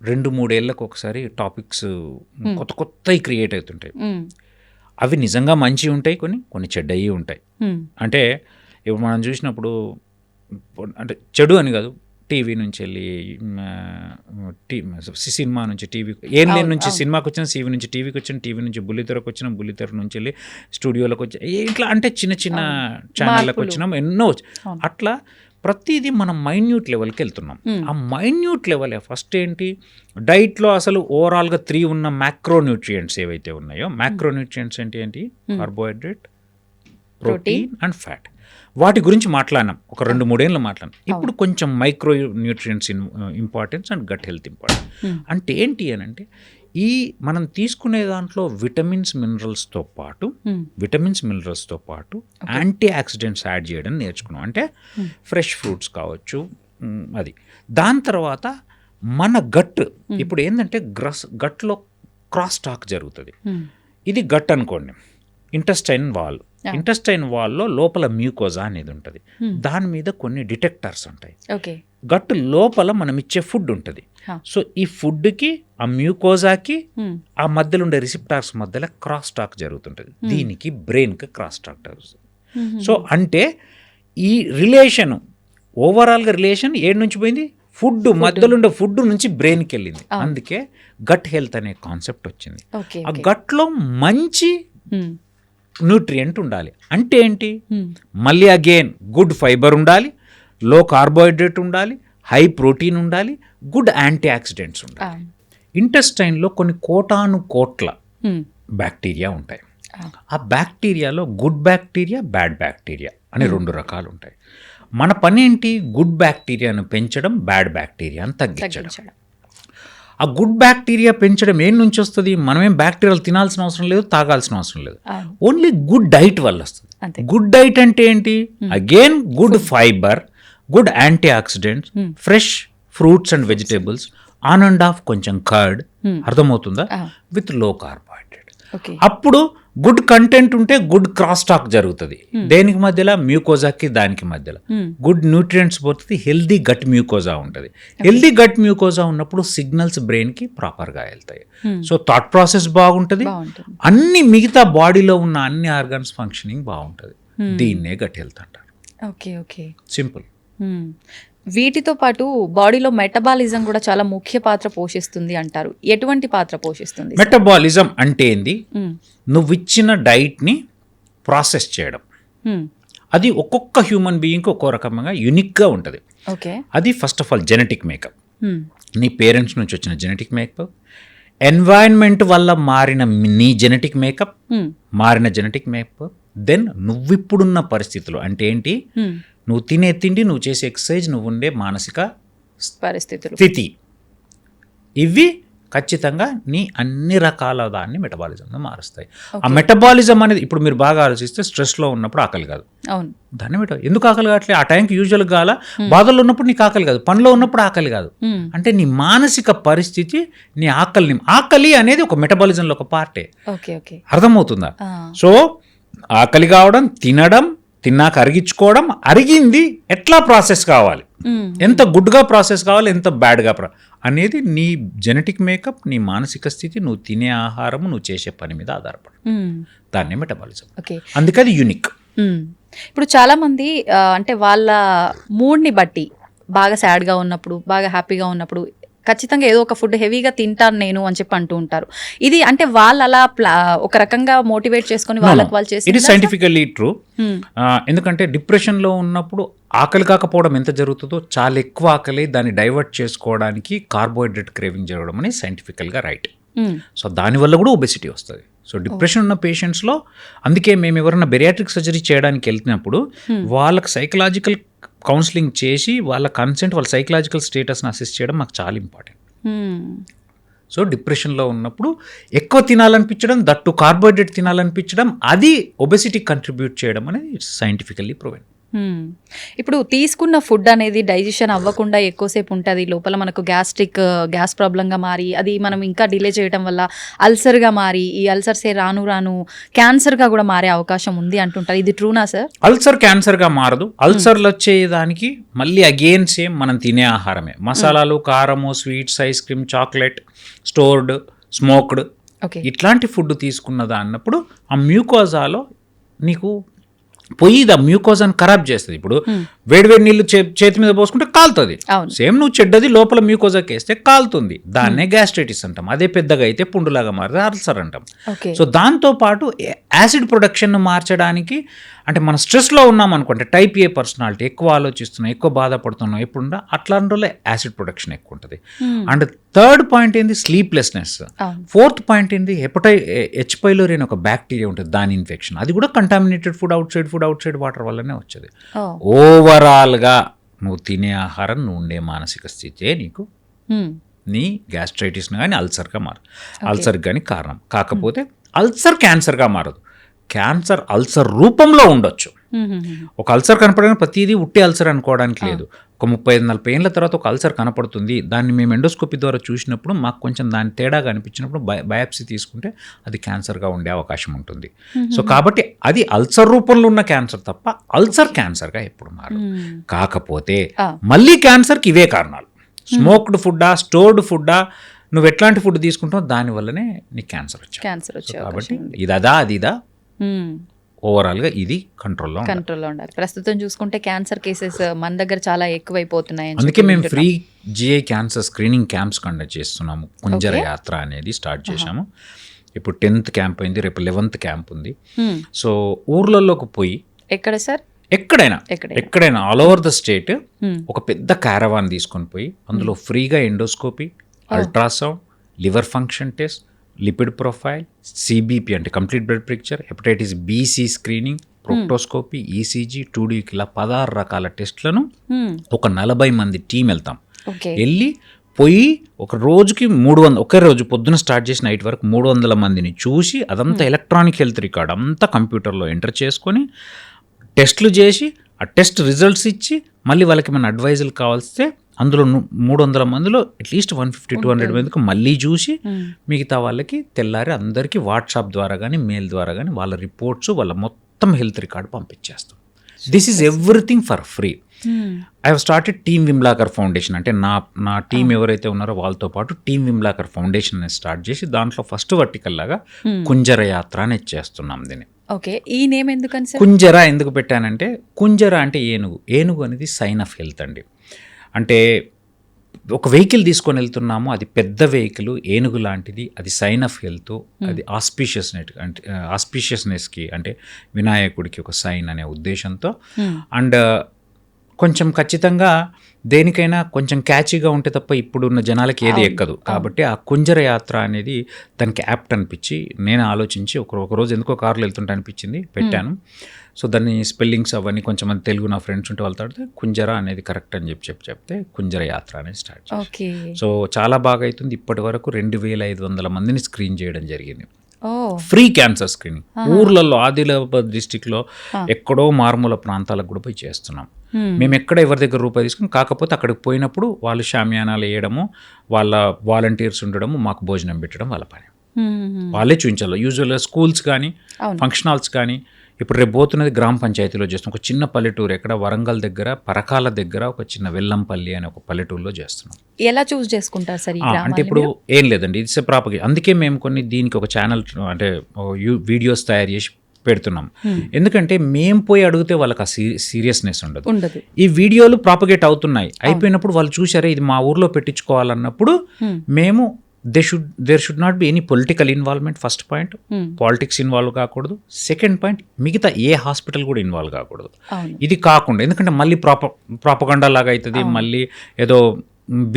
2-3 ఏళ్ళకు ఒకసారి టాపిక్స్ కొత్తవి క్రియేట్ అవుతుంటాయి. అవి నిజంగా మంచివి ఉంటాయి, కొన్ని చెడ్డవి ఉంటాయి. అంటే ఇప్పుడు మనం చూసినప్పుడు, అంటే చెడు అని కాదు, టీవీ నుంచి వెళ్ళి సినిమా నుంచి టీవీ, ఏం నుంచి సినిమాకి వచ్చిన, టీవీ నుంచి టీవీకి వచ్చిన, టీవీ నుంచి బుల్లితెరకు వచ్చిన, బుల్లితెర నుంచి వెళ్ళి స్టూడియోలకు వచ్చి ఇట్లా, అంటే చిన్న చిన్న ఛానళ్ళకి వచ్చినాం, ఎన్నో. అట్లా ప్రతిదీ మనం మైన్యూట్ లెవెల్కి వెళ్తున్నాం. ఆ మైన్యూట్ లెవెల్ ఫస్ట్ ఏంటి, డైట్లో అసలు ఓవరాల్గా 3 ఉన్న మ్యాక్రోన్యూట్రియంట్స్ ఏవైతే ఉన్నాయో, మ్యాక్రోన్యూట్రియంట్స్ ఏంటి, కార్బోహైడ్రేట్, ప్రోటీన్ అండ్ ఫ్యాట్. వాటి గురించి మాట్లాడినాం, ఒక 2-3 ఏళ్ళు మాట్లాడినాం. ఇప్పుడు కొంచెం micro nutrients importance and gut health important. అంటే ఏంటి అని అంటే, ఈ మనం తీసుకునే దాంట్లో విటమిన్స్ మినరల్స్తో పాటు యాంటీ ఆక్సిడెంట్స్ యాడ్ చేయడం నేర్చుకున్నాం. అంటే ఫ్రెష్ ఫ్రూట్స్ కావచ్చు, అది. దాని తర్వాత మన గట్ ఇప్పుడు ఏంటంటే గట్లో క్రాస్ టాక్ జరుగుతుంది. ఇది గట్ అనుకోండి, ఇంటెస్టైన్ వాల్లో లోపల మ్యూకోజా అనేది ఉంటుంది. దాని మీద కొన్ని డిటెక్టర్స్ ఉంటాయి. గట్ లోపల మనం ఇచ్చే ఫుడ్ ఉంటుంది. సో ఈ ఫుడ్కి, ఆ మ్యూకోజాకి, ఆ మధ్యలో ఉండే రిసిప్టార్స్ మధ్యలో క్రాస్ టాక్ జరుగుతుంటుంది. దీనికి బ్రెయిన్కి క్రాస్ టాక్ జరుగుతుంది. సో అంటే ఈ రిలేషన్, ఓవరాల్గా రిలేషన్ ఏడు నుంచి పోయింది, ఫుడ్ మధ్యలో ఉండే ఫుడ్ నుంచి బ్రెయిన్కి వెళ్ళింది. అందుకే గట్ హెల్త్ అనే కాన్సెప్ట్ వచ్చింది. ఆ గట్లో మంచి న్యూట్రియంట్ ఉండాలి. అంటే ఏంటి, మళ్ళీ అగైన్ గుడ్ ఫైబర్ ఉండాలి, లో కార్బోహైడ్రేట్ ఉండాలి, హై ప్రోటీన్ ఉండాలి, గుడ్ యాంటీ ఆక్సిడెంట్స్ ఉండాలి. ఇంటెస్టైన్లో కొన్ని కోట్ల బ్యాక్టీరియా ఉంటాయి. ఆ బ్యాక్టీరియాలో గుడ్ బ్యాక్టీరియా, బ్యాడ్ బ్యాక్టీరియా అనే 2 రకాలు ఉంటాయి. మన పని ఏంటి, గుడ్ బ్యాక్టీరియాను పెంచడం, బ్యాడ్ బ్యాక్టీరియాను తగ్గించడం. ఆ గుడ్ బ్యాక్టీరియా పెంచడం ఏం నుంచి వస్తుంది, మనమేం బ్యాక్టీరియాలు తినాల్సిన అవసరం లేదు, తాగాల్సిన అవసరం లేదు. ఓన్లీ గుడ్ డైట్ వల్ల వస్తుంది. గుడ్ డైట్ అంటే ఏంటి, again good fibre, good antioxidants, fresh fruits and vegetables, on and off కొంచెం కర్డ్, అర్థమవుతుందా, విత్ లో కార్బోహైడ్రేట్. అప్పుడు గుడ్ కంటెంట్ ఉంటే గుడ్ క్రాస్ టాక్ జరుగుతుంది. దేనికి మధ్యలో, మ్యూకోజాకి దానికి మధ్యలో గుడ్ న్యూట్రియంట్స్ పోతుంది, హెల్దీ గట్ మ్యూకోజా ఉంటుంది. హెల్దీ గట్ మ్యూకోజా ఉన్నప్పుడు సిగ్నల్స్ బ్రెయిన్కి ప్రాపర్గా వెళ్తాయి. సో థాట్ ప్రాసెస్ బాగుంటుంది, అన్ని మిగతా బాడీలో ఉన్న అన్ని ఆర్గన్స్ ఫంక్షనింగ్ బాగుంటుంది. దీన్నే గట్ హెల్త్ అంటారు. సింపుల్. వీటితో పాటు బాడీలో మెటబాలిజం కూడా చాలా ముఖ్య పాత్ర పోషిస్తుంది అంటారు. ఎటువంటి పాత్ర పోషిస్తుంది? మెటబాలిజం అంటే ఏంది, నువ్వు ఇచ్చిన డైట్ని ప్రాసెస్ చేయడం. అది ఒక్కొక్క హ్యూమన్ బీయింగ్కి ఒక్కో రకంగా యూనిక్గా ఉంటుంది. అది first of all genetic makeup, నీ పేరెంట్స్ నుంచి వచ్చిన జెనెటిక్ మేకప్, ఎన్వైరన్మెంట్ వల్ల మారిన నీ జెనెటిక్ మేకప్, దెన్ నువ్విప్పుడున్న పరిస్థితులు అంటే ఏంటి, నువ్వు తినే తిండి, నువ్వు చేసే ఎక్సర్సైజ్, నువ్వు ఉండే మానసిక స్థితి, ఇవి ఖచ్చితంగా నీ అన్ని రకాల దాన్ని మెటబాలిజంలో మారుస్తాయి. ఆ మెటబాలిజం అనేది ఇప్పుడు మీరు బాగా ఆలోచిస్తే, స్ట్రెస్లో ఉన్నప్పుడు ఆకలి కాదు, దాన్ని ఎందుకు ఆకలి కావట్లేదు, ఆ టైంకి యూజువల్ కాల, బాధల్లో ఉన్నప్పుడు నీకు ఆకలి కాదు, పనిలో ఉన్నప్పుడు ఆకలి కాదు. అంటే నీ మానసిక పరిస్థితి నీ ఆకలి అనేది ఒక మెటబాలిజంలో ఒక పార్టే. అర్థమవుతుందా? సో ఆకలి కావడం, తిన్నాక అరిగించుకోవడం, అరిగింది ఎట్లా ప్రాసెస్ కావాలి, ఎంత గుడ్గా ప్రాసెస్ కావాలి, ఎంత బ్యాడ్గా అనేది నీ జెనెటిక్ మేకప్, నీ మానసిక స్థితి, నువ్వు తినే ఆహారం, నువ్వు చేసే పని మీద ఆధారపడి, దాన్నే మెటబాలిజం. అందుకే అది యూనిక్. ఇప్పుడు చాలా మంది అంటే వాళ్ళ మూడ్ని బట్టి, బాగా సాడ్గా ఉన్నప్పుడు, బాగా హ్యాపీగా ఉన్నప్పుడు ఖచ్చితంగా ఏదో ఒక ఫుడ్ హెవీగా తింటాను నేను అని చెప్పి అంటూ ఉంటారు. ఇది అంటే వాళ్ళు అలా ఒక రకంగా మోటివేట్ చేసుకొని వాళ్ళకి వాళ్ళు చేసి, ఇట్ ఈస్ సైంటిఫికల్లీ ట్రూ. ఎందుకంటే డిప్రెషన్లో ఉన్నప్పుడు ఆకలి కాకపోవడం ఎంత జరుగుతుందో, చాలా ఎక్కువ ఆకలి, దాన్ని డైవర్ట్ చేసుకోవడానికి కార్బోహైడ్రేట్ క్రేవింగ్ జరగడం అనేది సైంటిఫికల్గా రైట్. సో దానివల్ల కూడా ఒబెసిటీ వస్తుంది. సో డిప్రెషన్ ఉన్న పేషెంట్స్లో, అందుకే మేము ఎవరైనా బెరియాట్రిక్ సర్జరీ చేయడానికి వెళ్తున్నప్పుడు వాళ్ళకి సైకలాజికల్ కౌన్సిలింగ్ చేసి, వాళ్ళ కన్సెంట్, వాళ్ళ సైకలాజికల్ స్టేటస్ని అసెస్ చేయడం మాకు చాలా ఇంపార్టెంట్. సో డిప్రెషన్లో ఉన్నప్పుడు ఎక్కువ తినాలనిపించడం, దట్టు కార్బోహైడ్రేట్ తినాలనిపించడం, అది ఒబెసిటీ కంట్రిబ్యూట్ చేయడం అనేది ఇట్స్ సైంటిఫికల్లీ ప్రూవెన్. ఇప్పుడు తీసుకున్న ఫుడ్ అనేది డైజెషన్ అవ్వకుండా ఎక్కువసేపు ఉంటుంది లోపల, మనకు గ్యాస్ ప్రాబ్లంగా మారి, అది మనం ఇంకా డిలే చేయడం వల్ల అల్సర్గా మారి, ఈ అల్సర్సే రాను రాను క్యాన్సర్గా కూడా మారే అవకాశం ఉంది అంటుంటారు. ఇది ట్రూనా సార్? అల్సర్ క్యాన్సర్గా మారదు. అల్సర్లు వచ్చేదానికి మళ్ళీ అగైన్ సేమ్ మనం తినే ఆహారమే, మసాలాలు, కారము, sweets, ice cream, chocolate, stored, smoked, ఇట్లాంటి ఫుడ్ తీసుకున్నదా అన్నప్పుడు ఆ మ్యూకోజాలో నీకు పొయ్యి ద మ్యూకోజాని ఖరాబ్ చేస్తుంది. ఇప్పుడు వేడివేడి నీళ్ళు చేతి మీద పోసుకుంటే కాలుతుంది. అవును. సేమ్ నువ్వు చెడ్డది లోపల మ్యూకోజాకి వేస్తే కాలుతుంది. దాన్నే గ్యాస్ట్రైటిస్ అంటాం. అదే పెద్దగా అయితే పుండులాగా మారితే అల్సర్ అంటాం. ఓకే. సో దాంతోపాటు యాసిడ్ ప్రొడక్షన్ను మార్చడానికి, అంటే మన స్ట్రెస్లో ఉన్నాం అనుకుంటే, టైప్ ఏ పర్సనాలిటీ, ఎక్కువ ఆలోచిస్తున్నాం, ఎక్కువ బాధపడుతున్నాం, ఎప్పుడున్నా అట్లాంటి రోజుల్లో యాసిడ్ ప్రొడక్షన్ ఎక్కువ ఉంటుంది. అండ్ థర్డ్ పాయింట్ ఏంది స్లీప్లెస్నెస్. ఫోర్త్ పాయింట్ ఏంది హెచ్ పైలోరీ అని ఒక బ్యాక్టీరియా ఉంటుంది, దాని ఇన్ఫెక్షన్. అది కూడా contaminated food, out side water వల్లనే వచ్చేది. ఓవరాల్గా నువ్వు తినే ఆహారం, నువ్వు ఉండే మానసిక స్థితే నీకు నీ గ్యాస్ట్రైటిస్ కానీ అల్సర్గా మారదు. అల్సర్ కానీ కారణం. కాకపోతే అల్సర్ క్యాన్సర్గా మారదు. క్యాన్సర్ అల్సర్ రూపంలో ఉండొచ్చు. ఒక అల్సర్ కనపడడానికి ప్రతిదీ ఉట్టి అల్సర్ అనుకోవడానికి లేదు. ఒక 35-40 ఏళ్ళ తర్వాత ఒక అల్సర్ కనపడుతుంది, దాన్ని మేము ఎండోస్కోపీ ద్వారా చూసినప్పుడు మాకు కొంచెం దాని తేడాగా అనిపించినప్పుడు బయాప్సీ తీసుకుంటే అది క్యాన్సర్గా ఉండే అవకాశం ఉంటుంది. సో కాబట్టి అది అల్సర్ రూపంలో ఉన్న క్యాన్సర్ తప్ప అల్సర్ క్యాన్సర్గా ఎప్పుడు మారదు. కాకపోతే మళ్ళీ క్యాన్సర్కి ఇవే కారణాలు. స్మోక్డ్ ఫుడ్డా, స్టోర్డ్ ఫుడ్డా, నువ్వు ఎట్లాంటి ఫుడ్ తీసుకుంటావు దానివల్లనే నీకు క్యాన్సర్ వచ్చే. కాబట్టి ఇదా అదిదా ఓవరాల్గా ఇది కంట్రోల్లో ఉండాలి. ప్రస్తుతం చూసుకుంటే క్యాన్సర్ కేసెస్ మన దగ్గర చాలా ఎక్కువైపోతున్నాయి. అందుకే మేము free GI cancer screening camps conduct చేస్తున్నాము. కుంజర యాత్ర అనేది స్టార్ట్ చేశాము. ఇప్పుడు 10th క్యాంప్ అయింది, రేపు 11th క్యాంప్ ఉంది. సో ఊర్లలోకి పోయి, ఎక్కడ సార్, ఎక్కడైనా ఆల్ ఓవర్ ద స్టేట్ ఒక పెద్ద క్యారవాన్ తీసుకొని పోయి అందులో ఫ్రీగా endoscopy, ultrasound, liver function test, lipid profile, CBP అంటే complete blood picture, hepatitis BC screening, proctoscopy, ECG, 2D ఇలా 16 రకాల టెస్ట్లను ఒక 40 మంది టీం వెళ్తాం. వెళ్ళి పోయి ఒక రోజుకి 300, ఒకే రోజు పొద్దున స్టార్ట్ చేసి నైట్ వరకు 300 మందిని చూసి, అదంతా ఎలక్ట్రానిక్ హెల్త్ రికార్డ్ అంతా కంప్యూటర్లో ఎంటర్ చేసుకొని టెస్టులు చేసి ఆ టెస్ట్ రిజల్ట్స్ ఇచ్చి మళ్ళీ వాళ్ళకి ఏమైనా అడ్వైజులు కావాల్స్తే అందులో 300 మందిలో అట్లీస్ట్ 150-200 మందికి మళ్ళీ చూసి మిగతా వాళ్ళకి తెల్లారి అందరికీ వాట్సాప్ ద్వారా కానీ మెయిల్ ద్వారా కానీ వాళ్ళ రిపోర్ట్స్, వాళ్ళ మొత్తం హెల్త్ రికార్డ్ పంపించేస్తాం. This is everything for free. I have started team Vimlakar foundation. అంటే నా టీం ఎవరైతే ఉన్నారో వాళ్ళతో పాటు టీమ్ విమ్లాకర్ ఫౌండేషన్ అనేది స్టార్ట్ చేసి దాంట్లో ఫస్ట్ వర్టికల్ లాగా కుంజర యాత్ర అనేది చేస్తున్నాం. దీన్ని ఓకే, ఈ నేమ్ ఎందుకని సార్ కుంజర ఎందుకు పెట్టానంటే, కుంజర అంటే ఏనుగు అనేది సైన్ ఆఫ్ హెల్త్ అండి. అంటే ఒక వెహికల్ తీసుకొని వెళ్తున్నాము, అది పెద్ద వెహికల్, ఏనుగు లాంటిది, అది సైన్ ఆఫ్ హెల్త్, అది ఆస్పీషియస్నెస్కి అంటే వినాయకుడికి ఒక సైన్ అనే ఉద్దేశంతో. అండ్ కొంచెం ఖచ్చితంగా దేనికైనా కొంచెం క్యాచీగా ఉంటే తప్ప ఇప్పుడున్న జనాలకి ఏది ఎక్కదు. కాబట్టి ఆ కుంజర యాత్ర అనేది దానికి యాప్ట్ అనిపించి నేను ఆలోచించి ఒకరోజు ఎందుకో కార్లో వెళ్తుంటే అనిపించింది, పెట్టాను. సో దాన్ని స్పెల్లింగ్స్ అవన్నీ కొంచెం మంది తెలుగు నా ఫ్రెండ్స్ ఉంటే వాళ్ళతో కుంజర అనేది కరెక్ట్ అని చెప్తే కుంజర యాత్ర అనేది స్టార్ట్ చేశాను. సో చాలా బాగా అవుతుంది. ఇప్పటి వరకు 2500 మందిని స్క్రీన్ చేయడం జరిగింది. ఫ్రీ క్యాన్సర్ స్క్రీనింగ్ ఊర్లలో, ఆదిలాబాద్ డిస్టిక్లో ఎక్కడో మారుమూల ప్రాంతాలకు కూడా పోయి చేస్తున్నాం. మేము ఎక్కడ ఎవరి దగ్గర రూపాయి తీసుకుని, కాకపోతే అక్కడికి పోయినప్పుడు వాళ్ళు షామియానాలు వేయడము, వాళ్ళ వాలంటీర్స్ ఉండడము, మాకు భోజనం పెట్టడం వాళ్ళ పని. వాళ్ళే చూపించాలి. యూజువల్గా స్కూల్స్ కానీ ఫంక్షన్ హాల్స్ కానీ, ఇప్పుడు రేపు పోతున్నది గ్రామ పంచాయతీలో చేస్తున్నాం. ఒక చిన్న పల్లెటూరు, ఎక్కడ వరంగల్ దగ్గర పరకాల దగ్గర ఒక చిన్న వెల్లంపల్లి అనే ఒక పల్లెటూరులో చేస్తున్నాం. ఎలా చూస్ చేసుకుంటారు సార్? అంటే ఇప్పుడు ఏం లేదండి, ఇట్స్ ప్రాపగేషన్. అందుకే మేము కొన్ని దీనికి ఒక ఛానల్ అంటే వీడియోస్ తయారు చేసి పెడుతున్నాం. ఎందుకంటే మేము పోయి అడిగితే వాళ్ళకి ఆ సీరియస్నెస్ ఉండదు. ఈ వీడియోలు ప్రాపగేట్ అవుతున్నాయి, అయిపోయినప్పుడు వాళ్ళు చూసారే ఇది మా ఊర్లో పెట్టించుకోవాలన్నప్పుడు మేము there should not be any political involvement. First point, politics involve కాకూడదు. సెకండ్ పాయింట్, మిగతా ఏ హాస్పిటల్ కూడా ఇన్వాల్వ్ కాకూడదు. ఇది కాకుండా, ఎందుకంటే మళ్ళీ ప్రాపగండా లాగా అవుతుంది, మళ్ళీ ఏదో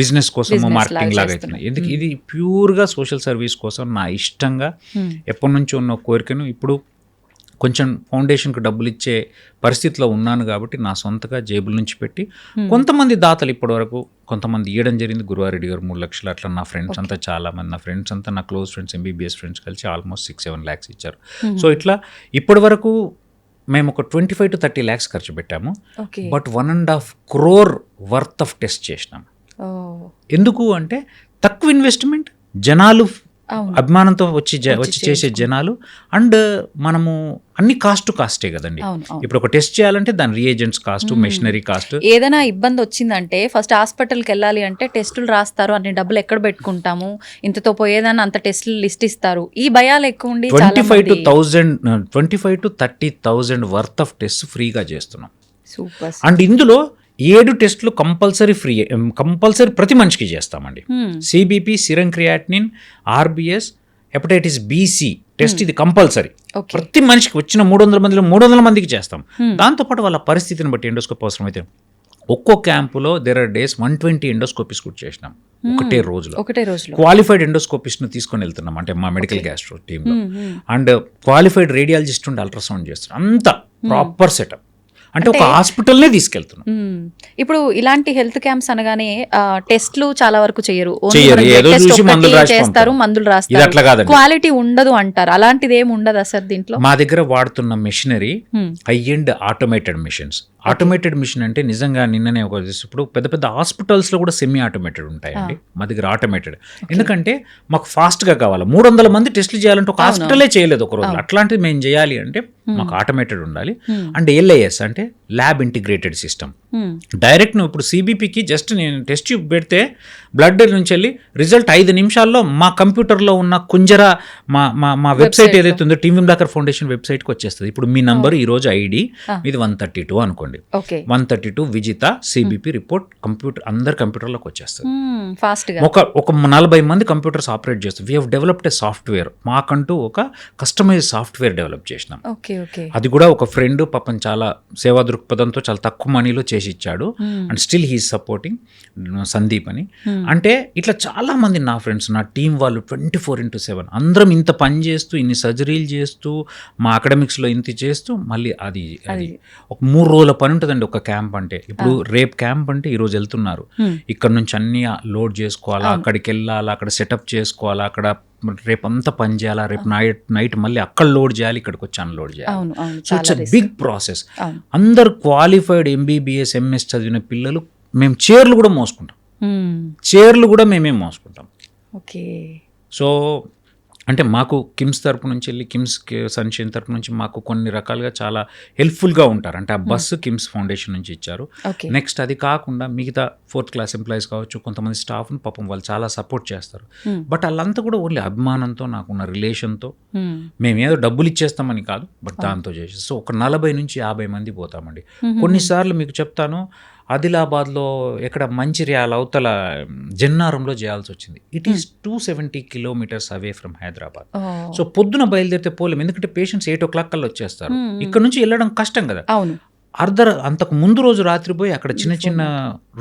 బిజినెస్ కోసం మార్కెటింగ్ లాగా అవుతుంది. ఎందుకు ఇది ప్యూర్గా సోషల్ సర్వీస్ కోసం నా ఇష్టంగా ఎప్పటి నుంచో ఉన్న కోరికను, ఇప్పుడు కొంచెం ఫౌండేషన్కి డబ్బులు ఇచ్చే పరిస్థితిలో ఉన్నాను కాబట్టి నా సొంతగా జేబుల నుంచి పెట్టి, కొంతమంది దాతలు ఇప్పటి వరకు కొంతమంది ఇవ్వడం జరిగింది. గురువారెడ్డి గారు 3 లక్షలు, అట్లా నా ఫ్రెండ్స్ అంతా చాలామంది, నా ఫ్రెండ్స్ అంతా నా క్లోజ్ ఫ్రెండ్స్, MBBS ఫ్రెండ్స్ కలిసి ఆల్మోస్ట్ 6-7 lakhs ఇచ్చారు. సో ఇట్లా ఇప్పటి వరకు మేము ఒక 25 to 30 lakhs ఖర్చు పెట్టాము. But 1.5 crore worth of test చేసినాం. ఎందుకు అంటే తక్కువ ఇన్వెస్ట్మెంట్, జనాలు అవును. అభిమానంతో వచ్చి చేసే జనాలు. అండ్ మనము అన్ని కాస్ట్ టు కాస్టే కదండి. అవును, అవును. ఇప్పుడు ఒక టెస్ట్ చేయాలంటే దాని రియేజెంట్స్ కాస్ట్, మెషినరీ కాస్ట్. ఏదైనా ఇబ్బంది వచ్చిందంటే ఫస్ట్ హాస్పిటల్కి వెళ్ళాలి అంటే టెస్టులు రాస్తారు, అన్ని డబ్బులు ఎక్కడ పెట్టుకుంటాము, ఇంతతో పోయేదాన్ని అంత టెస్టులు లిస్ట్ ఇస్తారు, ఈ భయాలు ఎక్కువ ఉండి 25,000 to 30,000 వర్త్ ఆఫ్ టెస్ట్ ఫ్రీగా చేస్తున్నాం. సూపర్. అండ్ ఇందులో 7 టెస్టులు కంపల్సరీ ప్రతి మనిషికి చేస్తామండి. CBP, serum creatinine, RBS, hepatitis BC test ఇది కంపల్సరీ. ప్రతి మనిషికి వచ్చిన 300 మందిలో 300 మందికి చేస్తాం. దాంతోపాటు వాళ్ళ పరిస్థితిని బట్టి ఎండోస్కోప్ అవసరమైతే ఒక్కో క్యాంపులో దేర్ ఆర్ డేస్ 120 ఎండోస్కోపిస్ట్ కూడా చేసినాం ఒకటే రోజులో. క్వాలిఫైడ్ ఎండోస్కోపిస్ట్ను తీసుకొని వెళ్తున్నాం, అంటే మా మెడికల్ గ్యాస్ట్రో టీంలో. అండ్ క్వాలిఫైడ్ రేడియాలజిస్ట్ ఉండి అల్ట్రాసౌండ్ చేస్తున్నాం. అంతా ప్రాపర్ సెటప్, అంటే ఒక హాస్పిటల్నే తీసుకెళ్తున్నాం. ఇప్పుడు ఇలాంటి హెల్త్ క్యాంప్స్ అనగానే టెస్ట్లు చాలా వరకు చేయరు, చేస్తారు, మందులు రాస్తారు, క్వాలిటీ ఉండదు అంటారు. అలాంటిది ఏమి ఉండదు అసలు దీంట్లో. మా దగ్గర వాడుతున్న machinery high end automated machines. Automated machine అంటే నిజంగా నిన్ననే ఇప్పుడు పెద్ద పెద్ద హాస్పిటల్స్ లో కూడా సెమీ ఆటోమేటెడ్ ఉంటాయండి. మా దగ్గర ఆటోమేటెడ్, ఎందుకంటే మాకు ఫాస్ట్ గా కావాలి. 300 మంది టెస్టులు చేయాలంటే ఒక హాస్పిటలే చేయలేదు ఒక రోజు. అట్లాంటిది మేము చేయాలి అంటే మాకు ఆటోమేటెడ్ ఉండాలి. అండ్ LIS అంటే ల్యాబ్ ఇంటిగ్రేటెడ్ సిస్టమ్. డైరెక్ట్ నువ్వు ఇప్పుడు సిబిపికి జస్ట్ నేను టెస్ట్ ట్యూబ్ పెడితే బ్లడ్ నుంచి వెళ్ళి రిజల్ట్ 5 నిమిషాల్లో మా కంప్యూటర్లో ఉన్న కుంజరా మా వెబ్సైట్ ఏదైతే ఉందో టీమ్ విమ్లాకర్ ఫౌండేషన్ వెబ్సైట్కి వచ్చేస్తుంది. ఇప్పుడు మీ నంబర్ ఈ రోజు ID ఇది 132 అనుకోండి, 132 విజిత సిబిపి రిపోర్ట్ అందరి కంప్యూటర్లోకి వచ్చేస్తుంది. ఒక 40 మంది కంప్యూటర్స్ ఆపరేట్ చేస్తారు. We have developed A software. మాకంటూ ఒక కస్టమైజ్ సాఫ్ట్వేర్ డెవలప్ చేసినాం. అది కూడా ఒక ఫ్రెండ్ పాపం చాలా సేవా దృక్పథంతో చాలా తక్కువ మనీలో చేసి ఇచ్చాడు. And still he's supporting, Sandeep అని. అంటే ఇట్లా చాలా మంది నా ఫ్రెండ్స్, నా టీం వాళ్ళు 24/7 అందరం ఇంత పని చేస్తూ, ఇన్ని సర్జరీలు చేస్తూ, మా అకాడమిక్స్లో ఇంత చేస్తూ, మళ్ళీ అది ఒక 3 రోజుల పని ఉంటుందండి ఒక క్యాంప్ అంటే. ఇప్పుడు రేపు క్యాంప్ అంటే ఈరోజు వెళ్తున్నారు, ఇక్కడ నుంచి అన్ని లోడ్ చేసుకోవాలా, అక్కడికి వెళ్ళాలా, అక్కడ సెటప్ చేసుకోవాలా, అక్కడ రేపు అంతా పని చేయాలా, రేపు నైట్ మళ్ళీ అక్కడ లోడ్ చేయాలి, ఇక్కడికి వచ్చి అన్లోడ్ చేయాలి. So it's a big process. అందరు క్వాలిఫైడ్ MBBS MS చదివిన పిల్లలు. మేము చైర్లు కూడా మోసుకుంటాం, చైర్లు కూడా మేమే మోసుకుంటాం. సో అంటే మాకు కిమ్స్ తరపు నుంచి వెళ్ళి, కిమ్స్ సన్షైన్ తరపు నుంచి మాకు కొన్ని రకాలుగా చాలా హెల్ప్ఫుల్గా ఉంటారు. అంటే ఆ బస్సు కిమ్స్ ఫౌండేషన్ నుంచి ఇచ్చారు. నెక్స్ట్ అది కాకుండా మిగతా 4th క్లాస్ ఎంప్లాయీస్ కావచ్చు, కొంతమంది స్టాఫ్ను పాపం వాళ్ళు చాలా సపోర్ట్ చేస్తారు. బట్ వాళ్ళంతా కూడా ఓన్లీ అభిమానంతో, నాకున్న రిలేషన్తో, మేమేదో డబ్బులు ఇచ్చేస్తామని కాదు, బట్ దాంతో చేసి. సో ఒక 40 నుంచి 50 మంది పోతామండి. కొన్నిసార్లు మీకు చెప్తాను, ఆదిలాబాద్లో ఎక్కడ మంచిర్యాల అవతల జన్నారంలో చేయాల్సి వచ్చింది. It is 270 kilometers away from Hyderabad. So పొద్దున బయలుదేరితే పోలేం, ఎందుకంటే పేషెంట్స్ 8 o'clock కల్లా వచ్చేస్తారు. ఇక్కడ నుంచి వెళ్ళడం కష్టం కదా. అంతకు ముందు రోజు రాత్రి పోయి అక్కడ చిన్న చిన్న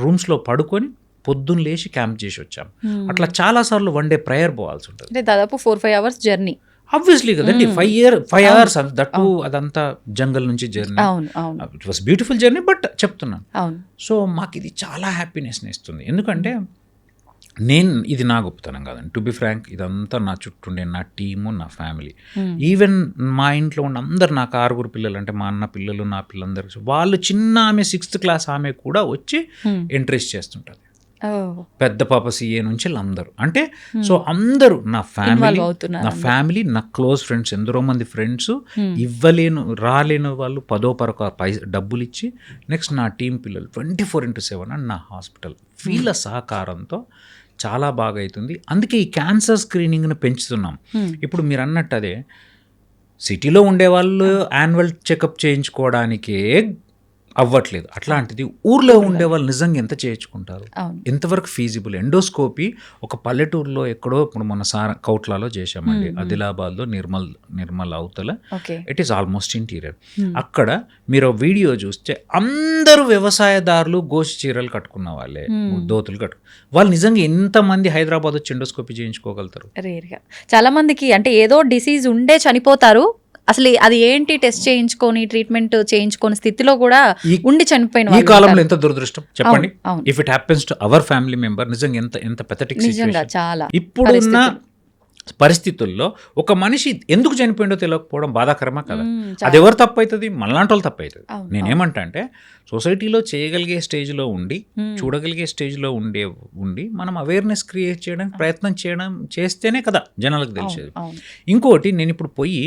రూమ్స్లో పడుకొని పొద్దున్న లేచి క్యాంప్ చేసి వచ్చాం. అట్లా చాలా సార్లు 1 day ప్రేయర్ పోవాల్సి ఉంటుంది. దాదాపు 4-5 hours జర్నీ. ఆబ్వియస్లీ కదండి, 5 hours దట్టు, అదంతా జంగల్ నుంచి journey. It was beautiful journey, but చెప్తున్నాను. సో మాకు ఇది చాలా హ్యాపీనెస్ని ఇస్తుంది. ఎందుకంటే ఇది నా గొప్పతనం కాదండి, టు బి ఫ్రాంక్. ఇదంతా నా చుట్టూండే నా టీము, నా ఫ్యామిలీ. ఈవెన్ మా ఇంట్లో ఉన్న అందరు, నాకు 6 పిల్లలు, అంటే మా అన్న పిల్లలు, నా పిల్లలందరూ, వాళ్ళు చిన్న ఆమె 6th class ఆమె కూడా వచ్చి ఎంట్రీస్ చేస్తుంటుంది. పెద్ద పాప CA నుంచి అందరూ. అంటే సో అందరూ నా ఫ్యామిలీ, నా క్లోజ్ ఫ్రెండ్స్, ఎందరో మంది ఫ్రెండ్స్, రాలేని వాళ్ళు 10 డబ్బులు ఇచ్చి, నెక్స్ట్ నా టీం పిల్లలు 24/7 అండ్ నా హాస్పిటల్ వీళ్ళ సహకారంతో చాలా బాగా అవుతుంది. అందుకే ఈ క్యాన్సర్ స్క్రీనింగ్ను పెంచుతున్నాం. ఇప్పుడు మీరు అన్నట్టు అదే సిటీలో ఉండేవాళ్ళు యాన్యువల్ చెకప్ చేయించుకోవడానికే అవ్వట్లేదు. అట్లాంటిది ఊర్లో ఉండే వాళ్ళు నిజంగా ఎంత చేయించుకుంటారు, ఎంతవరకు ఫీజిబుల్? ఎండోస్కోపీ ఒక పల్లెటూరులో ఎక్కడో, ఇప్పుడు మన కౌట్లాలో చేశామండి, ఆదిలాబాద్లో నిర్మల్ అవతల. It is almost interior. అక్కడ మీరు వీడియో చూస్తే అందరూ వ్యవసాయదారులు గోషి చీరలు కట్టుకున్న వాళ్ళే, దోతులు వాళ్ళు నిజంగా ఎంతమంది హైదరాబాద్ వచ్చి ఎండోస్కోపీ చేయించుకోగలుగుతారు? చాలా మందికి అంటే ఏదో డిసీజ్ ఉండే చనిపోతారు, అసలు అది ఏంటి టెస్ట్ చేయించుకొని ట్రీట్మెంట్ చేయించుకొని స్థితిలో కూడా ఉండి చనిపోయిన ఈ కాలంలో ఎంత దురదృష్టం చెప్పండి. If it happens to our family member, నిజంగా ఎంత పెథటిక్ సిచువేషన్. చాలా ఇప్పుడున్న పరిస్థితుల్లో ఒక మనిషి ఎందుకు చనిపోయిండో తెలియకపోవడం బాధాకరమా కదా? చాలా. అది ఎవరు తప్పు అవుతుంది? మనలాంటి వాళ్ళు తప్పు అవుతుంది. అవును, నేనేమంటా అంటే సొసైటీలో చేయగలిగే స్టేజ్లో ఉండి మ్మ్. చూడగలిగే స్టేజ్లో ఉండి మనం అవేర్నెస్ క్రియేట్ చేయడానికి ప్రయత్నం చేస్తేనే కదా జనాలకు తెలిసేది. అవును. ఇంకోటి, నేను ఇప్పుడు పోయి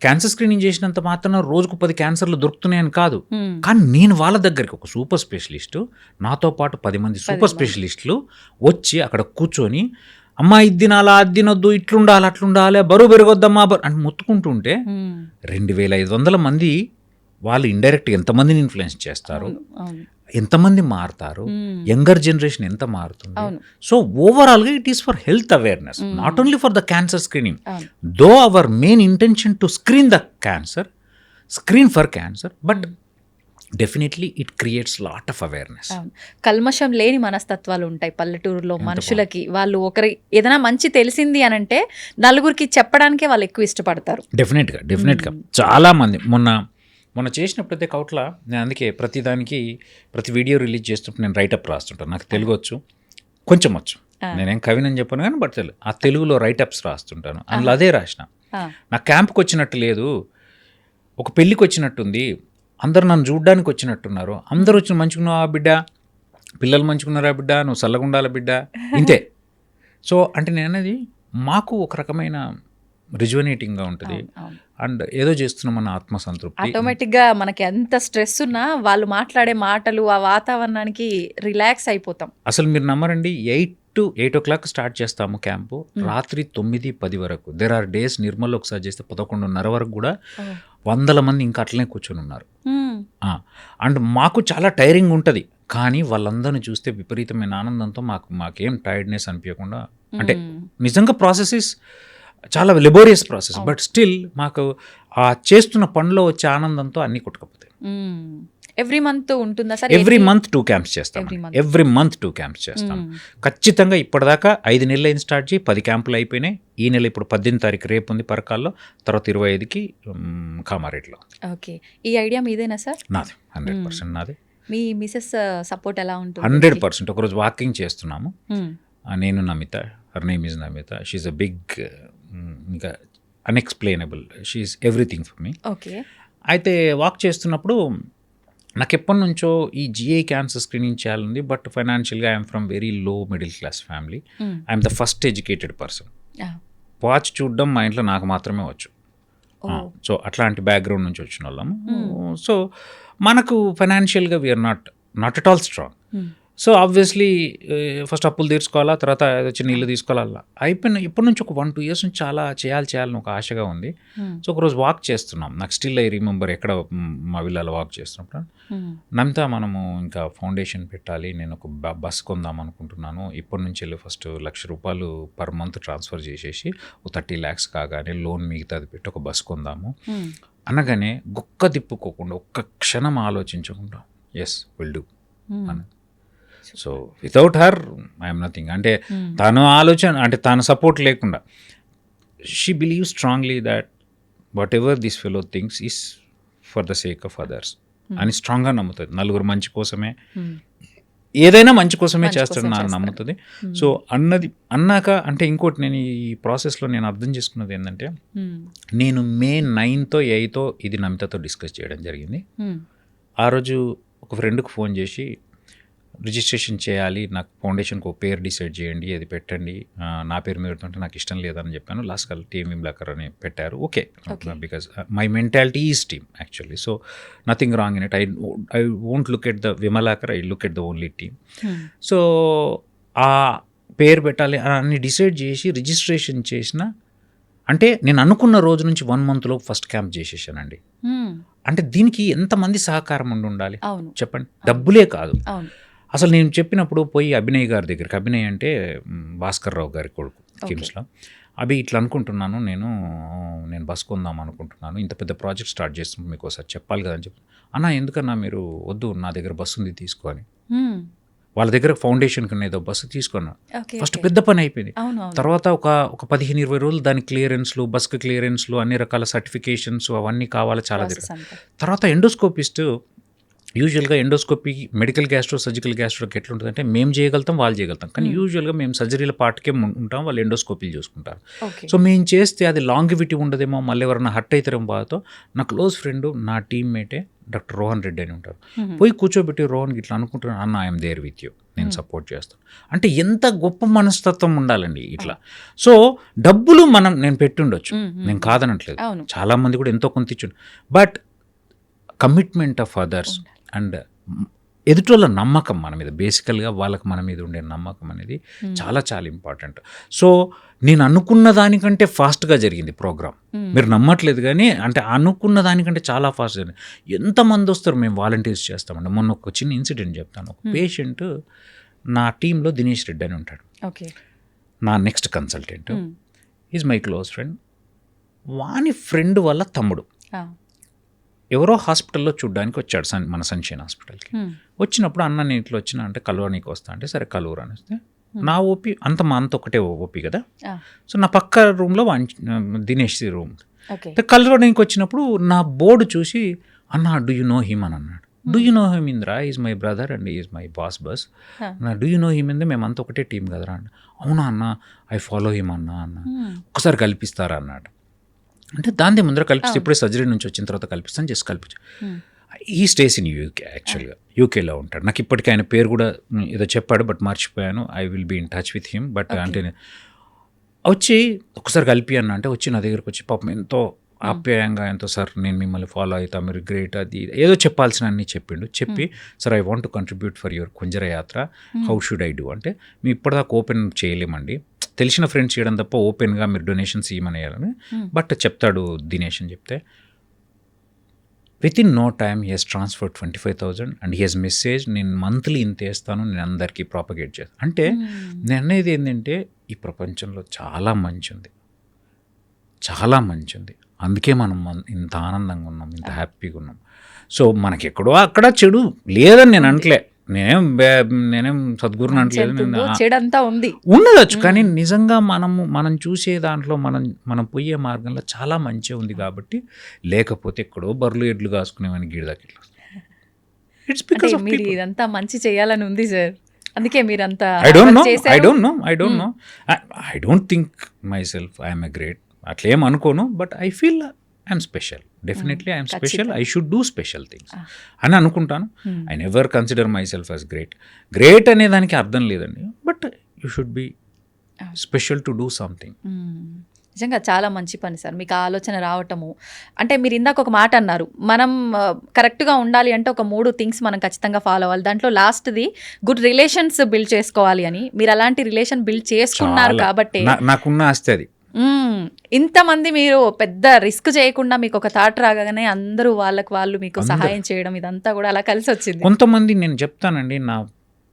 క్యాన్సర్ స్క్రీనింగ్ చేసినంత మాత్రం రోజుకు 10 క్యాన్సర్లు దొరుకుతున్నాయని కాదు. మ్మ్. కానీ నేను వాళ్ళ దగ్గరికి ఒక సూపర్ స్పెషలిస్టు, నాతో పాటు 10 మంది సూపర్ మంది. స్పెషలిస్టులు వచ్చి అక్కడ కూర్చొని అమ్మా ఇది తినాలా, అది తినొద్దు, ఇట్లుండాలి అట్లుండాలి, బరువు పెరగొద్దమ్మా అని మొత్తుకుంటుంటే మ్మ్. 2500 మంది వాళ్ళు ఇండైరెక్ట్గా ఎంతమందిని ఇన్ఫ్లుయెన్స్ చేస్తారు, అవును, అవును. ఎంతమంది మారుతారు, మ్మ్. యంగర్ జనరేషన్ ఎంత మారుతుంది. అవును. సో ఓవరాల్గా it is for health awareness, not only for the cancer screening. అవును. Though our main intention to screen for cancer, but definitely it creates lot of awareness. అవును. కల్మషం లేని మనస్తత్వాలు ఉంటాయి పల్లెటూరులో మనుషులకి. వాళ్ళు ఒకరి ఏదైనా మంచి తెలిసింది అని అంటే నలుగురికి చెప్పడానికే వాళ్ళు ఎక్కువ ఇష్టపడతారు. డెఫినెట్గా చాలా మంది మొన్న చేసినప్పుడైతే కౌట్ల, నేను అందుకే ప్రతి వీడియో రిలీజ్ చేస్తున్నప్పుడు నేను రైటప్ రాస్తుంటాను. నాకు తెలుగు వచ్చు, కొంచెం వచ్చు, నేనేం కవినని చెప్పాను కానీ బట్ ఆ తెలుగులో రైటప్స్ రాస్తుంటాను. అందులో అదే రాసిన, నా క్యాంప్కి వచ్చినట్టు లేదు, ఒక పెళ్ళికి వచ్చినట్టుంది, అందరు నన్ను చూడ్డానికి వచ్చినట్టున్నారు, అందరూ వచ్చి మంచుకున్నావా బిడ్డ, పిల్లలు మంచుకున్నారా బిడ్డ, నువ్వు చల్లగుండాల బిడ్డ, ఇంతే. సో అంటే నేను అనేది మాకు ఒక రకమైన రిజువనేటింగ్గా ఉంటుంది. అండ్ ఏదో చేస్తున్నామన్న ఆత్మసంతృప్తి. ఆటోమేటిక్గా మనకి ఎంత స్ట్రెస్ ఉన్నా వాళ్ళు మాట్లాడే మాటలు ఆ వాతావరణానికి రిలాక్స్ అయిపోతాం. అసలు మీరు నమ్మరండి, 8 to 8 o'clock స్టార్ట్ చేస్తాము క్యాంపు, రాత్రి 9-10 వరకు. దేర్ ఆర్ డేస్ నిర్మల్ ఒకసారి చేస్తే 11:30 వరకు కూడా 100 మంది ఇంకా అట్లనే కూర్చొని ఉన్నారు. అండ్ మాకు చాలా టైరింగ్ ఉంటుంది, కానీ వాళ్ళందరిని చూస్తే విపరీతమైన ఆనందంతో మాకేం టైర్డ్నెస్ అనిపించకుండా, అంటే నిజంగా ప్రాసెస్ చాలా లెబోరియస్ ప్రాసెస్, బట్ స్టిల్ మాకు ఆ చేస్తున్న పనిలో వచ్చే ఆనందంతో అన్నీ కొట్టుకపోతాయి. ఎవ్రీ మంత్ ఉంటుందా సార్? ఎవ్రీ మంత్ 2 క్యాంప్స్ చేస్తాం. ఎవ్రీ మంత్ 2 క్యాంప్స్ చేస్తాం ఖచ్చితంగా. ఇప్పటిదాకా 5 నెలలు అయిన స్టార్ట్ చేయి 10 క్యాంపులు అయిపోయినాయి. ఈ నెల ఇప్పుడు 18వ తారీఖు రేపు ఉంది పరకాల్లో, తర్వాత 25కి కామారెడ్డిలో. ఓకే, ఈ ఐడియా మీదేనా సార్? నాది, 100% నాది. మీ మిసెస్ సపోర్ట్ ఎలా ఉంటుంది? 100%. ఒకరోజు వాకింగ్ చేస్తున్నాము, నేను Namita, her name is Namita, she's a big, ఇంకా unexplainable, she's everything for me. Okay. అయితే వాక్ చేస్తున్నప్పుడు నాకు ఎప్పటి నుంచో ఈ జిఐ క్యాన్సర్ స్క్రీనింగ్ చేయాలంది, బట్ ఫైనాన్షియల్గా I'm from very low middle class family. I'm the first educated person. Watch చూడడం మా ఇంట్లో నాకు మాత్రమే వచ్చు. సో అట్లాంటి బ్యాక్గ్రౌండ్ నుంచి వచ్చిన వాళ్ళము. సో మనకు ఫైనాన్షియల్గా we're not at all strong. So obviously first అప్పులు తీర్చుకోవాలా, తర్వాత చిన్న ఇల్లు తీసుకోవాలా అయిపోయిన. ఇప్పటి నుంచి ఒక 1-2 years నుంచి చాలా చేయాలని ఒక ఆశగా ఉంది. సో ఒకరోజు వాక్ చేస్తున్నాం, నాకు స్టిల్ ఐ రిమెంబర్ ఎక్కడ మా విల్లాలో వాక్ చేస్తున్నప్పుడు, నమిత మనము ఇంకా ఫౌండేషన్ పెట్టాలి, నేను ఒక బస్ కొందాం అనుకుంటున్నాను, ఇప్పటి నుంచి వెళ్ళి ఫస్ట్ ₹1,00,000 పర్ మంత్ ట్రాన్స్ఫర్ చేసేసి ఒక 30 lakhs కాగానే లోన్ మిగతాది పెట్టి ఒక బస్ కొందాము అనగానే గుక్క తిప్పుకోకుండా ఒక్క క్షణం ఆలోచించకుండా ఎస్ విల్ డూ అని. So without her I'm nothing. అంటే తను ఆలోచన, అంటే తన సపోర్ట్ లేకుండా, she believe strongly that what ever this fellow things is for the sake of others అని స్ట్రాంగ్గా నమ్ముతుంది. నలుగురు మంచి కోసమే, ఏదైనా మంచి కోసమే చేస్తాడు నా నమ్ముతుంది. సో అన్నాక అంటే ఇంకోటి, నేను ఈ ప్రాసెస్లో నేను అర్థం చేసుకున్నది ఏంటంటే, నేను May 9th or 8th ఇది నమితతో డిస్కస్ చేయడం జరిగింది. ఆ రోజు ఒక ఫ్రెండ్కి ఫోన్ చేసి రిజిస్ట్రేషన్ చేయాలి, నాకు ఫౌండేషన్కి ఒక పేరు డిసైడ్ చేయండి, అది పెట్టండి, నా పేరు మీద పెడుతుంటే నాకు ఇష్టం లేదని చెప్పాను. లాస్ట్ కాల్ టీమ్ విమ్లాకర్ అని పెట్టారు. Okay, because my mentality is team actually. So nothing wrong in it. I won't look at the Vimalakar, I look at the only team. So ఆ పేరు పెట్టాలి అని డిసైడ్ చేసి రిజిస్ట్రేషన్ చేసిన, అంటే నేను అనుకున్న రోజు నుంచి 1 monthలో ఫస్ట్ క్యాంప్ చేసేసానండి. అంటే దీనికి ఎంతమంది సహకారం ఉండాలి చెప్పండి, డబ్బులే కాదు. అసలు నేను చెప్పినప్పుడు పోయి అభినయ్ గారి దగ్గరికి, అభినయ్ అంటే భాస్కర్ రావు గారి కొడుకు కిమ్స్లో, అవి ఇట్లా అనుకుంటున్నాను, నేను బస్ కొందాం అనుకుంటున్నాను, ఇంత పెద్ద ప్రాజెక్ట్ స్టార్ట్ చేస్తున్నాను, మీకు ఒకసారి చెప్పాలి కదా అని చెప్పి, అన్న ఎందుకన్నా మీరు వద్దు, నా దగ్గర బస్సు ఉంది తీసుకొని, వాళ్ళ దగ్గర ఫౌండేషన్కి ఏదో బస్సు తీసుకున్నాను. ఫస్ట్ పెద్ద పని అయిపోయింది. తర్వాత ఒక 15-20 రోజులు దాని క్లియరెన్స్లు, బస్కి క్లియరెన్స్లు, అన్ని రకాల సర్టిఫికేషన్స్ అవన్నీ కావాలి చాలా దగ్గర. తర్వాత ఎండోస్కోపిస్ట్ యూజువల్గా ఎండోస్కోపీ మెడికల్ గ్యాస్ట్రో సర్జికల్ గ్యాస్ట్రోకి ఎట్లుంటుందంటే మేము చేయగలుగుతాం వాళ్ళు చేయగలుగుతాం కానీ యూజువల్గా మేము సర్జరీల పార్ట్కే ఉంటాం వాళ్ళు ఎండోస్కోపీలు చూసుకుంటారు ఓకే సో మేము చేస్తే అది లాంగివిటీ ఉండదేమో మళ్ళీ ఎవరైనా హర్ట్ అవుతారేమో బాధతో నా క్లోజ్ ఫ్రెండ్ నా టీమ్మేటే డాక్టర్ రోహన్ రెడ్డి అని ఉంటారు పోయి కూర్చోబెట్టి రోహన్కి ఇట్లా అనుకుంటున్నాను అన్న ఐఎమ్ దేర్ విత్ యూ నేను సపోర్ట్ చేస్తాను అంటే ఎంత గొప్ప మనస్తత్వం ఉండాలండి ఇట్లా సో డబ్బులు నేను పెట్టుండొచ్చు నేను కాదనట్లేదు అవును. చాలా మంది కూడా ఎంతో కొంత ఇచ్చిండు but commitment of others and ఎదుటోళ్ళ నమ్మకం మన మీద బేసికల్గా వాళ్ళకి మన మీద ఉండే నమ్మకం అనేది చాలా చాలా ఇంపార్టెంట్ సో నేను అనుకున్న దానికంటే ఫాస్ట్గా జరిగింది ప్రోగ్రామ్ మీరు నమ్మట్లేదు కానీ అంటే అనుకున్న దానికంటే చాలా ఫాస్ట్ జరిగింది ఎంతమంది వస్తారు మేము వాలంటీర్స్ చేస్తామండి మొన్న ఒక చిన్న ఇన్సిడెంట్ చెప్తాను ఒక పేషెంట్ నా టీంలో దినేష్ రెడ్డి అని ఉంటాడు ఓకే నా next consultant is my close friend వాని ఫ్రెండ్ వాళ్ళ తమ్ముడు ఎవరో హాస్పిటల్లో చూడ్డానికి వచ్చాడు మన సన్షైన్ హాస్పిటల్కి వచ్చినప్పుడు అన్న నేను ఇట్లా వచ్చిన అంటే కలవనీకి వస్తా అంటే సరే కలువురు అని వస్తే నా ఓపీ అంత ఒకటే ఓపీ కదా సో నా పక్క రూమ్లో దినేష్ రూమ్ ఓకే కలవడానికి వచ్చినప్పుడు నా బోర్డు చూసి అన్న డూ యూ నో హిమ్ అని అన్నాడు do you know him Indra is my brother and is my boss do you know him ఇందే మేమంతా ఒకటే టీం కదరా అన్న అవునా అన్న ఐ ఫాలో హిమ్ అన్న ఒకసారి కల్పిస్తారా అన్నాడు అంటే దాని ముందర కల్పిస్తే ఇప్పుడే సర్జరీ నుంచి వచ్చిన తర్వాత కల్పిస్తాను జస్ట్ కల్పించు ఈ స్టేస్ ఇన్ యూకే యాక్చువల్గా యూకేలో ఉంటాడు నాకు ఇప్పటికీ ఆయన పేరు కూడా ఏదో చెప్పాడు బట్ మర్చిపోయాను I will be in touch with him but అంటే వచ్చి ఒకసారి కలిపి అన్న అంటే వచ్చి నా దగ్గరకు వచ్చి పాపం ఎంతో ఆప్యాయంగా ఎంతో సార్ నేను మిమ్మల్ని ఫాలో అవుతా మీరు గ్రేట్ అది ఏదో చెప్పాల్సిన అన్నీ చెప్పిండు చెప్పి sir I want to contribute for your Kunjara Yatra how should I do అంటే మీ ఇప్పటిదాకా ఓపెన్ చేయలేమండి తెలిసిన ఫ్రెండ్స్ చేయడం తప్ప ఓపెన్గా మీరు డొనేషన్స్ ఇవ్వమని వేయాలని బట్ చెప్తాడు దినేష్ అని చెప్తే with in no time he has transfer 25,000 and he has message నేను మంత్లీ ఇంత వేస్తాను నేను అందరికీ ప్రాపగేట్ చేస్తాను అంటే నేను అనేది ఏంటంటే ఈ ప్రపంచంలో చాలా మంచి ఉంది చాలా మంచి ఉంది అందుకే మనం ఇంత ఆనందంగా ఉన్నాం ఇంత హ్యాపీగా ఉన్నాం సో మనకి ఎక్కడో అక్కడ చెడు లేదని నేను అంటలే నేనేం సద్గురుని అంటలేదు చెడంతా ఉంది ఉండవచ్చు కానీ నిజంగా మనం చూసే దాంట్లో మనం పోయే మార్గంలో చాలా మంచి ఉంది కాబట్టి లేకపోతే ఎక్కడో బర్రెలు ఎడ్లు కాసుకునేవని గిడదాకి ఇట్స్ బికాస్ ఆఫ్ మీరు ఇదంతా మంచి చేయాలని ఉంది సార్ అందుకే మీరంతా I don't think my self I'm a great అట్లా ఏం అనుకోను but I feel I'm special definitely I'm special I should do special things అని అనుకుంటాను I never consider my self as great అనే దానికి అర్థం లేదండి but you should be special to do something నిజంగా చాలా మంచి పని సార్ మీకు ఆలోచన రావటము అంటే మీరు ఇందాక ఒక మాట అన్నారు మనం కరెక్ట్గా ఉండాలి అంటే ఒక 3 థింగ్స్ మనం ఖచ్చితంగా ఫాలో అవ్వాలి దాంట్లో లాస్ట్ది గుడ్ రిలేషన్స్ బిల్డ్ చేసుకోవాలి అని మీరు అలాంటి రిలేషన్ బిల్డ్ చేసుకున్నారు కాబట్టి నాకున్న ఆస్తి అది ఇంతమంది మీరు పెద్ద రిస్క్ చేయకుండా మీకు ఒక థాట్ రాగానే అందరూ వాళ్ళు మీకు సహాయం చేయడం ఇదంతా కూడా అలా కలిసి వచ్చింది కొంతమంది నేను చెప్తానండి నా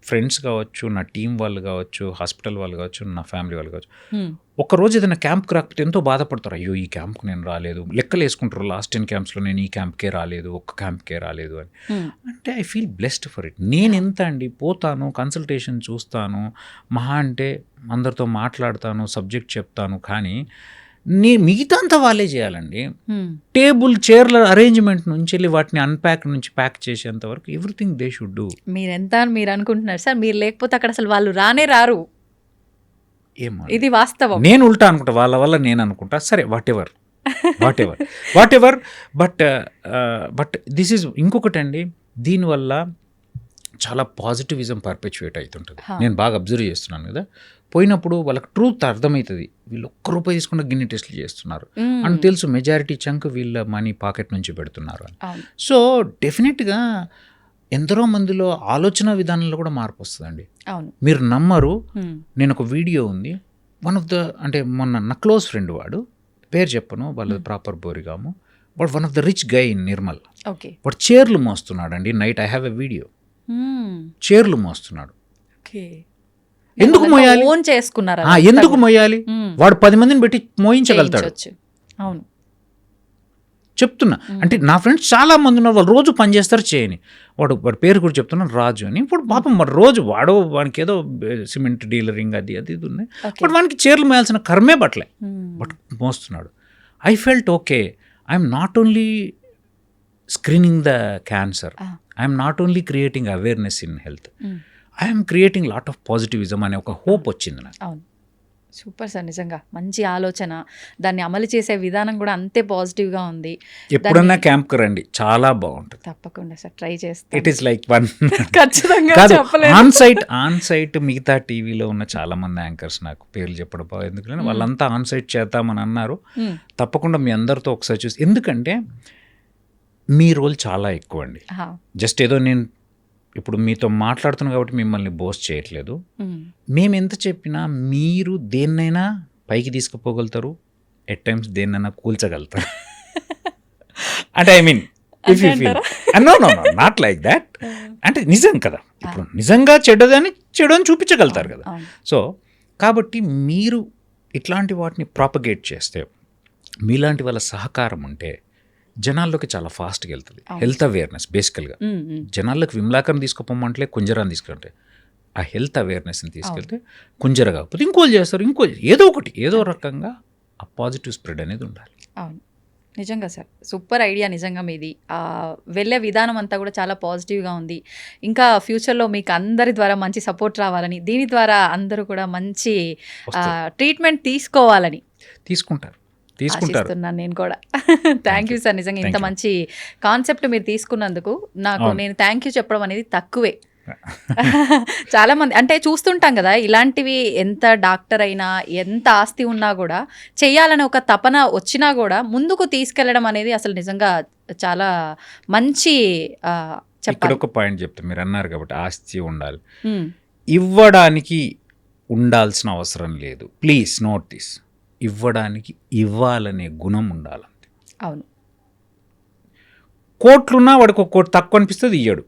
ఫ్రెండ్స్ కావచ్చు నా టీం వాళ్ళు కావచ్చు హాస్పిటల్ వాళ్ళు కావచ్చు నా ఫ్యామిలీ వాళ్ళు కావచ్చు ఒక్కరోజు ఏదైనా క్యాంప్కి రాకపోతే ఎంతో బాధపడతారు అయ్యో ఈ క్యాంప్కి నేను రాలేదు లెక్కలు వేసుకుంటారు లాస్ట్ 10 క్యాంప్స్లో నేను ఈ క్యాంప్కే రాలేదు ఒక్క క్యాంప్కే రాలేదు అని అంటే I feel blessed for it నేను ఎంత అండి పోతాను కన్సల్టేషన్ చూస్తాను మహా అంటే అందరితో మాట్లాడతాను సబ్జెక్ట్ చెప్తాను కానీ మిగతా అంతా వాళ్ళే చేయాలండి టేబుల్ చైర్ల అరేంజ్మెంట్ నుంచి వెళ్ళి వాటిని అన్ప్యాక్ నుంచి ప్యాక్ చేసేంత వరకు ఎవ్రీథింగ్ దే షుడ్ డూ మీరెంత మీరు అనుకుంటున్నారు సార్ మీరు లేకపోతే అక్కడ అసలు వాళ్ళు రారు ఏమో ఇది వాస్తవం నేను ఉల్టా అనుకుంటా వాళ్ళ వల్ల నేను అనుకుంటా సరే what ever but this is ఇంకొకటి అండి దీనివల్ల చాలా పాజిటివిజం పర్పెచువేట్ అవుతుంటుంది నేను బాగా అబ్జర్వ్ చేస్తున్నాను కదా పోయినప్పుడు వాళ్ళకి ట్రూత్ అర్థమవుతుంది వీళ్ళు ₹1 తీసుకున్న గిన్ని టెస్టులు చేస్తున్నారు అని తెలుసు మెజారిటీ చంక్ వీళ్ళ మనీ పాకెట్ నుంచి పెడుతున్నారు అని సో డెఫినెట్గా ఎందరో మందిలో ఆలోచన విధానంలో కూడా మార్పు వస్తుందండి మీరు నమ్మరు నేను ఒక వీడియో ఉంది అంటే మొన్న నా క్లోజ్ ఫ్రెండ్ వాడు పేరు చెప్పను వాళ్ళది ప్రాపర్ బోరిగాము వాడు one of the rich guy in Nirmal వాడు చైర్లు మోస్తున్నాడు అండి night I have a video చైర్లు మోస్తున్నాడు ఎందుకు మోయాలి ఎందుకు మోయాలి వాడు 10 మందిని పెట్టి మోయించగలుగుతాడు అవును చెప్తున్నా అంటే నా ఫ్రెండ్స్ చాలా మంది ఉన్నారు వాళ్ళు రోజు పని చేస్తారు చేయని వాడు పేరు కూడా చెప్తున్నాను రాజు అని ఇప్పుడు పాపం మరి రోజు వానికి ఏదో సిమెంట్ డీలరింగ్ అది ఉన్నాయి బట్ వానికి చీరలు మోయాల్సిన కర్మే బట్లే బట్ మోస్తున్నాడు I felt okay I'm not only screening the cancer I'm not only creating awareness in health, I'm creating lot of positivism అనే ఒక హోప్ వచ్చింది నాకు. అవును, సూపర్ సార్, నిజంగా మంచి ఆలోచన. దాన్ని అమలు చేసే విధానం కూడా అంతే పాజిటివ్గా ఉంది. ఎప్పుడన్నా క్యాంప్కి రండి, చాలా బాగుంటుంది. తప్పకుండా సార్, ట్రై చేస్తాను. ఇట్ ఈస్ లైక్ వన్ ఖచ్చితంగా కాదు, చెప్పలేదు. ఆన్ సైట్ మిగతా టీవీలో ఉన్న చాలా మంది యాంకర్స్ నాకు పేర్లు చెప్పడం ఎందుకంటే వాళ్ళంతా ఆన్ సైట్ చేద్దామని అన్నారు. తప్పకుండా మీ అందరితో ఒకసారి చూసి, ఎందుకంటే మీ రోల్ చాలా ఎక్కువ అండి. జస్ట్ ఏదో నేను ఇప్పుడు మీతో మాట్లాడుతున్నాను కాబట్టి మిమ్మల్ని బోస్ట్ చేయట్లేదు. మేము ఎంత చెప్పినా మీరు దేన్నైనా పైకి తీసుకుపోగలుగుతారు, ఎట్ టైమ్స్ దేన్నైనా కూల్చగలుగుతారు. అంటే I mean if you feel no not like that, అంటే నిజం కదా, ఇప్పుడు నిజంగా చెడు అని చూపించగలుగుతారు కదా. సో కాబట్టి మీరు ఇట్లాంటి వాటిని ప్రాపగేట్ చేస్తే, మీలాంటి వాళ్ళ సహకారం ఉంటే జనాల్లోకి చాలా ఫాస్ట్గా వెళ్తుంది. హెల్త్ అవేర్నెస్ బేసికల్గా జనాల్లోకి విమలాకరం తీసుకుపోమంటే కుంజరాన్ని తీసుకుంటే, ఆ హెల్త్ అవేర్నెస్ని తీసుకెళ్తే కుంజర కాకపోతే ఇంకోళ్ళు చేస్తారు, ఏదో రకంగా ఆ పాజిటివ్ స్ప్రెడ్ అనేది ఉండాలి. అవును, నిజంగా సార్, సూపర్ ఐడియా నిజంగా మీది. వెళ్ళే విధానం అంతా కూడా చాలా పాజిటివ్గా ఉంది. ఇంకా ఫ్యూచర్లో మీకు అందరి ద్వారా మంచి సపోర్ట్ రావాలని, దీని ద్వారా అందరూ కూడా మంచి ట్రీట్మెంట్ తీసుకోవాలని తీసుకుంటారు. ఆశిస్తున్నాను నేను కూడా. థ్యాంక్ యూ సార్, నిజంగా ఇంత మంచి కాన్సెప్ట్ మీరు తీసుకున్నందుకు నాకు నేను థ్యాంక్ యూ చెప్పడం అనేది తక్కువే. చాలా మంది అంటే చూస్తుంటాం కదా, ఇలాంటివి ఎంత డాక్టర్ అయినా ఎంత ఆస్తి ఉన్నా కూడా చెయ్యాలని ఒక తపన వచ్చినా కూడా ముందుకు తీసుకెళ్లడం అనేది అసలు నిజంగా చాలా మంచి ఇక్కడ ఒక పాయింట్ చెప్తా, మీరు అన్నారు కాబట్టి ఆస్తి ఉండాలి, ఇవ్వడానికి ఉండాల్సిన అవసరం లేదు. ప్లీజ్ నోట్ దిస్, ఇవ్వడానికి ఇవ్వాలనే గుణం ఉండాలంతే. అవును, కోట్లున్నా వాడికి ఒక కోటి తక్కువ అనిపిస్తుంది, ఇయ్యడు.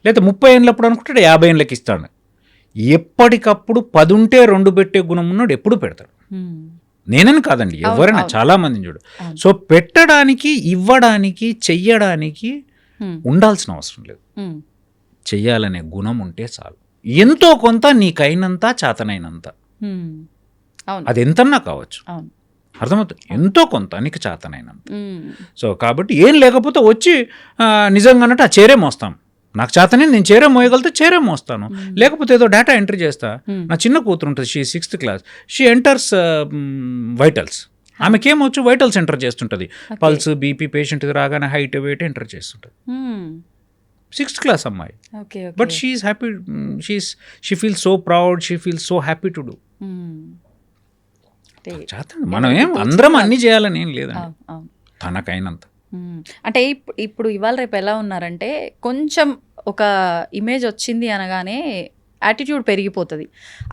లేదా 30 ఏళ్ళప్పుడు అనుకుంటాడు 50 ఏళ్ళకి ఇస్తాడు. ఎప్పటికప్పుడు 10 ఉంటే 2 పెట్టే గుణం ఉన్నాడు, ఎప్పుడు పెడతాడు. నేనని కాదండి, ఎవరైనా చాలా మందిని చూడు. సో పెట్టడానికి, ఇవ్వడానికి, చెయ్యడానికి ఉండాల్సిన అవసరం లేదు. చెయ్యాలనే గుణం ఉంటే చాలు. ఎంతో కొంత నీకైనంత, చేతనైనంత, అది ఎంతన్నా కావచ్చు, అర్థమవుతుంది, ఎంతో కొంత నీకు చేతనైనంత. సో కాబట్టి ఏం లేకపోతే వచ్చి నిజంగా అన్నట్టు ఆ చేరే మోస్తాం, నాకు చేతనే నేను చేరే మోయగలితే చేరే మోస్తాను, లేకపోతే ఏదో డేటా ఎంట్రీ చేస్తా. నా చిన్న కూతురు ఉంటుంది, she 6th class, she enters vitals. ఆమెకేమొచ్చు వైటల్స్ ఎంటర్ చేస్తుంటుంది, పల్స్, బీపీ, పేషెంట్ రాగానే హైట్, వెయిట్ ఎంటర్ చేస్తుంటుంది. 6th క్లాస్ అమ్మాయి, but she is happy, she feels so proud, she feels so happy to do. మనం ఏం అందరం అన్ని చేయాలని ఏం లేదండి, తనకైనంత. అంటే ఇప్పుడు ఇవాళ రేపు ఎలా ఉన్నారంటే, కొంచెం ఒక ఇమేజ్ వచ్చింది అనగానే యాటిట్యూడ్ పెరిగిపోతుంది,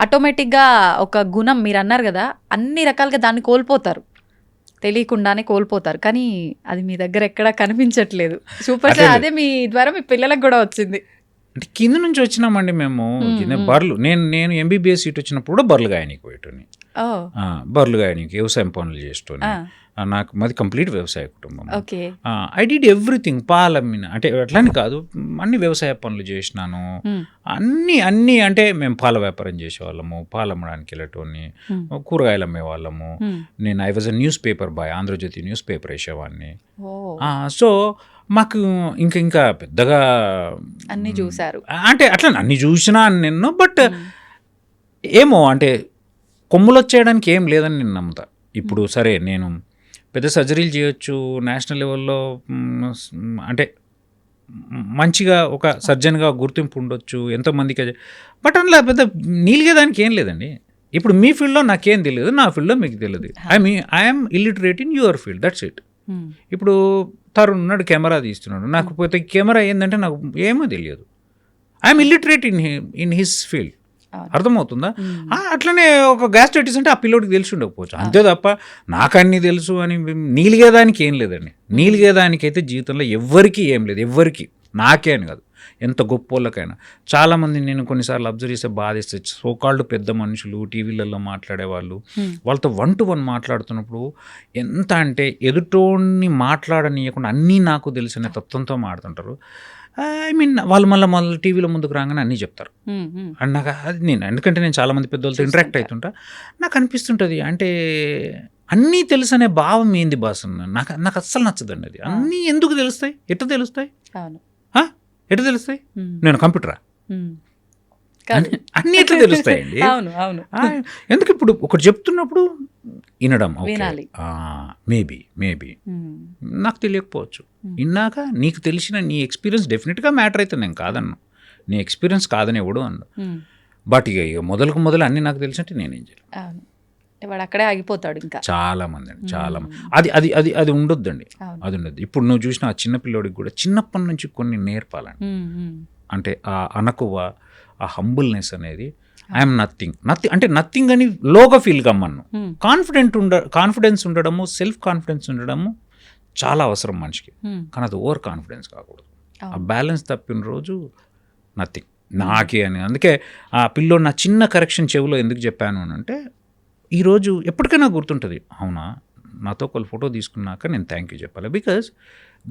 ఆటోమేటిక్గా ఒక గుణం, మీరు అన్నారు కదా, అన్ని రకాలుగా దాన్ని కోల్పోతారు, తెలియకుండానే కోల్పోతారు. కానీ అది మీ దగ్గర ఎక్కడా కనిపించట్లేదు. సూపర్ సార్, అదే మీ ద్వారా మీ పిల్లలకు కూడా వచ్చింది. అంటే కింద నుంచి వచ్చినామండి మేము, బర్రెలు, నేను ఎంబీబీఎస్ సీట్ వచ్చినప్పుడు కూడా బర్రెలు గాయనికి పోయేటోని, బర్రెలు గాయనికి వ్యవసాయం పనులు చేసేటోని. నాకు మాది కంప్లీట్ వ్యవసాయ కుటుంబం. ఐ డిడ్ ఎవ్రీథింగ్, పాలమ్మిన, అంటే అట్లానే కాదు, అన్ని వ్యవసాయ పనులు చేసినాను. అన్ని అంటే మేము పాల వ్యాపారం చేసేవాళ్ళము, పాలు అమ్మడానికి వెళ్ళేటోని, కూరగాయలు అమ్మేవాళ్ళము. నేను I was a newspaper boy, Andhrajyothi newspaper వేసేవాడిని. సో మాకు ఇంకా పెద్దగా అన్ని చూసారు, అంటే అట్లా అన్ని చూసినా నేను, బట్ ఏమో అంటే కొమ్ములు వచ్చేయడానికి ఏం లేదని నేను నమ్ముతా. ఇప్పుడు సరే నేను పెద్ద సర్జరీలు చేయొచ్చు, నేషనల్ లెవెల్లో అంటే మంచిగా ఒక సర్జన్గా గుర్తింపు ఉండొచ్చు ఎంతోమందికి, బట్ అందులో పెద్ద నీలిగేదానికి ఏం లేదండి. ఇప్పుడు మీ ఫీల్డ్లో నాకేం తెలియదు, నా ఫీల్డ్లో మీకు తెలియదు. I'm illiterate in your field, that's it. ఇప్పుడు తరుణ్ ఉన్నాడు, కెమెరా తీస్తున్నాడు, నాకు పోతే కెమెరా ఏంటంటే నాకు ఏమో తెలియదు. I'm illiterate in his field, అర్థమవుతుందా? అట్లనే ఒక గ్యాస్ట్రైటిస్ అంటే ఆ పిల్లోడికి తెలిసి ఉండకపోవచ్చు, అంతే తప్ప నాకు అన్నీ తెలుసు అని నీలిగేదానికి ఏం లేదండి. నీలిగేదానికైతే జీవితంలో ఎవ్వరికీ ఏం లేదు, ఎవ్వరికి, నాకే అని కాదు, ఎంత గొప్పోళ్ళకైనా. చాలామంది నేను కొన్నిసార్లు అబ్జర్వ్ చేస్తే బాధేస్తే, సోకాళ్ళు పెద్ద మనుషులు టీవీలలో మాట్లాడేవాళ్ళు, వాళ్ళతో 1 to 1 మాట్లాడుతున్నప్పుడు ఎంత అంటే ఎదుటోడిని మాట్లాడనీయకుండా అన్నీ నాకు తెలిసిన తత్వంతో మాట్లాడుతుంటారు. ఐ మీన్ వాళ్ళు మళ్ళీ టీవీలో ముందుకు రాగానే అన్నీ చెప్తారు. అండ్ నాకు అది ఎందుకంటే నేను చాలామంది పెద్దవాళ్ళతో ఇంటరాక్ట్ అవుతుంటా, నాకు అనిపిస్తుంటుంది అంటే అన్నీ తెలుసు అనే భావం ఏంది బాస్, నాకు అస్సలు నచ్చదండి అది. అన్నీ ఎందుకు తెలుస్తాయి, ఎట్లా తెలుస్తాయి? ఎట్లా తెలుస్తాయి? నేను కంప్యూటరా? అన్నీ ఎట్లా తెలుస్తాయండి? అవును అవును. ఎందుకు ఇప్పుడు ఒకటి చెప్తున్నప్పుడు వినడం, వినాలి. మేబీ నాకు తెలియకపోవచ్చు. విన్నాక నీకు తెలిసిన నీ ఎక్స్పీరియన్స్ డెఫినెట్గా మ్యాటర్ అవుతుంది. నేను కాదన్ను, నీ ఎక్స్పీరియన్స్ కాదని ఎవడు అన్ను. బట్ ఇక మొదలు అన్నీ నాకు తెలిసినట్టు నేనేం చేయలేదు. అవును, వాడు అక్కడే ఆగిపోతాడు. ఇంకా చాలా మంది అండి, చాలా మంది అది ఉండొద్దండి, అది ఉండొద్దు. ఇప్పుడు నువ్వు చూసిన ఆ చిన్న పిల్లోడికి కూడా చిన్నప్పటి నుంచి కొన్ని నేర్పాలండి. అంటే ఆ అనకువ, ఆ హంబుల్నెస్ అనేది, ఐఎమ్ నథింగ్ అంటే నథింగ్ అని లోగా ఫీల్ కమ్మను. కాన్ఫిడెన్స్ ఉండడము, సెల్ఫ్ కాన్ఫిడెన్స్ ఉండడము చాలా అవసరం మనిషికి. కానీ అది ఓవర్ కాన్ఫిడెన్స్ కాకూడదు. ఆ బ్యాలెన్స్ తప్పిన రోజు నథింగ్ నాకే అని. అందుకే ఆ పిల్లోడు నా చిన్న కరెక్షన్ చెవిలో ఎందుకు చెప్పాను అని అంటే, ఈరోజు ఎప్పటికైనా గుర్తుంటుంది, అవునా నాతో ఒకళ్ళు ఫోటో తీసుకున్నాక నేను థ్యాంక్ యూ చెప్పాలి. Because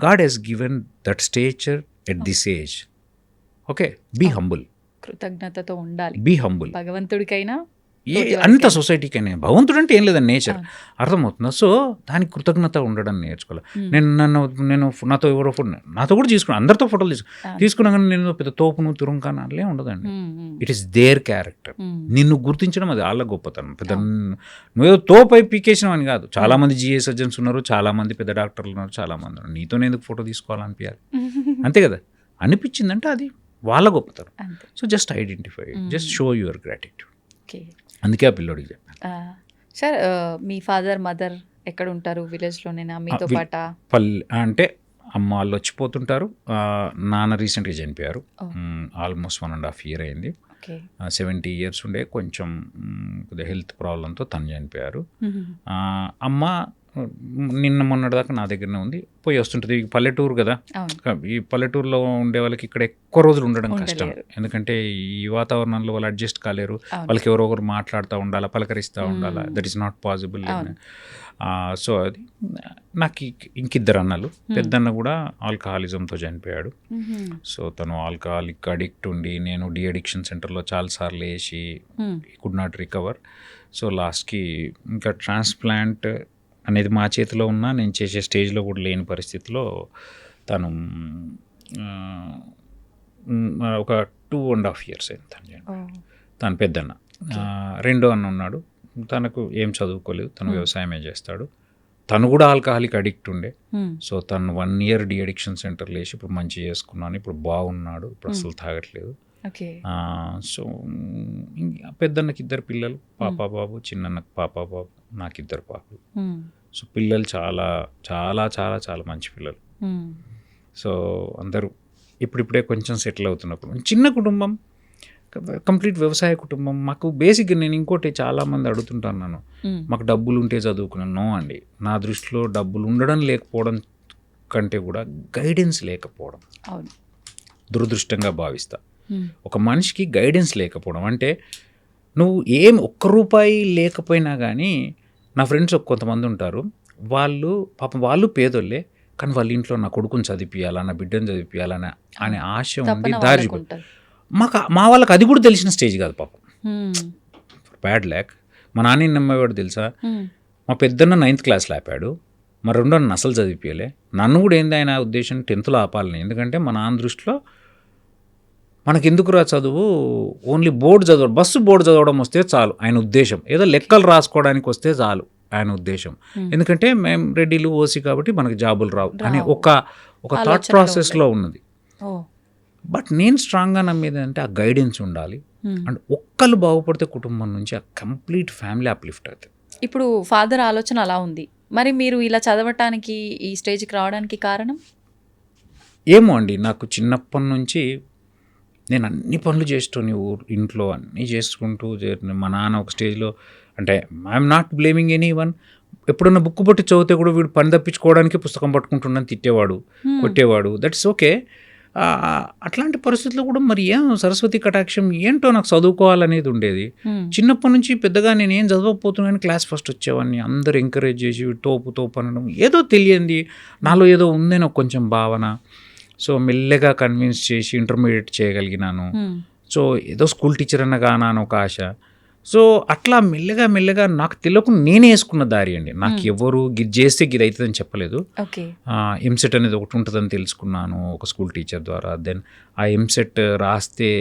god has given that stature at this age. Okay, be humble, కృతజ్ఞతతో ఉండాలి. Be humble. భగవంతుడికైనా అంత సొసైటీకైనా భగవంతుడు అంటే ఏం లేదని నేచర్, అర్థమవుతుందా? సో దానికి కృతజ్ఞత ఉండడం నేర్చుకోవాలి. నేను నాతో ఎవరో ఫోటో, నాతో కూడా తీసుకున్నాను, అందరితో ఫోటోలు తీసుకున్నా కానీ నేను పెద్ద తోపును తురుంకాను అట్లే ఉండదండి. It is their character. నిన్ను గుర్తించడం అది వాళ్ళ గొప్పతనం. పెద్ద నువ్వేదో తోపై పీకేసినావు అని కాదు. చాలా మంది జిఏ సర్జన్స్ ఉన్నారు, చాలా మంది పెద్ద డాక్టర్లు ఉన్నారు, చాలా మంది ఉన్నారు. నీతో ఎందుకు ఫోటో తీసుకోవాలనిపించాలి? అంతే కదా, అనిపించిందంటే అది వాళ్ళ గొప్పతనం. So just identify, just show your gratitude. అందుకే ఆ పిల్లోడికి చెప్పాను. సార్, మీ ఫాదర్ మదర్ ఎక్కడ ఉంటారు? విలేజ్లోనేనా మీతో పాట? అంటే అమ్మ వాళ్ళు వచ్చిపోతుంటారు. నాన్న రీసెంట్గా చనిపోయారు, ఆల్మోస్ట్ 1.5 years అయింది. 70 years ఉండే, కొంచెం కొద్దిగా హెల్త్ ప్రాబ్లంతో తను చనిపోయారు. అమ్మ నిన్న మొన్నటిదాకా నా దగ్గరనే ఉంది, పోయి వస్తుంటుంది. ఈ పల్లెటూరు కదా, ఈ పల్లెటూరులో ఉండే వాళ్ళకి ఇక్కడ ఎక్కువ రోజులు ఉండడం కష్టం. ఎందుకంటే ఈ వాతావరణంలో వాళ్ళు అడ్జస్ట్ కాలేరు. వాళ్ళకి ఎవరో ఒకరు మాట్లాడుతూ ఉండాలా, పలకరిస్తూ ఉండాలా. That is not possible. So అది నాకు ఇంకిద్దరు అన్నలు. పెద్దన్న కూడా ఆల్కహాలిజంతో చనిపోయాడు. సో తను ఆల్కహాలిక్ అడిక్ట్ ఉండి, నేను డి అడిక్షన్ సెంటర్లో చాలాసార్లు వేసి కుడ్ నాట్ రికవర్. సో లాస్ట్కి ఇంకా ట్రాన్స్ప్లాంట్ అనేది మా చేతిలో ఉన్నా నేను చేసే స్టేజ్లో కూడా లేని పరిస్థితిలో తను ఒక 2.5 years అయింది తను పెద్దన్న. రెండో అన్న ఉన్నాడు, తనకు ఏం చదువుకోలేదు, తను వ్యవసాయమే చేస్తాడు. తను కూడా ఆల్కహాలిక్ అడిక్ట్ ఉండే. సో తను 1 year డి అడిక్షన్ సెంటర్లో వేసి ఇప్పుడు మంచి చేసుకున్నాను, ఇప్పుడు బాగున్నాడు, ఇప్పుడు అసలు తాగట్లేదు. సో పెద్దన్నకి 2 పిల్లలు, పాప బాబు. చిన్నన్నకు పాప బాబు, నాకు 2 పాపలు. సో పిల్లలు చాలా చాలా చాలా చాలా మంచి పిల్లలు. సో అందరూ ఇప్పుడిప్పుడే కొంచెం సెటిల్ అవుతున్నప్పుడు, చిన్న కుటుంబం, కంప్లీట్ వ్యవసాయ కుటుంబం. మాకు బేసిక్గా నేను ఇంకోటి చాలామంది అడుగుతుంటాను, మాకు డబ్బులు ఉంటే చదువుకున్నాను. నో అండి, నా దృష్టిలో డబ్బులు ఉండడం లేకపోవడం కంటే కూడా గైడెన్స్ లేకపోవడం దురదృష్టంగా భావిస్తా. ఒక మనిషికి గైడెన్స్ లేకపోవడం అంటే, నువ్వు ఒక్క రూపాయి లేకపోయినా కానీ, నా ఫ్రెండ్స్ కొంతమంది ఉంటారు, వాళ్ళు పాపం వాళ్ళు పేదోళ్ళే, కానీ వాళ్ళ ఇంట్లో నా కొడుకుని చదివిపియాలా, నా బిడ్డను చదివిపియాలని అనే ఆశ ఉండి దారి. మా వాళ్ళకి అది కూడా తెలిసిన స్టేజ్ కాదు పాపం. బ్యాడ్ ల్యాక్. మా నాన్న నమ్మేవాడు తెలుసా, మా పెద్దన్న 9th class ఆపాడు, మా రెండో నన్ను అసలు చదివిపియలే. నన్ను కూడా ఏంది ఆయన ఉద్దేశం 10th ఆపాలని. ఎందుకంటే మా నాన్న దృష్టిలో మనకెందుకురా చదువు, ఓన్లీ బోర్డు చదవడం, బోర్డు చదవడం వస్తే చాలు ఆయన ఉద్దేశం. ఏదో లెక్కలు రాసుకోవడానికి వస్తే చాలు ఆయన ఉద్దేశం. ఎందుకంటే మేము రెడ్డిలు ఓసీ కాబట్టి మనకు జాబులు రావు అనే ఒక థాట్ ప్రాసెస్లో ఉన్నది. బట్ నేను స్ట్రాంగ్గా నమ్మేది అంటే ఆ గైడెన్స్ ఉండాలి. అండ్ ఒక్కళ్ళు బాగుపడితే కుటుంబం నుంచి ఆ కంప్లీట్ ఫ్యామిలీ అప్లిఫ్ట్ అవుతుంది. ఇప్పుడు ఫాదర్ ఆలోచన అలా ఉంది, మరి మీరు ఇలా చదవటానికి, ఈ స్టేజ్కి రావడానికి కారణం ఏమో అండి. నాకు చిన్నప్పటి నుంచి నేను అన్ని పనులు చేస్తూనే ఇంట్లో అన్నీ చేసుకుంటూ, మా నాన్న ఒక స్టేజ్లో, అంటే I'm not blaming any one, ఎప్పుడన్నా బుక్ పట్టి చదివితే కూడా వీడు పని తప్పించుకోవడానికి పుస్తకం పట్టుకుంటున్నాను తిట్టేవాడు, కొట్టేవాడు. That's okay. అట్లాంటి పరిస్థితుల్లో కూడా మరి సరస్వతి కటాక్షం ఏంటో నాకు చదువుకోవాలనేది ఉండేది. చిన్నప్పటి నుంచి పెద్దగా నేను ఏం చదవకపోతున్నాను, క్లాస్ ఫస్ట్ వచ్చేవాడిని, అందరు ఎంకరేజ్ చేసి తోపు అనడం, ఏదో తెలియంది నాలో ఏదో ఉందని కొంచెం భావన. సో మెల్లగా కన్విన్స్ చేసి ఇంటర్మీడియట్ చేయగలిగినాను. సో ఏదో స్కూల్ టీచర్ అన్న కానా అని ఒక ఆశ. సో అట్లా మెల్లగా నాకు తెలియకుండా నేనే వేసుకున్న దారి అండి. నాకు ఎవరు గిది చేస్తే గిది అవుతుందని చెప్పలేదు. ఓకే. ఎంసెట్ అనేది ఒకటి ఉంటుందని తెలుసుకున్నాను ఒక స్కూల్ టీచర్ ద్వారా. దెన్ ఆ ఎంసెట్ రాస్తే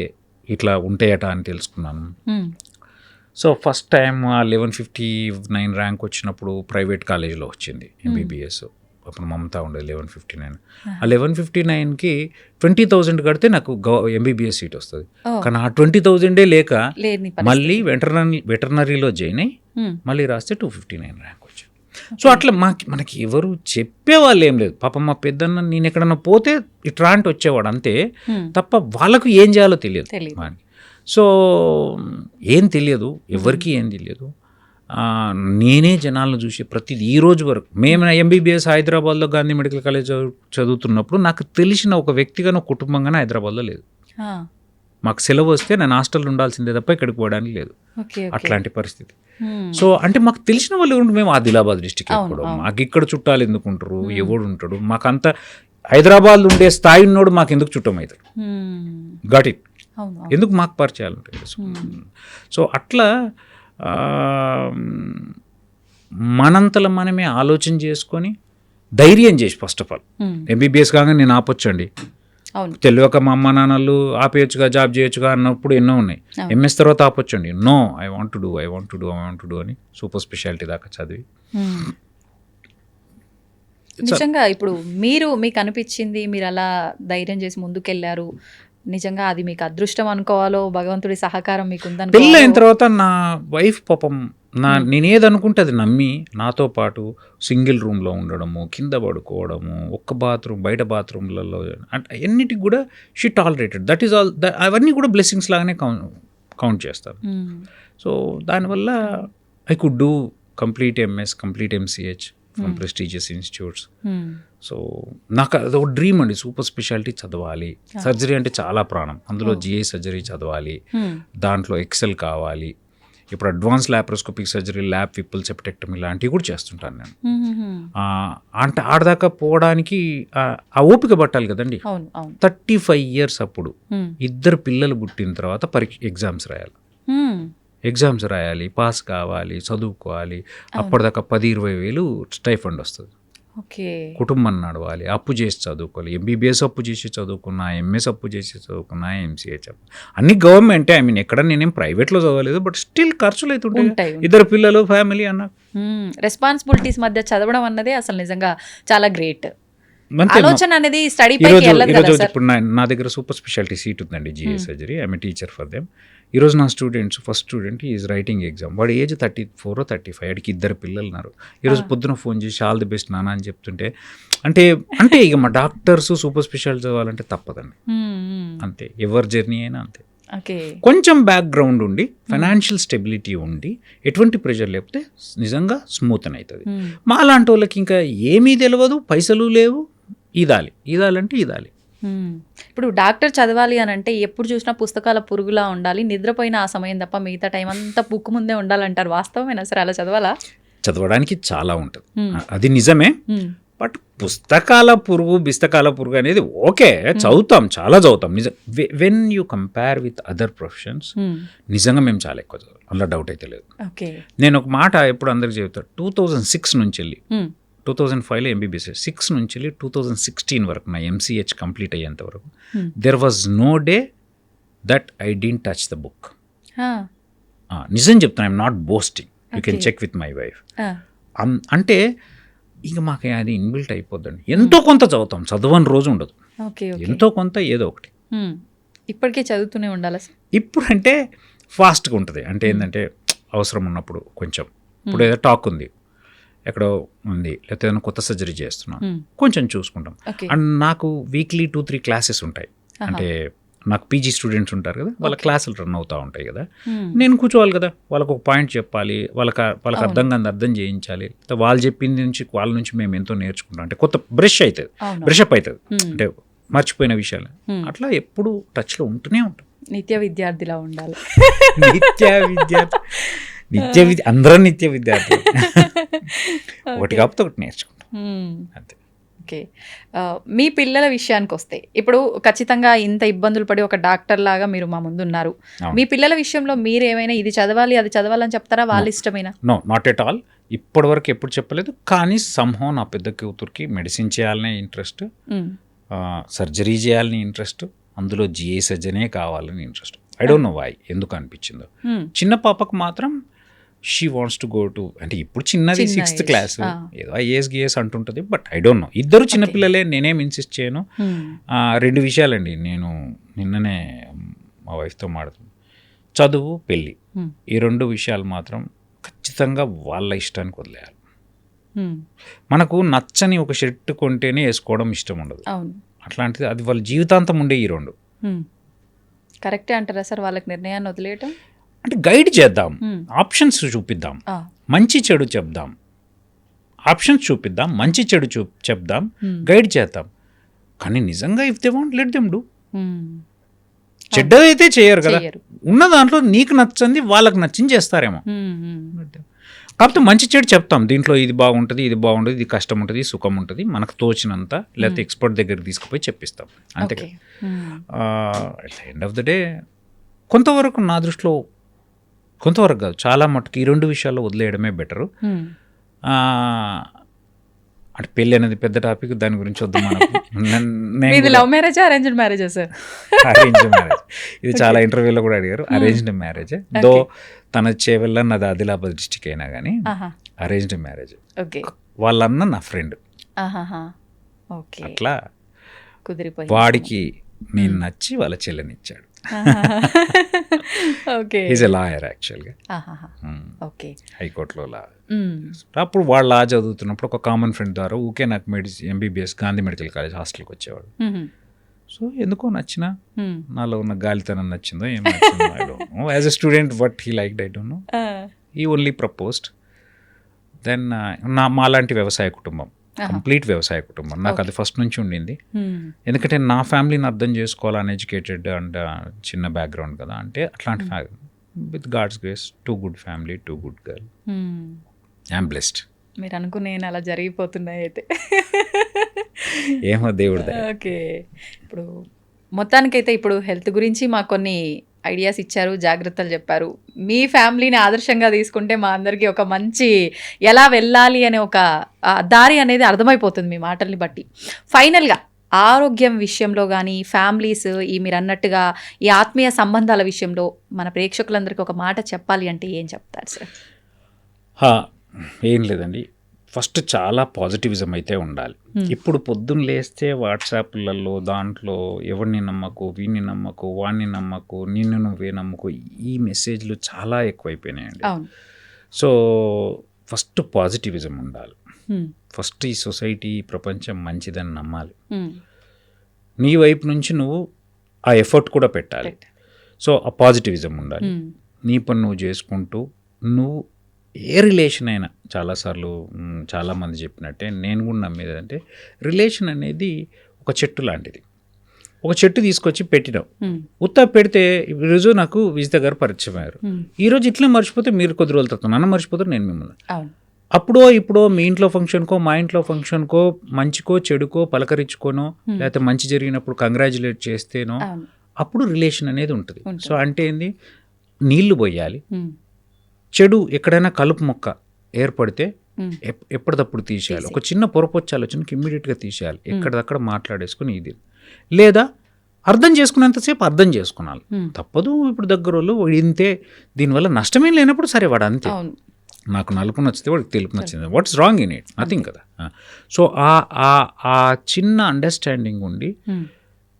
ఇట్లా ఉంటాయట అని తెలుసుకున్నాను. సో ఫస్ట్ టైం ఆ 1159 ర్యాంక్ వచ్చినప్పుడు ప్రైవేట్ కాలేజీలో వచ్చింది ఎంబీబీఎస్. అప్పుడు మమతా ఉండేది 1159. ఆ 1159కి 20,000 కడితే నాకు ఎంబీబీఎస్ సీట్ వస్తుంది. కానీ ఆ 20,000 లేక మళ్ళీ వెటర్నరీలో జాయిన్ అయ్యి మళ్ళీ రాస్తే 259 ర్యాంక్ వచ్చింది. సో అట్లా మనకి ఎవరు చెప్పేవాళ్ళు ఏం లేదు. పాపం మా పెద్దన్న నేను ఎక్కడన్నా పోతే ఇట్లాంటి వచ్చేవాడు అంతే తప్ప వాళ్ళకు ఏం చేయాలో తెలియదు. సో ఏం తెలియదు, ఎవరికి ఏం తెలియదు. నేనే జనాలను చూసి ప్రతిదీ ఈ రోజు వరకు మేము ఎంబీబీఎస్ హైదరాబాద్లో గాంధీ మెడికల్ కాలేజ్ చదువుతున్నప్పుడు నాకు తెలిసిన ఒక వ్యక్తిగానో కుటుంబంగానే హైదరాబాద్లో లేదు. మాకు సెలవు వస్తే నేను హాస్టల్లో ఉండాల్సిందే తప్ప ఇక్కడికి పోవడానికి లేదు. అట్లాంటి పరిస్థితి. సో అంటే మాకు తెలిసిన వాళ్ళు మేము ఆదిలాబాద్ డిస్టిక్ ఎప్పుడు మాకు ఇక్కడ చుట్టాలు ఎందుకు ఉంటారు, ఎవడు ఉంటాడు, మాకంతా హైదరాబాద్ ఉండే స్థాయి ఉన్నోడు మాకు ఎందుకు చుట్టం అవుతాడు. Got it. ఎందుకు మాకు పరిచయాలు ఉంటాయి. సో అట్లా మనంతలో మనమే ఆలోచన చేసుకొని ధైర్యం చేసి ఫస్ట్ ఆఫ్ ఆల్ ఎంబీబీఎస్ కాగా నేను ఆపొచ్చండి, తెలియక మా అమ్మ నాన్నలు ఆపేయచ్చుగా జాబ్ చేయొచ్చుగా అన్నప్పుడు ఎన్నో ఉన్నాయి. ఎంఎస్ తర్వాత ఆపొచ్చండి. No, I want to do అని సూపర్ స్పెషాలిటీ దాకా చదివి. నిజంగా ఇప్పుడు మీకు అనిపించింది, మీరు అలా ధైర్యం చేసి ముందుకెళ్ళారు, నిజంగా అది మీకు అదృష్టం అనుకోవాలో భగవంతుడి సహకారం మీకు ఉందని. పెళ్ళి అయిన తర్వాత నా వైఫ్ పాపం నేనేది అనుకుంటే అది నమ్మి నాతో పాటు సింగిల్ రూమ్లో ఉండడము, కింద పడుకోవడము, ఒక్క బాత్రూమ్ బయట బాత్రూమ్లలో అంటే అన్నిటికి కూడా she tolerated. That is all. అవన్నీ కూడా బ్లెస్సింగ్స్ లాగానే కౌంట్ చేస్తారు. సో దానివల్ల I could do complete MS, complete MCh from prestigious institutes. So నాకు అదొక డ్రీమ్ అండి, సూపర్ స్పెషాలిటీ చదవాలి. సర్జరీ అంటే చాలా ప్రాణం. అందులో జిఐ సర్జరీ చదవాలి, దాంట్లో ఎక్సెల్ కావాలి. ఇప్పుడు అడ్వాన్స్ ల్యాప్రోస్కోపిక్ సర్జరీ, ల్యాబ్ విప్పుల్ సెప్టెక్టమీ లాంటివి కూడా చేస్తుంటాను నేను. అంటే ఆడదాకా పోవడానికి ఆ ఓపిక పట్టాలి కదండి. 35 years అప్పుడు 2 పిల్లలు పుట్టిన తర్వాత ఎగ్జామ్స్ రాయాలి, పాస్ కావాలి, చదువుకోవాలి. అప్పటిదాకా 10-20 వేలు స్టైఫండ్ వస్తుంది. కుటుంబం నడవాలి, అప్పు చేసి చదువుకోవాలి. ఎంబీబీఎస్ అప్పు చేసి చదువుకున్నా, ఎంఎస్ అప్పు చేసి చదువుకున్నా, ఎంసీహెచ్ అప్పు అన్ని గవర్నమెంటే. ఐ మీన్ ఎక్కడ నేనేం ప్రైవేట్లో చదవలేదు, బట్ స్టిల్ ఖర్చులు అయితే ఉంటాయి. 2 పిల్లలు, ఫ్యామిలీ అన్న రెస్పాన్సిబిలిటీస్ మధ్య చదవడం అన్నది అసలు నిజంగా చాలా గ్రేట్ ఆలోచన అనేది. స్టడీ పైకి ఇప్పుడు నా దగ్గర సూపర్ స్పెషాలిటీ సీట్ ఉందండి, GI surgery. I'm teacher for them. ఈరోజు నా first student is writing exam. వాడు ఏజ్ 34 or 35, వాడికి 2 పిల్లలు ఉన్నారు. ఈరోజు పొద్దున ఫోన్ చేసి ఆల్ ది బెస్ట్ నాన్న అని చెప్తుంటే అంటే ఇక మా డాక్టర్స్ సూపర్ స్పెషాలిటీ చదవాలంటే తప్పదండి. అంతే, ఎవరి జర్నీ అయినా అంతే. కొంచెం బ్యాక్గ్రౌండ్ ఉండి, ఫైనాన్షియల్ స్టెబిలిటీ ఉండి, ఎటువంటి ప్రెషర్ లేకపోతే నిజంగా స్మూత్ అని అవుతుంది. మా లాంటి వాళ్ళకి ఇంకా ఏమీ తెలియదు, పైసలు లేవు, ఈదాలంటే ఈదాలి. ఇప్పుడు డాక్టర్ చదవాలి అని అంటే ఎప్పుడు చూసినా పుస్తకాల పురుగులా ఉండాలి, నిద్రపోయిన ఆ సమయం తప్ప మిగతా టైం అంతా బుక్ ముందే ఉండాలంటారు. వాస్తవమేనా సార్? అలా చదవాలా? చదవడానికి చాలా ఉంటుంది, అది నిజమే. బట్ పుస్తకాల పురుగు అనేది ఓకే, చదువుతాం, చాలా చదువుతాం. నిజం, when you compare with other professions నిజంగా మేము చాలా ఎక్కువ చదువు, అలా డౌట్ అయితే లేదు. నేను ఒక మాట ఎప్పుడు అందరికి చెబుతాను, 2006 నుంచి వెళ్ళి 2005లో ఎంబీబీఎస్, 6 నుంచి వెళ్ళి 2016 వరకు నా ఎంసీహెచ్ కంప్లీట్ అయ్యేంత వరకు there was no day that I didn't touch the book. నిజం చెప్తాను, I'm not boasting, you can check with my wife. అంటే ఇక మాకు అది ఇన్బిల్ట్ అయిపోద్దండి. ఎంతో కొంత చదువుతాం, చదవని రోజు ఉండదు, ఎంతో కొంత ఏదో ఒకటి. ఇప్పటికే చదువుతూనే ఉండాలి. ఇప్పుడు అంటే ఫాస్ట్గా ఉంటుంది, అంటే ఏంటంటే అవసరం ఉన్నప్పుడు కొంచెం. ఇప్పుడు ఏదో టాక్ ఉంది, ఎక్కడో ఉంది, లేకపోతే ఏదైనా కొత్త సర్జరీ చేస్తున్నాం, కొంచెం చూసుకుంటాం. అండ్ నాకు వీక్లీ 2-3 క్లాసెస్ ఉంటాయి. అంటే నాకు పీజీ స్టూడెంట్స్ ఉంటారు కదా, వాళ్ళ క్లాసులు రన్ అవుతూ ఉంటాయి కదా, నేను కూర్చోవాలి కదా, వాళ్ళకు ఒక పాయింట్ చెప్పాలి, వాళ్ళకి అర్థం కాదు అర్థం చేయించాలి. వాళ్ళు చెప్పింది నుంచి వాళ్ళ నుంచి మేము ఎంతో నేర్చుకుంటాం. అంటే కొత్త బ్రషప్ అవుతుంది, అంటే మర్చిపోయిన విషయాలు. అట్లా ఎప్పుడు టచ్లో ఉంటూనే ఉంటాం. నిత్య విద్యార్థిలా ఉండాలి. అందరం నిత్య విద్యార్థి, ఒకటి కాకపోతే ఒకటి నేర్చుకుంటాం అంతే. ఓకే. మీ పిల్లల విషయానికి వస్తే ఇప్పుడు ఖచ్చితంగా ఇంత ఇబ్బందులు పడి ఒక డాక్టర్ లాగా మీరు మా ముందున్నారు. అవును. మీ పిల్లల విషయంలో మీరేమైనా ఇది చదవాలి, అది చదవాలని చెప్తారా? వాళ్ళ ఇష్టమేనా? No, not at all. ఇప్పటి వరకు ఎప్పుడు చెప్పలేదు. కానీ సంహం నా పెద్ద కూతురికి మెడిసిన్ చేయాలనే ఇంట్రెస్ట్, హ్మ్. సర్జరీ చేయాలని ఇంట్రెస్ట్, అందులో జిఏ సర్జనే కావాలని interest. I don't know why, ఎందుకు అనిపించిందో. హ్మ్. చిన్న పాపకు మాత్రం she wants to go to, అంటే ఇప్పుడు చిన్నది చిన్న 6th ఏజ్. క్లాస్, ఆ. ఏదో ఐఏఎస్ గిఏఎస్ అంటుంటుంది. But I don't know. ఇద్దరు చిన్నపిల్లలే, నేనేం ఇన్సిస్ట్ చేయను. హ్మ్. 2 విషయాలండి. నేను నిన్ననే మా వైఫ్తో మాట్లాడుతున్నాను. చదువు, పెళ్ళి, హ్మ్. ఈ 2 విషయాలు మాత్రం ఖచ్చితంగా వాళ్ళ ఇష్టానికి వదిలేయాలి. హ్మ్. మనకు నచ్చని ఒక షర్ట్ కొంటేనే వేసుకోవడం ఇష్టం ఉండదు. అవును. అట్లాంటిది అది వాళ్ళ జీవితాంతం ఉండే ఈ 2. హ్మ్. కరెక్టే అంటారా సార్ వాళ్ళకి నిర్ణయాన్ని వదిలేయటం? అంటే గైడ్ చేద్దాం, హ్మ్. ఆప్షన్స్ చూపిద్దాం, ఆ. మంచి చెడు చెప్దాం, ఆప్షన్స్ చూపిద్దాం, మంచి చెడు చెప్దాం, హ్మ్. గైడ్ చేద్దాం. కానీ నిజంగా if they want let them do. హ్మ్. చెడ్డదైతే చేయరు కదా. చెయ్యరు. ఉన్న దాంట్లో నీకు నచ్చంది వాళ్ళకి నచ్చింది చేస్తారేమో. హ్మ్. హ్మ్. కాకపోతే మంచి చెడు చెప్తాం, దీంట్లో ఇది బాగుంటుంది, ఇది బాగుంటుంది, ఇది కష్టం ఉంటుంది, సుఖం ఉంటుంది, మనకు తోచినంత, లేకపోతే ఎక్స్పర్ట్ దగ్గరికి తీసుకుపోయి చెప్పిస్తాం అంతే. ఓకే. హ్మ్. At the end of the day కొంతవరకు నా దృష్టిలో, కొంతవరకు కాదు, చాలా మటుకు ఈ 2 విషయాల్లో వదిలేయడమే బెటరు. హ్మ్. అంటే పెళ్ళి అనేది పెద్ద టాపిక్, దాని గురించి వద్దు మనకు. మీది లవ్ మ్యారేజా, అరేంజ్డ్ మ్యారేజా సార్? Arrange marriage. ఇది చాలా ఇంటర్వ్యూలో కూడా అడిగారు. అరేంజ్డ్ మ్యారేజ్, దో తన చేవెళ్ళ నాది ఆదిలాబాద్ డిస్టిక్ అయినా కానీ ఆహా. Arranged marriage. ఓకే. వాళ్ళన్న నా ఫ్రెండ్, ఆహాహా. ఓకే. అట్లా కుదిరిపోయింది. వాడికి నేను నచ్చి వాళ్ళ చెల్లెనిచ్చాడు. ఆహాహా. ఓకే. ఈజ్ ఎ లాయర్ యాక్చువల్గా, ఆహాహా. ఓకే. హైకోర్టులో లా. హ్మ్. అప్పుడు వాళ్ళు లా చదువుతున్నప్పుడు ఒక కామన్ ఫ్రెండ్ ద్వారా ఊకే నాకు ఎంబీబీఎస్ గాంధీ మెడికల్ కాలేజ్ హాస్టల్కి వచ్చేవాడు. మ్మ్. సో ఎందుకో నచ్చినా, హ్మ్. నాలో ఉన్న గాలితనం నచ్చిందో ఏం నచ్చిందో I don't no. As a student Vat he liked I don't no. ఆ. ఈ ఓన్లీ ప్రపోజ్డ్. దెన్ మాలాంటి వ్యవసాయ కుటుంబం, కంప్లీట్ వ్యవసాయ కుటుంబం, నాకు అది ఫస్ట్ నుంచి ఉండింది. హ్మ్. ఎందుకంటే నా ఫ్యామిలీని అర్థం చేసుకోవాలి, అన్ఎడ్యుకేటెడ్ అండ్ చిన్న బ్యాక్గ్రౌండ్ కదా. అంటే అట్లాంటి with God's grace 2 good family, 2 good girl, hmm. I'm blessed. మీరు అనుకునే అలా జరిగిపోతున్నాయి అయితే. ఏమో దేవుడి దయ. ఓకే. ఇప్పుడు మొత్తానికైతే ఇప్పుడు హెల్త్ గురించి మాకు కొన్ని ఐడియాస్ ఇచ్చారు, జాగ్రత్తలు చెప్పారు. మీ ఫ్యామిలీని ఆదర్శంగా తీసుకుంటే మా అందరికీ ఒక మంచి ఎలా వెళ్ళాలి అనే ఒక దారి అనేది అర్థమైపోతుంది మీ మాటల్ని బట్టి. ఫైనల్గా ఆరోగ్యం విషయంలో కానీ, ఫ్యామిలీస్ ఈ మీరు అన్నట్టుగా ఈ ఆత్మీయ సంబంధాల విషయంలో మన ప్రేక్షకులందరికీ ఒక మాట చెప్పాలి అంటే ఏం చెప్తారు సార్? ఏం లేదండి, ఫస్ట్ చాలా పాజిటివిజం అయితే ఉండాలి. ఇప్పుడు పొద్దున్న లేస్తే వాట్సాప్లలో దాంట్లో ఎవరిని నమ్మకు, వీడిని నమ్మకు, వాడిని నమ్మకు, నిన్ను నువ్వే నమ్మకు, ఈ మెసేజ్లు చాలా ఎక్కువైపోయినాయండి. అవును. సో ఫస్ట్ పాజిటివిజం ఉండాలి. హ్మ్. ఫస్ట్ ఈ సొసైటీ, ఈ ప్రపంచం మంచిదని నమ్మాలి. హ్మ్. నీ వైపు నుంచి నువ్వు ఆ ఎఫర్ట్ కూడా పెట్టాలి. సో ఆ పాజిటివిజం ఉండాలి. హ్మ్. నీ పని నువ్వు చేసుకుంటూ, నువ్వు ఏ రిలేషన్ అయినా, చాలాసార్లు చాలామంది చెప్పినట్టే నేను కూడా నమ్మేది అంటే, రిలేషన్ అనేది ఒక చెట్టు లాంటిది. ఒక చెట్టు తీసుకొచ్చి పెట్టినావు, హ్మ్. ఉత్తా పెడితే ఈరోజు నాకు విజిత గారు పరిచయం అయ్యారు, హ్మ్. ఈరోజు ఇట్లా మర్చిపోతే మీరు కొద్ది రోజుల తర్వాత నన్ను మర్చిపోతారు, నేను మిమ్మల్ని. అవును. అప్పుడో ఇప్పుడో మీ ఇంట్లో ఫంక్షన్కో, మా ఇంట్లో ఫంక్షన్కో, మంచికో చెడుకో పలకరించుకోనో, లేకపోతే మంచి జరిగినప్పుడు కంగ్రాచులేట్ చేస్తేనో, అవును. అప్పుడు రిలేషన్ అనేది ఉంటుంది. ఉంటుంది. సో అంటే ఏంది, నీళ్లు పోయాలి. హ్మ్. చెడు ఎక్కడైనా కలుపు మొక్క ఏర్పడితే హ్మ్. ఎప్పటికప్పుడు తీసేయాలి. ఒక చిన్న పొరపొచ్చి ఆలోచనకి ఇమ్మీడియట్గా తీసేయాలి, ఎక్కడిదక్కడ మాట్లాడేసుకుని. ఇది లేదా అర్థం చేసుకునేంతసేపు అర్థం చేసుకున్నాను, హ్మ్. తప్పదు. ఇప్పుడు దగ్గర వాళ్ళు ఇంతే, దీనివల్ల నష్టమేం లేనప్పుడు సరే వాడు అంతే. అవును. నాకు నలుపు నచ్చితే వాడికి తెలుపు నచ్చింది, what's wrong in it, nothing కదా. సో ఆ చిన్న అండర్స్టాండింగ్ ఉండి హ్మ్.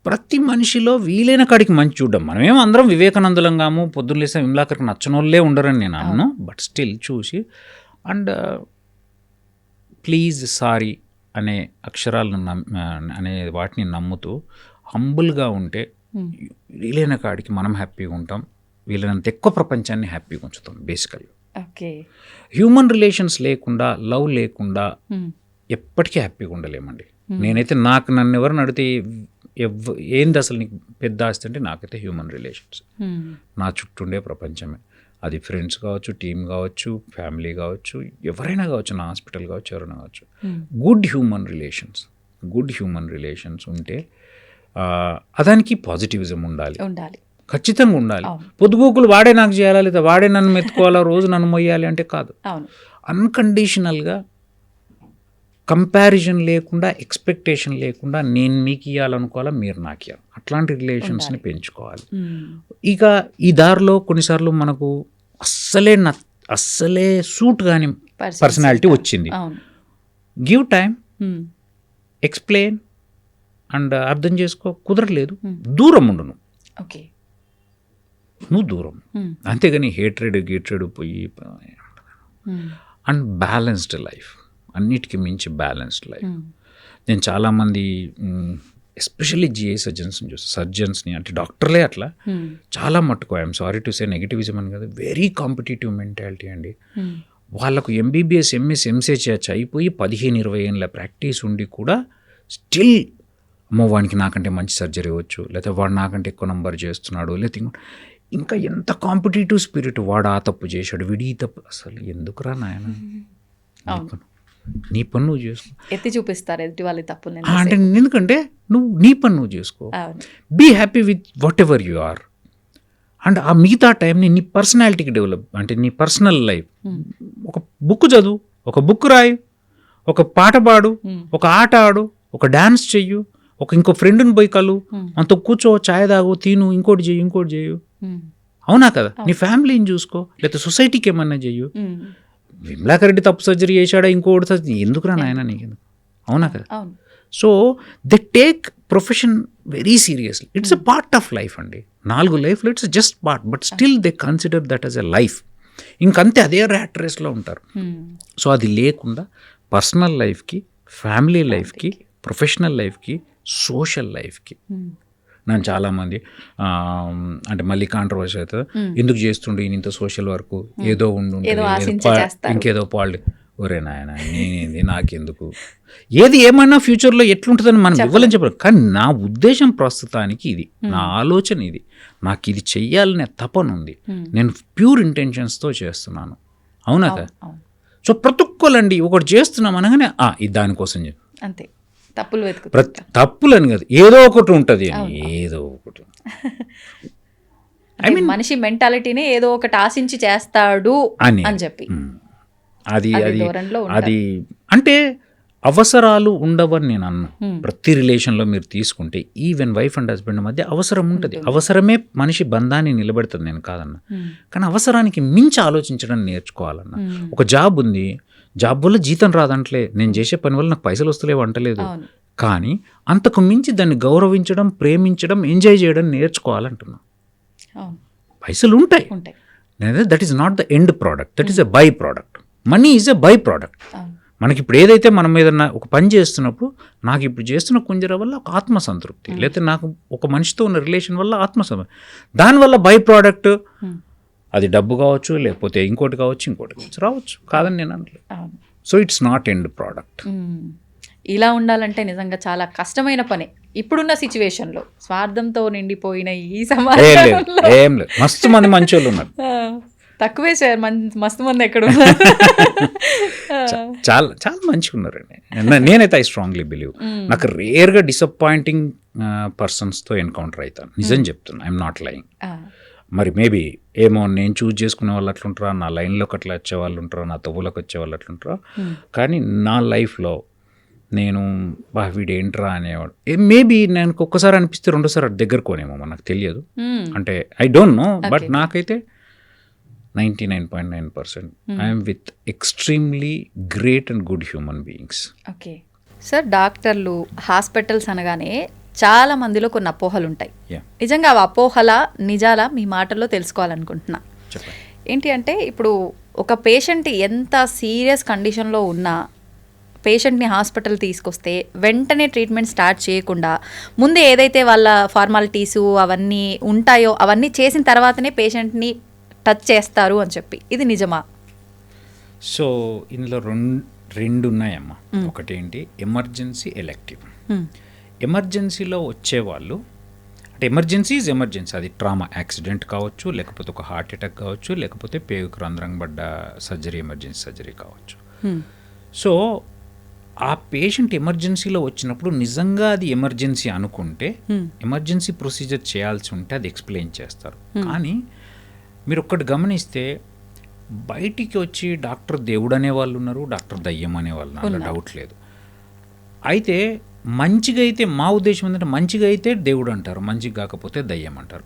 ప్రతి మనిషిలో వీలైన కాడికి మంచి చూడడం. మనమేమో అందరం వివేకానందులంగాము, పొద్దున్న లేసే విమలాకర్కి నచ్చనోళ్ళే ఉండరని నేను అన్నాను. బట్ స్టిల్ చూసి అండ్ ప్లీజ్, సారీ అనే అక్షరాలను అనే వాటిని నమ్ముతూ హంబుల్గా ఉంటే వీలైన కాడికి మనం హ్యాపీగా ఉంటాం, వీలైనంత ఎక్కువ ప్రపంచాన్ని హ్యాపీగా ఉంచుతాం. బేసికల్గా ఓకే. హ్యూమన్ రిలేషన్స్ లేకుండా, లవ్ లేకుండా హ్మ్. ఎప్పటికీ హ్యాపీగా ఉండలేమండి. నేనైతే నన్ను ఎవరిని అడిగితే ఏంది అసలు నీకు పెద్ద ఆస్తి అంటే, నాకైతే హ్యూమన్ రిలేషన్స్, హ్మ్. నా చుట్టూ ఉండే ప్రపంచమే. అది ఫ్రెండ్స్ కావచ్చు, టీమ్ కావచ్చు, ఫ్యామిలీ కావచ్చు, ఎవరైనా కావచ్చు, నా హాస్పిటల్ కావచ్చు, ఎవరైనా కావచ్చు, good human relations good human relations ఉంటే అదానికి పాజిటివిజం ఉండాలి, ఖచ్చితంగా ఉండాలి. పొద్దుగోకులు వాడే నాకు చేయాలా లేదా వాడే నన్ను మెత్తుకోవాలా రోజు నన్ను మొయ్యాలి అంటే కాదు. అన్కండిషనల్గా కంపారిజన్ లేకుండా ఎక్స్పెక్టేషన్ లేకుండా నేను మీకు ఇవ్వాలనుకోవాలా మీరు నాకు ఇవ్వాలి, అట్లాంటి రిలేషన్స్ని పెంచుకోవాలి. ఇక ఈ దారిలో కొన్నిసార్లు మనకు అస్సలే సూట్ కాని పర్సనాలిటీ వచ్చింది. గివ్ టైం, ఎక్స్ప్లెయిన్ అండ్ అర్థం చేసుకో. కుదరలేదు, దూరం ఉండు నువ్వు దూరం. అంతేగాని హేట్రెడ్ పోయి. అండ్ బ్యాలెన్స్డ్ లైఫ్, అన్నిటికీ మించి బ్యాలెన్స్డ్ లైఫ్. నేను చాలామంది ఎస్పెషల్లీ జిఐ సర్జన్స్ని అంటే డాక్టర్లే అట్లా చాలా మట్టుకు I'm sorry to say negativism అని కదా, వెరీ కాంపిటేటివ్ మెంటాలిటీ అండి. వాళ్ళకు ఎంబీబీఎస్ ఎంఎస్ ఎంసీహెచ్ అయిపోయి 15-20 ఏళ్ళ ప్రాక్టీస్ ఉండి కూడా స్టిల్ అమ్మో వానికి నాకంటే మంచి సర్జరీ వచ్చు, లేకపోతే వాడు నాకంటే ఎక్కువ నంబర్ చేస్తున్నాడు, లేకపోతే ఇంకా ఎంత కాంపిటేటివ్ స్పిరిట్, వాడు ఆ తప్పు చేశాడు వీడి ఈ తప్పు. అసలు ఎందుకురా నాయన, నీ పని నువ్వు చేసుకో. ఎత్తి చూపిస్తారు ఎదుటి వాళ్ళ తప్పు అంటే ఎందుకంటే నువ్వు నీ పని నువ్వు చేసుకో, be happy with whatever you are. And ఆ మిగతా టైంని నీ పర్సనాలిటీకి డెవలప్, అంటే నీ పర్సనల్ లైఫ్. ఒక బుక్ చదువు, ఒక బుక్ రాయి, ఒక పాట పాడు, ఒక ఆట ఆడు, ఒక డాన్స్ చెయ్యు, ఇంకో ఫ్రెండ్ని పోయి కలు, అంత కూర్చో, ఛాయ్ తాగు, తిను, ఇంకోటి చేయు. అవునా కదా? నీ ఫ్యామిలీని చూసుకో, లేకపోతే సొసైటీకి ఏమన్నా చెయ్యు. విమలాకర్ రెడ్డి తప్పు సర్జరీ చేశాడా, ఇంకోటి సర్జరీ ఎందుకురా నాయన నీకెందుకు? అవునా కదా? So they take profession very seriously. It's a part of life అండి. 4 లైఫ్లో it's just part, but still they consider that as a life. ఇంకంతే అదే ర్యాట్ రేస్లో ఉంటారు. సో అది లేకుండా పర్సనల్ లైఫ్కి, ఫ్యామిలీ లైఫ్కి, ప్రొఫెషనల్ లైఫ్కి, సోషల్ లైఫ్కి. నేను చాలామంది అంటే మళ్ళీ కాంట్రవర్సీ అవుతుంది, ఎందుకు చేస్తుండే ఈయన ఇంత సోషల్ వర్క్, ఏదో ఇంకేదో పాలి. ఒరే నాయన నేనేంది నాకెందుకు, ఏది ఏమైనా ఫ్యూచర్లో ఎట్లుంటుందని మనం ఇవ్వాలని చెప్పాలి. కానీ నా ఉద్దేశం ప్రస్తుతానికి ఇది, నా ఆలోచన ఇది, నాకు ఇది చెయ్యాలనే తపన ఉంది, నేను ప్యూర్ ఇంటెన్షన్స్తో చేస్తున్నాను. అవునా కదా? సో ప్రతి ఒక్కళ్ళండి ఒకటి చేస్తున్నాం అనగానే ఇది దానికోసం చెప్పి అంతే, తప్పులు తప్పులని కదా, ఏదో ఒకటి ఉంటుంది అని, ఏదో ఒకటి ఐ మీన్ మనిషి మెంటాలిటీనే ఏదో ఒకటి ఆశించి చేస్తాడు అని చెప్పి అది అంటే అవసరాలు ఉండవని నేను అన్నా. ప్రతి రిలేషన్లో మీరు తీసుకుంటే ఈవెన్ వైఫ్ అండ్ హస్బెండ్ మధ్య అవసరం ఉంటుంది. అవసరమే మనిషి బంధాన్ని నిలబెడుతుంది, నేను కాదన్నా. కానీ అవసరానికి మించి ఆలోచించడం నేర్చుకోవాలన్నా. ఒక జాబ్ ఉంది, జాబ్ వల్ల జీతం రాదంటలే, నేను చేసే పని వల్ల నాకు పైసలు వస్తలేవు అంటలేదు. కానీ అంతకు మించి దాన్ని గౌరవించడం, ప్రేమించడం, ఎంజాయ్ చేయడం నేర్చుకోవాలంటున్నా. పైసలు ఉంటాయి, that is not the end product, that is a by product. Money is a by product. మనకి ఇప్పుడు ఏదైతే మనం ఏదన్నా ఒక పని చేస్తున్నప్పుడు నాకు ఇప్పుడు చేస్తున్న కుంజర వల్ల ఒక ఆత్మసంతృప్తి, లేకపోతే నాకు ఒక మనిషితో ఉన్న రిలేషన్ వల్ల ఆత్మసంతృప్తి, దానివల్ల బై ప్రోడక్ట్ అది డబ్బు కావచ్చు, లేకపోతే ఇంకోటి కావచ్చు రావచ్చు, కాదని నేను అనలేదు. So it's not end product. ఇలా ఉండాలంటే నిజంగా చాలా కష్టమైన పని ఇప్పుడున్న సిచ్యువేషన్లో. స్వార్థంతో నిండిపోయిన ఈ సమాజంలో ఏం లేదు, మస్తు మంది మంచి వాళ్ళు ఉన్నారు. తక్కువే సార్, మస్తు మంది ఎక్కడ ఉన్నారు. చాలా చాలా మంచిగా ఉన్నారండి. నేనైతే ఐ స్ట్రాంగ్లీ బిలీవ్, నాకు రేర్గా డిసప్పాయింటింగ్ పర్సన్స్తో ఎన్కౌంటర్ అవుతాను, నిజం చెప్తున్నా, ఐఎమ్ నాట్ లయింగ్. మరి మేబీ ఏమో నేను చూజ్ చేసుకునే వాళ్ళు అట్లుంటారా, నా లైన్లోకి అట్లా వచ్చే వాళ్ళు ఉంటారా, నా తవ్వులోకి వచ్చే వాళ్ళు అట్లుంటారా. కానీ నా లైఫ్లో నేను వీడు ఏంట్రా అనేవాడు. మేబీ నేను ఒక్కసారి అనిపిస్తే రెండోసారి దగ్గర కోనేమో, నాకు తెలియదు. అంటే ఐ డోంట్ నో, బట్ నాకైతే 99.9% I'm with extremely great and good human beings. Okay sir, డాక్టర్లు, హాస్పిటల్స్ అనగానే చాలా మందిలో కొన్ని అపోహలు ఉంటాయి. నిజంగా ఆ అపోహల నిజాల మీ మాటల్లో తెలుసుకోవాలనుకుంటున్నా. ఏంటి అంటే, ఇప్పుడు ఒక పేషెంట్ ఎంత సీరియస్ కండిషన్లో ఉన్నా పేషెంట్ని హాస్పిటల్ తీసుకొస్తే వెంటనే ట్రీట్మెంట్ స్టార్ట్ చేయకుండా ముందే ఏదైతే వాళ్ళ ఫార్మాలిటీసు అవన్నీ ఉంటాయో అవన్నీ చేసిన తర్వాతనే పేషెంట్ని టచ్ చేస్తారు అని చెప్పి, ఇది నిజమా? సో ఇందులో రెండు ఉన్నాయమ్మా. ఒకటేంటి ఎమర్జెన్సీ, ఎలెక్టివ్. ఎమర్జెన్సీలో వచ్చేవాళ్ళు అంటే ఎమర్జెన్సీ ఈజ్ ఎమర్జెన్సీ, అది ట్రామా, యాక్సిడెంట్ కావచ్చు, లేకపోతే ఒక హార్ట్ అటాక్ కావచ్చు, లేకపోతే పేగుకు రంధ్రం పడ్డ సర్జరీ, ఎమర్జెన్సీ సర్జరీ కావచ్చు. సో ఆ పేషెంట్ ఎమర్జెన్సీలో వచ్చినప్పుడు నిజంగా అది ఎమర్జెన్సీ అనుకుంటే ఎమర్జెన్సీ ప్రొసీజర్ చేయాల్సి ఉంటే అది ఎక్స్ప్లెయిన్ చేస్తారు. కానీ మీరు ఒక్కటి గమనిస్తే బయటికి వచ్చి డాక్టర్ దేవుడు అనేవాళ్ళు ఉన్నారు, డాక్టర్ దయ్యం అనేవాళ్ళు ఉన్నారు, అందులో డౌట్ లేదు. అయితే మంచిగా అయితే మా ఉద్దేశం ఏంటంటే మంచిగా అయితే దేవుడు అంటారు, మంచిగా కాకపోతే దయ్యం అంటారు.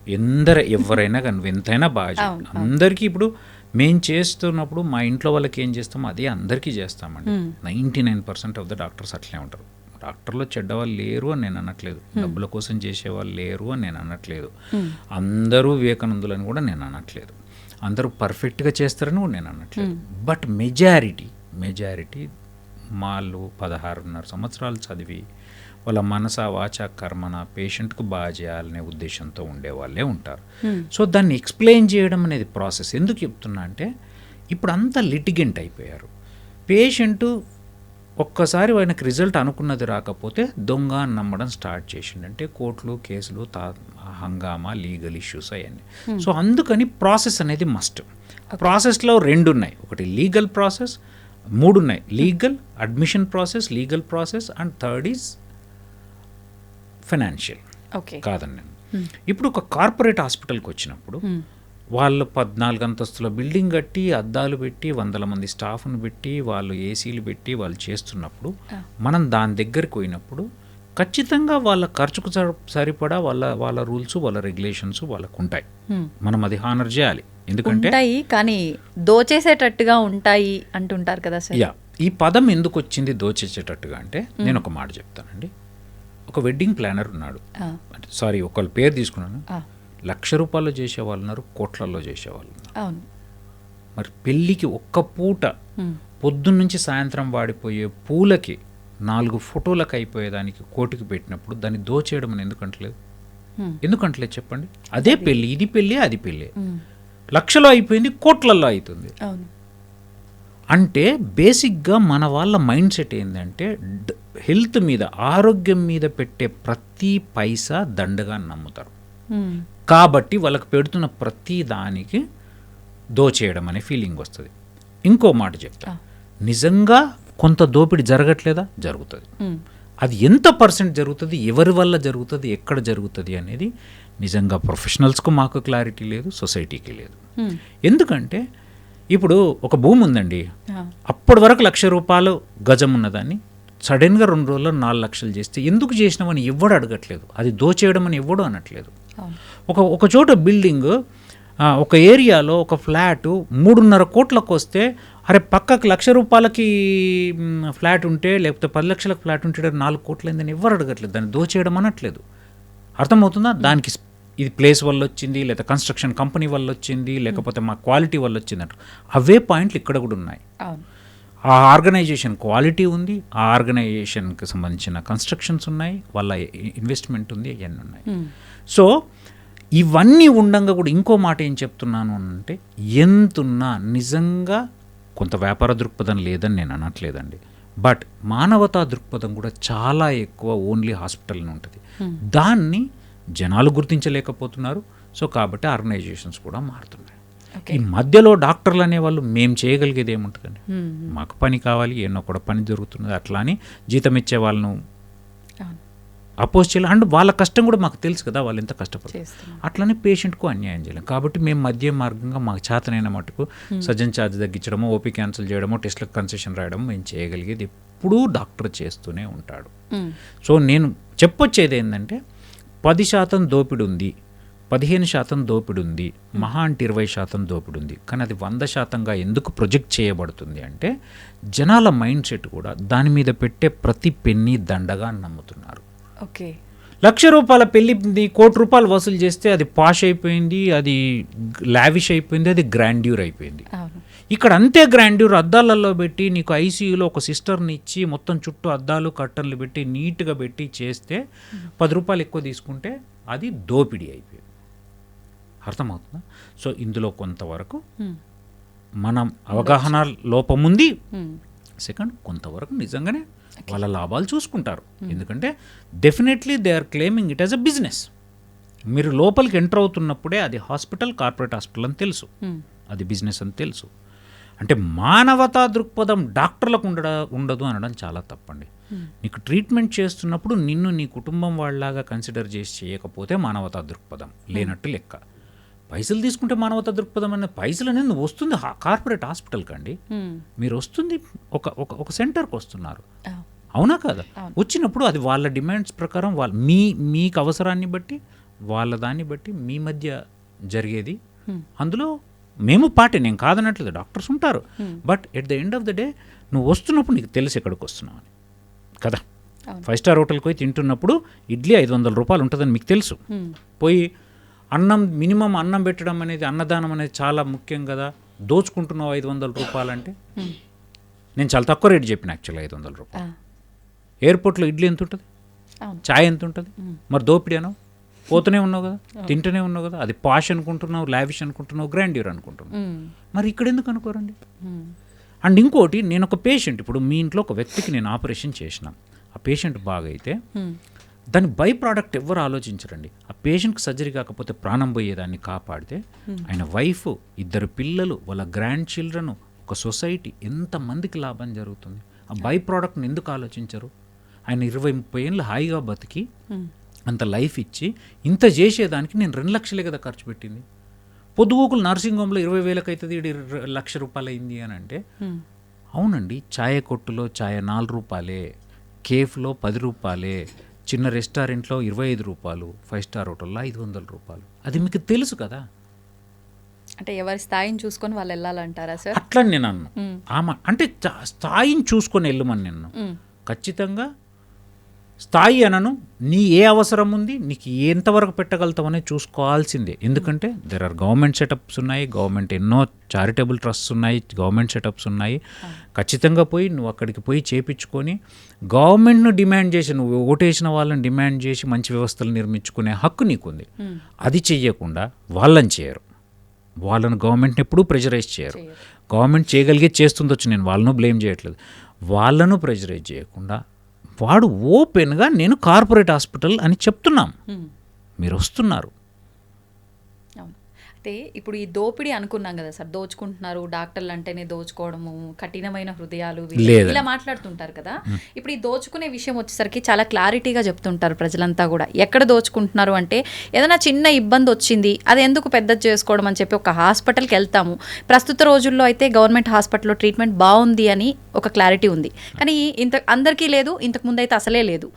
ఎవరైనా కానీ ఎంతైనా బాగా అందరికీ ఇప్పుడు మేము చేస్తున్నప్పుడు మా ఇంట్లో వాళ్ళకి ఏం చేస్తామో అదే అందరికీ చేస్తామండి. 99% ఆఫ్ ద డాక్టర్స్ అట్లే ఉంటారు. డాక్టర్లో చెడ్డవాళ్ళు లేరు అని నేను అనట్లేదు, డబ్బుల కోసం చేసేవాళ్ళు లేరు అని నేను అనట్లేదు, అందరూ వివేకానందులని కూడా నేను అనట్లేదు, అందరూ పర్ఫెక్ట్గా చేస్తారని కూడా నేను అనట్లేదు. బట్ మెజారిటీ వాళ్ళు 16.5 సంవత్సరాలు చదివి వాళ్ళ మనస వాచ కర్మన పేషెంట్కు బాగా చేయాలనే ఉద్దేశంతో ఉండేవాళ్ళే ఉంటారు. సో దాన్ని ఎక్స్ప్లెయిన్ చేయడం అనేది ప్రాసెస్. ఎందుకు చెప్తున్నా అంటే ఇప్పుడు అంతా లిటిగెంట్ అయిపోయారు. పేషెంటు ఒక్కసారి ఆయనకు రిజల్ట్ అనుకున్నది రాకపోతే దొంగ అని నమ్మడం స్టార్ట్ చేసిండంటే కోర్టులు కేసులు హంగామా లీగల్ ఇష్యూస్ అవన్నీ. సో అందుకని ప్రాసెస్ అనేది మస్ట్. ప్రాసెస్లో 2 ఉన్నాయి, ఒకటి లీగల్ ప్రాసెస్, 3 ఉన్నాయి, legal admission process, legal process and third is financial. కాదండి, ఇప్పుడు ఒక కార్పొరేట్ హాస్పిటల్కి వచ్చినప్పుడు వాళ్ళు 14 అంతస్తుల బిల్డింగ్ కట్టి అద్దాలు పెట్టి 100 మంది స్టాఫ్ను పెట్టి వాళ్ళు ఏసీలు పెట్టి వాళ్ళు చేస్తున్నప్పుడు మనం దాని దగ్గరికి పోయినప్పుడు ఖచ్చితంగా వాళ్ళ ఖర్చుకు సరిపడా వాళ్ళ రూల్స్ వాళ్ళ రెగ్యులేషన్స్ వాళ్ళకు ఉంటాయి. మనం అది హానర్ చేయాలి. ఎందుకంటే కానీ దోచేసేటట్టుగా ఉంటాయి అంటుంటారు కదా సార్. ఈ పదం ఎందుకు వచ్చింది దోచేసేటట్టుగా అంటే నేను ఒక మాట చెప్తానండి. ఒక వెడ్డింగ్ ప్లానర్ ఉన్నాడు, సారీ ఒకళ్ళ పేరు తీసుకున్నాను, ₹1,00,000 చేసేవాళ్ళు ఉన్నారు, కోట్లలో చేసేవాళ్ళు ఉన్నారు. మరి పెళ్ళికి ఒక్క పూట పొద్దున్నుంచి సాయంత్రం వాడిపోయే పూలకి 4 ఫోటోలకు అయిపోయేదానికి కోటికి పెట్టినప్పుడు దాన్ని దోచేయడం అని ఎందుకంటలేదు చెప్పండి. అదే పెళ్ళి, ఇది పెళ్ళి, అది పెళ్ళి, లక్షలో అయిపోయింది కోట్లలో అవుతుంది. అంటే బేసిక్గా మన వాళ్ళ మైండ్ సెట్ ఏంటంటే హెల్త్ మీద ఆరోగ్యం మీద పెట్టే ప్రతి పైసా దండగా నమ్ముతారు. కాబట్టి వాళ్ళకి పెడుతున్న ప్రతి దానికి దోచేయడం అనే ఫీలింగ్ వస్తుంది. ఇంకో మాట చెప్తా, నిజంగా కొంత దోపిడీ జరగట్లేదా? జరుగుతుంది. అది ఎంత % జరుగుతుంది, ఎవరి వల్ల జరుగుతుంది, ఎక్కడ జరుగుతుంది అనేది నిజంగా ప్రొఫెషనల్స్కు మాకు క్లారిటీ లేదు, సొసైటీకి లేదు. ఎందుకంటే ఇప్పుడు ఒక భూమి ఉందండి, అప్పటి వరకు ₹1,00,000 గజం ఉన్నదాన్ని సడన్గా 2 రోజుల్లో 4 లక్షలు చేస్తే ఎందుకు చేసినామని ఎవడు అడగట్లేదు, అది దోచేయడం అని ఎవడు అనట్లేదు. ఒక చోట బిల్డింగ్, ఒక ఏరియాలో ఒక ఫ్లాటు 3.5 కోట్లకు వస్తే అరే పక్కకు ₹1,00,000 ఫ్లాట్ ఉంటే లేకపోతే 10 లక్షలకు ఫ్లాట్ ఉంటే 4 కోట్లు అయిందని ఎవరు అడగట్లేదు, దాన్ని దోచేయడం అనట్లేదు. అర్థమవుతుందా? దానికి ఇది ప్లేస్ వల్ల వచ్చింది, లేదా కన్స్ట్రక్షన్ కంపెనీ వల్ల వచ్చింది, లేకపోతే మా క్వాలిటీ వల్ల వచ్చింది అంటారు. అవే పాయింట్లు ఇక్కడ కూడా ఉన్నాయి. ఆ ఆర్గనైజేషన్ క్వాలిటీ ఉంది, ఆ ఆర్గనైజేషన్కి సంబంధించిన కన్స్ట్రక్షన్స్ ఉన్నాయి, వాళ్ళ ఇన్వెస్ట్మెంట్ ఉంది, అవన్నీ ఉన్నాయి. సో ఇవన్నీ ఉండంగా కూడా ఇంకో మాట ఏం చెప్తున్నాను అంటే ఎంతున్నా నిజంగా కొంత వ్యాపార దృక్పథం లేదని నేను అనట్లేదండి, బట్ మానవతా దృక్పథం కూడా చాలా ఎక్కువ ఓన్లీ హాస్పిటల్ని ఉంటుంది. దాన్ని జనాలు గుర్తించలేకపోతున్నారు. సో కాబట్టి ఆర్గనైజేషన్స్ కూడా మారుతున్నాయి. ఈ మధ్యలో డాక్టర్లు అనేవాళ్ళు మేము చేయగలిగేది ఏముంటుందండి, మాకు పని కావాలి, ఏమో కూడా పని జరుగుతున్నది, అట్లా అని జీతం ఇచ్చే వాళ్ళను అపోజ్ చేయాలి. అండ్ వాళ్ళ కష్టం కూడా మాకు తెలుసు కదా, వాళ్ళు ఎంత కష్టపడతారు. అట్లనే పేషెంట్కు అన్యాయం చేయలేం. కాబట్టి మేము మధ్య మార్గంగా మాకు చేతనైన మటుకు సర్జన్ ఛార్జ్ తగ్గించడమో, ఓపీ క్యాన్సిల్ చేయడమో, టెస్ట్లకు కన్సెషన్ రాయడమో మేము చేయగలిగేది ఎప్పుడూ డాక్టర్ చేస్తూనే ఉంటాడు. సో నేను చెప్పొచ్చేది ఏంటంటే 10% దోపిడి ఉంది, 15% దోపిడి ఉంది, మహా అంటే 20% దోపిడి ఉంది. కానీ అది 100%గా ఎందుకు ప్రొజెక్ట్ చేయబడుతుంది అంటే జనాల మైండ్ సెట్ కూడా దాని మీద పెట్టే ప్రతి పెన్నీ దండగా నమ్ముతున్నారు. ₹1,00,000 పెళ్లి ₹1,00,00,000 వసూలు చేస్తే అది పాష్ అయిపోయింది, అది లావిష్ అయిపోయింది, అది గ్రాండ్యూర్ అయిపోయింది. ఇక్కడ అంతే గ్రాండ్యూర్, అద్దాలలో పెట్టి నీకు ఐసీయూలో ఒక సిస్టర్ని ఇచ్చి మొత్తం చుట్టూ అద్దాలు కట్టర్లు పెట్టి నీట్గా పెట్టి చేస్తే ₹10 ఎక్కువ తీసుకుంటే అది దోపిడీ అయిపోయింది. అర్థమవుతుందా? సో ఇందులో కొంతవరకు మనం అవగాహన లోపం ఉంది. సెకండ్, కొంతవరకు నిజంగానే వాళ్ళ లాభాలు చూసుకుంటారు. ఎందుకంటే definitely they are claiming it as a business. మీరు లోపలికి ఎంటర్ అవుతున్నప్పుడే అది హాస్పిటల్, కార్పొరేట్ హాస్పిటల్ అని తెలుసు, అది బిజినెస్ అని తెలుసు. అంటే మానవతా దృక్పథం డాక్టర్లకు ఉండదు అనడం చాలా తప్పండి. నీకు ట్రీట్మెంట్ చేస్తున్నప్పుడు నిన్ను నీ కుటుంబం వాళ్ళలాగా కన్సిడర్ చేసి చేయకపోతే మానవతా దృక్పథం లేనట్టు లెక్క. పైసలు తీసుకుంటే మానవతా దృక్పథం అనే పైసలు అనేది నువ్వు వస్తుంది కార్పొరేట్ హాస్పిటల్కి అండి, మీరు వస్తుంది ఒక సెంటర్కి వస్తున్నారు, అవునా కదా? వచ్చినప్పుడు అది వాళ్ళ డిమాండ్స్ ప్రకారం వాళ్ళ మీకు అవసరాన్ని బట్టి వాళ్ళ దాన్ని బట్టి మీ మధ్య జరిగేది. అందులో మేము పాటే, నేను కాదనట్లేదు, డాక్టర్స్ ఉంటారు. But at the end of the day నువ్వు వస్తున్నప్పుడు నీకు తెలుసు ఎక్కడికి వస్తున్నావు అని కదా. 5 స్టార్ హోటల్కి పోయి తింటున్నప్పుడు ఇడ్లీ 500 రూపాయలు ఉంటుందని మీకు తెలుసు. పోయి మినిమం అన్నం పెట్టడం అనేది, అన్నదానం అనేది చాలా ముఖ్యం కదా. దోచుకుంటున్నావు 500 రూపాయలు అంటే, నేను చాలా తక్కువ రేటు చెప్పిన యాక్చువల్గా 500 రూపాయలు. ఎయిర్పోర్ట్లో ఇడ్లీ ఎంత ఉంటుంది, ఛాయ్ ఎంత ఉంటుంది, మరి దోపిడీ అనవు, పోతూనే ఉన్నావు కదా, తింటూనే ఉన్నావు కదా. అది పాష్ అనుకుంటున్నావు, లావిష్ అనుకుంటున్నావు, గ్రాండ్యూర్ అనుకుంటున్నావు. మరి ఇక్కడ ఎందుకు అనుకోరండి? అండ్ ఇంకోటి, నేను ఒక పేషెంట్, ఇప్పుడు మీ ఇంట్లో ఒక వ్యక్తికి నేను ఆపరేషన్ చేసిన, ఆ పేషెంట్ బాగైతే దాని బై ప్రోడక్ట్ ఎవరు ఆలోచించరండి. ఆ పేషెంట్కి సర్జరీ కాకపోతే ప్రాణం పోయేదాన్ని కాపాడితే ఆయన వైఫ్, 2 పిల్లలు, వాళ్ళ గ్రాండ్ చిల్డ్రన్, ఒక సొసైటీ, ఎంతమందికి లాభం జరుగుతుంది. ఆ బై ప్రోడక్ట్ని ఎందుకు ఆలోచించరు? ఆయన 20-30 ఏళ్ళు హాయిగా బతికి అంత లైఫ్ ఇచ్చి ఇంత చేసేదానికి నేను 2 లక్షలే కదా ఖర్చు పెట్టింది. పొద్దుగోకులు నర్సింగ్ హోమ్లో 20,000 అవుతుంది, 1,00,000 రూపాయలు అయింది అని అంటే, అవునండి. ఛాయ కొట్టులో ఛాయ 4 రూపాయలే, కేఫ్లో 10 రూపాయలే, చిన్న రెస్టారెంట్లో 25 రూపాయలు, 5 స్టార్ హోటల్లో 500 రూపాయలు. అది మీకు తెలుసు కదా. అంటే ఎవరి స్థాయిని చూసుకొని వాళ్ళు వెళ్ళాలంటారా సార్? అట్లా నేను అన్న అంటే స్థాయిని చూసుకొని వెళ్ళమని నేను ఖచ్చితంగా స్థాయి అనను. నీ ఏ అవసరం ఉంది, నీకు ఎంతవరకు పెట్టగలుగుతావు అనేది చూసుకోవాల్సిందే. ఎందుకంటే దెర్ ఆర్ గవర్నమెంట్ సెటప్స్ ఉన్నాయి, గవర్నమెంట్ ఎన్నో చారిటబుల్ ట్రస్ట్స్ ఉన్నాయి, గవర్నమెంట్ సెటప్స్ ఉన్నాయి. ఖచ్చితంగా పోయి నువ్వు అక్కడికి పోయి చేపించుకొని గవర్నమెంట్ను డిమాండ్ చేసి, నువ్వు ఓటేసిన వాళ్ళని డిమాండ్ చేసి మంచి వ్యవస్థలు నిర్మించుకునే హక్కు నీకుంది. అది చెయ్యకుండా వాళ్ళని చేయరు, వాళ్ళను గవర్నమెంట్ని ఎప్పుడూ ప్రెజరైజ్ చేయరు. గవర్నమెంట్ చేయగలిగే చేస్తుండొచ్చు, నేను వాళ్ళను బ్లేమ్ చేయట్లేదు. వాళ్ళను ప్రెజరైజ్ చేయకుండా వాడు ఓపెన్గా నేను కార్పొరేట్ హాస్పిటల్ అని చెప్తున్నాం, మీరు వస్తున్నారు. అయితే ఇప్పుడు ఈ దోపిడీ అనుకున్నాం కదా సార్, దోచుకుంటున్నారు, డాక్టర్లు అంటేనే దోచుకోవడము, కఠినమైన హృదయాలు, ఇలా మాట్లాడుతుంటారు కదా. ఇప్పుడు ఈ దోచుకునే విషయం వచ్చేసరికి చాలా క్లారిటీగా చెప్తుంటారు ప్రజలంతా కూడా. ఎక్కడ దోచుకుంటున్నారు అంటే, ఏదైనా చిన్న ఇబ్బంది వచ్చింది, అది ఎందుకు పెద్దది చేసుకోవడం అని చెప్పి ఒక హాస్పిటల్కి వెళ్తాము. ప్రస్తుత రోజుల్లో అయితే గవర్నమెంట్ హాస్పిటల్లో ట్రీట్మెంట్ బాగుంది అని ఒక క్లారిటీ ఉంది, కానీ అందరికీ లేదు, ఇంతకు ముందు అయితే అసలే లేదు.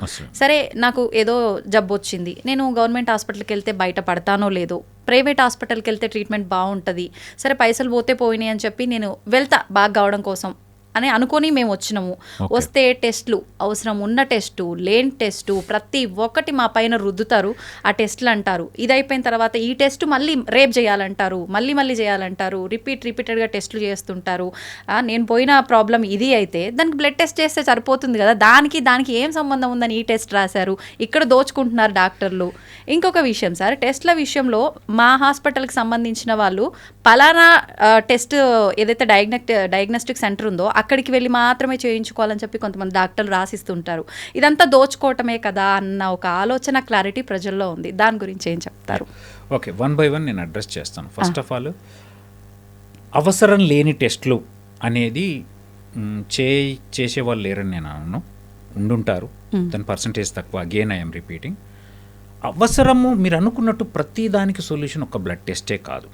సరే, నాకు ఏదో జబ్బు వచ్చింది, నేను గవర్నమెంట్ హాస్పిటల్కి వెళ్తే బయట పడతానో లేదో, ప్రైవేట్ హాస్పిటల్కి వెళ్తే ట్రీట్మెంట్ బాగుంటుంది, సరే పైసలు పోతే పోయినాయి అని చెప్పి నేను వెళ్తా బాగా కావడం కోసం అని అనుకొని మేము వచ్చినాము. వస్తే టెస్టులు, అవసరం ఉన్న టెస్టు, లేని టెస్టు, ప్రతి ఒక్కటి మా పైన రుద్దుతారు. ఆ టెస్టులు అంటారు, ఇది అయిపోయిన తర్వాత ఈ టెస్టు మళ్ళీ రేపు చేయాలంటారు, మళ్ళీ చేయాలంటారు, రిపీటెడ్గా టెస్టులు చేస్తుంటారు. నేను పోయిన ప్రాబ్లం ఇది అయితే దానికి బ్లడ్ టెస్ట్ చేస్తే సరిపోతుంది కదా, దానికి ఏం సంబంధం ఉందని ఈ టెస్ట్ రాశారు. ఇక్కడ దోచుకుంటున్నారు డాక్టర్లు. ఇంకొక విషయం సార్, టెస్ట్ల విషయంలో మా హాస్పిటల్కి సంబంధించిన వాళ్ళు పలానా టెస్ట్ ఏదైతే డయాగ్నోస్టిక్ సెంటర్ ఉందో అక్కడికి వెళ్ళి మాత్రమే చేయించుకోవాలని చెప్పి కొంతమంది డాక్టర్లు రాసిస్తుంటారు. ఇదంతా దోచుకోవటమే కదా అన్న ఒక ఆలోచన, క్లారిటీ ప్రజల్లో ఉంది. దాని గురించి ఏం చెప్తారు? ఓకే, 1 by 1 నేను అడ్రస్ చేస్తాను. ఫస్ట్ ఆఫ్ ఆల్, అవసరం లేని టెస్టులు అనేది చేసేవాళ్ళు లేరని నేను అనను, ఉండుంటారు, దాని పర్సంటేజ్ తక్కువ. అగైన్ ఐఎమ్ రిపీటింగ్, అవసరము మీరు అనుకున్నట్టు ప్రతి దానికి సొల్యూషన్ ఒక బ్లడ్ టెస్టే కాదు.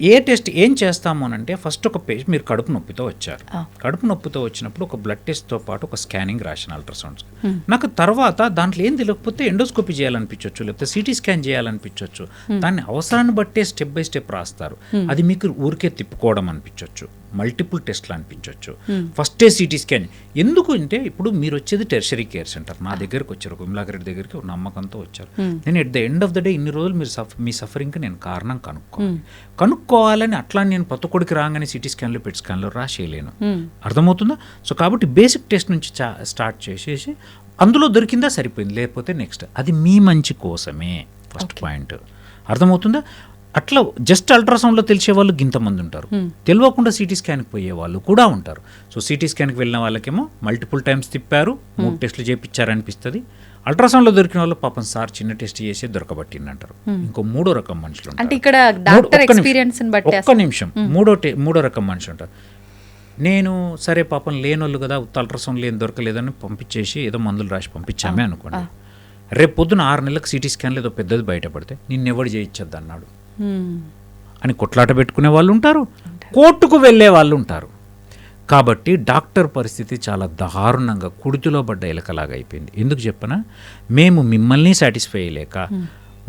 ఏ టెస్ట్ ఏం చేస్తాము అని అంటే, ఫస్ట్ ఒక పేషెంట్ మీరు కడుపు నొప్పితో వచ్చారు, కడుపు నొప్పితో వచ్చినప్పుడు ఒక బ్లడ్ టెస్ట్తో పాటు ఒక స్కానింగ్ రాసిన, అల్ట్రాసౌండ్స్. నాకు తర్వాత దాంట్లో ఏం తెలియకపోతే ఎండోస్కోపీ చేయాలనిపించవచ్చు, లేకపోతే సిటీ స్కాన్ చేయాలనిపించవచ్చు. దాన్ని అవసరాన్ని బట్టే స్టెప్ బై స్టెప్ రాస్తారు. అది మీకు ఊరికే తిప్పుకోవడం అనిపించవచ్చు, మల్టిపుల్ టెస్ట్లు అనిపించవచ్చు. ఫస్టే సిటీ స్కాన్ ఎందుకు అంటే, ఇప్పుడు మీరు వచ్చేది టెర్షరీ కేర్ సెంటర్, నా దగ్గరకు వచ్చారు, విమలాకర్ రెడ్డి దగ్గరికి ఒక నమ్మకంతో వచ్చారు. నేను at the end of the day ఇన్ని రోజులు మీ సఫరింగ్కి నేను కారణం కనుక్కోవాలని అట్లా నేను పత్తకొడికి రాగానే సిటీ స్కాన్లో పెట్టి స్కాన్లో రాసేయలేను, అర్థమవుతుందా? సో కాబట్టి బేసిక్ టెస్ట్ నుంచి స్టార్ట్ చేసేసి అందులో దొరికిందా సరిపోయింది, లేకపోతే నెక్స్ట్. అది మీ మంచి కోసమే, ఫస్ట్ పాయింట్, అర్థమవుతుందా? అట్లా జస్ట్ అల్ట్రాసౌండ్లో తెలిసే వాళ్ళు ఇంతమంది ఉంటారు, తెలియకుండా సిటీ స్కాన్కి పోయే వాళ్ళు కూడా ఉంటారు. సో సిటీ స్కాన్కి వెళ్ళిన వాళ్ళకేమో మల్టిపుల్ టైమ్స్ తిప్పారు, 3 టెస్టులు చేయించారనిపిస్తుంది. అల్ట్రాసౌండ్లో దొరికిన వాళ్ళు పాపం సార్ చిన్న టెస్ట్ చేసి దొరకబట్టింది అంటారు. ఇంకో మూడో రకం మనుషులు అంటే ఉంటారు. ఇక్కడ డాక్టర్ ఎక్స్పీరియన్స్ బట్టి ఒక్క నిమిషం, మూడో రకం మనిషి ఉంటారు. నేను సరే పాపం లేనోళ్ళు కదా, అల్ట్రాసౌండ్ లేని దొరకలేదని పంపించేసి ఏదో మందులు రాసి పంపించామే అనుకోండి. రేపు పొద్దున 6 నెలలకు సిటీ స్కాన్లో ఏదో పెద్దది బయటపడితే నిన్నెవడు చేయించద్దు అన్నాడు అని కొట్లాట పెట్టుకునే వాళ్ళు ఉంటారు, కోర్టుకు వెళ్ళే వాళ్ళు ఉంటారు. కాబట్టి డాక్టర్ పరిస్థితి చాలా దారుణంగా కుడితిలో పడ్డ ఎలకలాగా అయిపోయింది. ఎందుకు చెప్పనా, మేము మిమ్మల్ని సాటిస్ఫై అయ్యలేక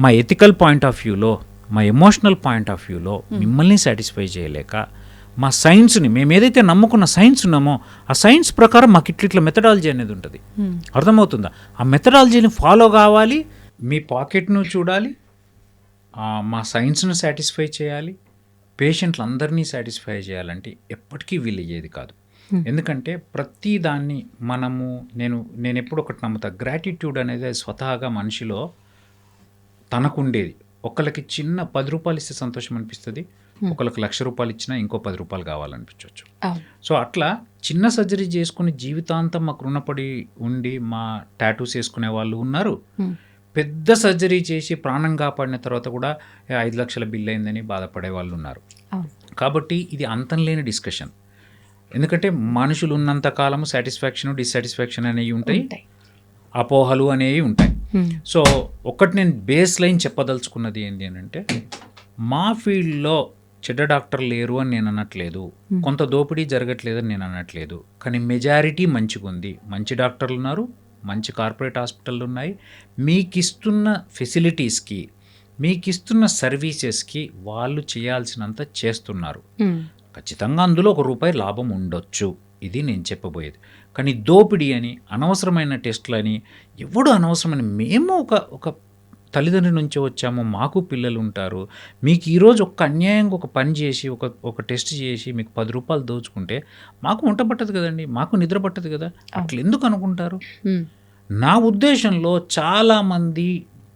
మా ఎథికల్ పాయింట్ ఆఫ్ వ్యూలో, మా ఎమోషనల్ పాయింట్ ఆఫ్ వ్యూలో మిమ్మల్ని సాటిస్ఫై చేయలేక మా సైన్స్ని, మేము ఏదైతే నమ్ముకున్న సైన్స్ ఉన్నామో ఆ సైన్స్ ప్రకారం మాకు ఇట్లా మెథడాలజీ అనేది ఉంటుంది. అర్థమవుతుందా? ఆ మెథడాలజీని ఫాలో కావాలి, మీ పాకెట్ను చూడాలి, మా సైన్స్ను సాటిస్ఫై చేయాలి, పేషెంట్లు అందరినీ సాటిస్ఫై చేయాలంటే ఎప్పటికీ వీలయ్యేది కాదు. ఎందుకంటే ప్రతి దాన్ని నేను ఎప్పుడు ఒకటి నమ్ముతా, గ్రాటిట్యూడ్ అనేది స్వతహాగా మనిషిలో తనకుండేది. ఒకళ్ళకి చిన్న 10 రూపాయలు ఇస్తే సంతోషం అనిపిస్తుంది, ఒకళ్ళకి 1,00,000 రూపాయలు ఇచ్చినా ఇంకో 10 రూపాయలు కావాలనిపించవచ్చు. సో అట్లా చిన్న సర్జరీ చేసుకుని జీవితాంతం మాకు రుణపడి ఉండి మా టాటూస్ వేసుకునే వాళ్ళు ఉన్నారు. పెద్ద సర్జరీ చేసి ప్రాణం కాపాడిన తర్వాత కూడా 5 లక్షల బిల్ అయిందని బాధపడే వాళ్ళు ఉన్నారు. కాబట్టి ఇది అంతం లేని డిస్కషన్. ఎందుకంటే మనుషులు ఉన్నంత కాలము సాటిస్ఫాక్షన్, డిస్సాటిస్ఫాక్షన్ అనేవి ఉంటాయి, అపోహలు అనేవి ఉంటాయి. సో ఒకటి నేను బేస్ లైన్ చెప్పదలుచుకున్నది ఏంటి అని అంటే, మా ఫీల్డ్లో చెడ్డ డాక్టర్ లేరు అని నేను అనట్లేదు, కొంత దోపిడీ జరగట్లేదని నేను అనట్లేదు. కానీ మెజారిటీ మంచిగా ఉంది, మంచి డాక్టర్లు ఉన్నారు, మంచి కార్పొరేట్ హాస్పిటళ్ళు ఉన్నాయి. మీకు ఇస్తున్న ఫెసిలిటీస్కి, మీకు ఇస్తున్న సర్వీసెస్కి వాళ్ళు చేయాల్సినంత చేస్తున్నారు. ఖచ్చితంగా అందులో ₹1 లాభం ఉండొచ్చు, ఇది నేను చెప్పబోయేది. కానీ దోపిడీ అని, అనవసరమైన టెస్టులని, ఎవడు అనవసరమైన, మేము ఒక తల్లిదండ్రుల నుంచి వచ్చాము, మాకు పిల్లలు ఉంటారు, మీకు ఈరోజు ఒక్క అన్యాయంగా ఒక పని చేసి ఒక టెస్ట్ చేసి మీకు ₹10 దోచుకుంటే మాకు వంట పట్టదు కదండి, మాకు నిద్ర పట్టదు కదా. అట్లా ఎందుకు అనుకుంటారు? నా ఉద్దేశంలో చాలామంది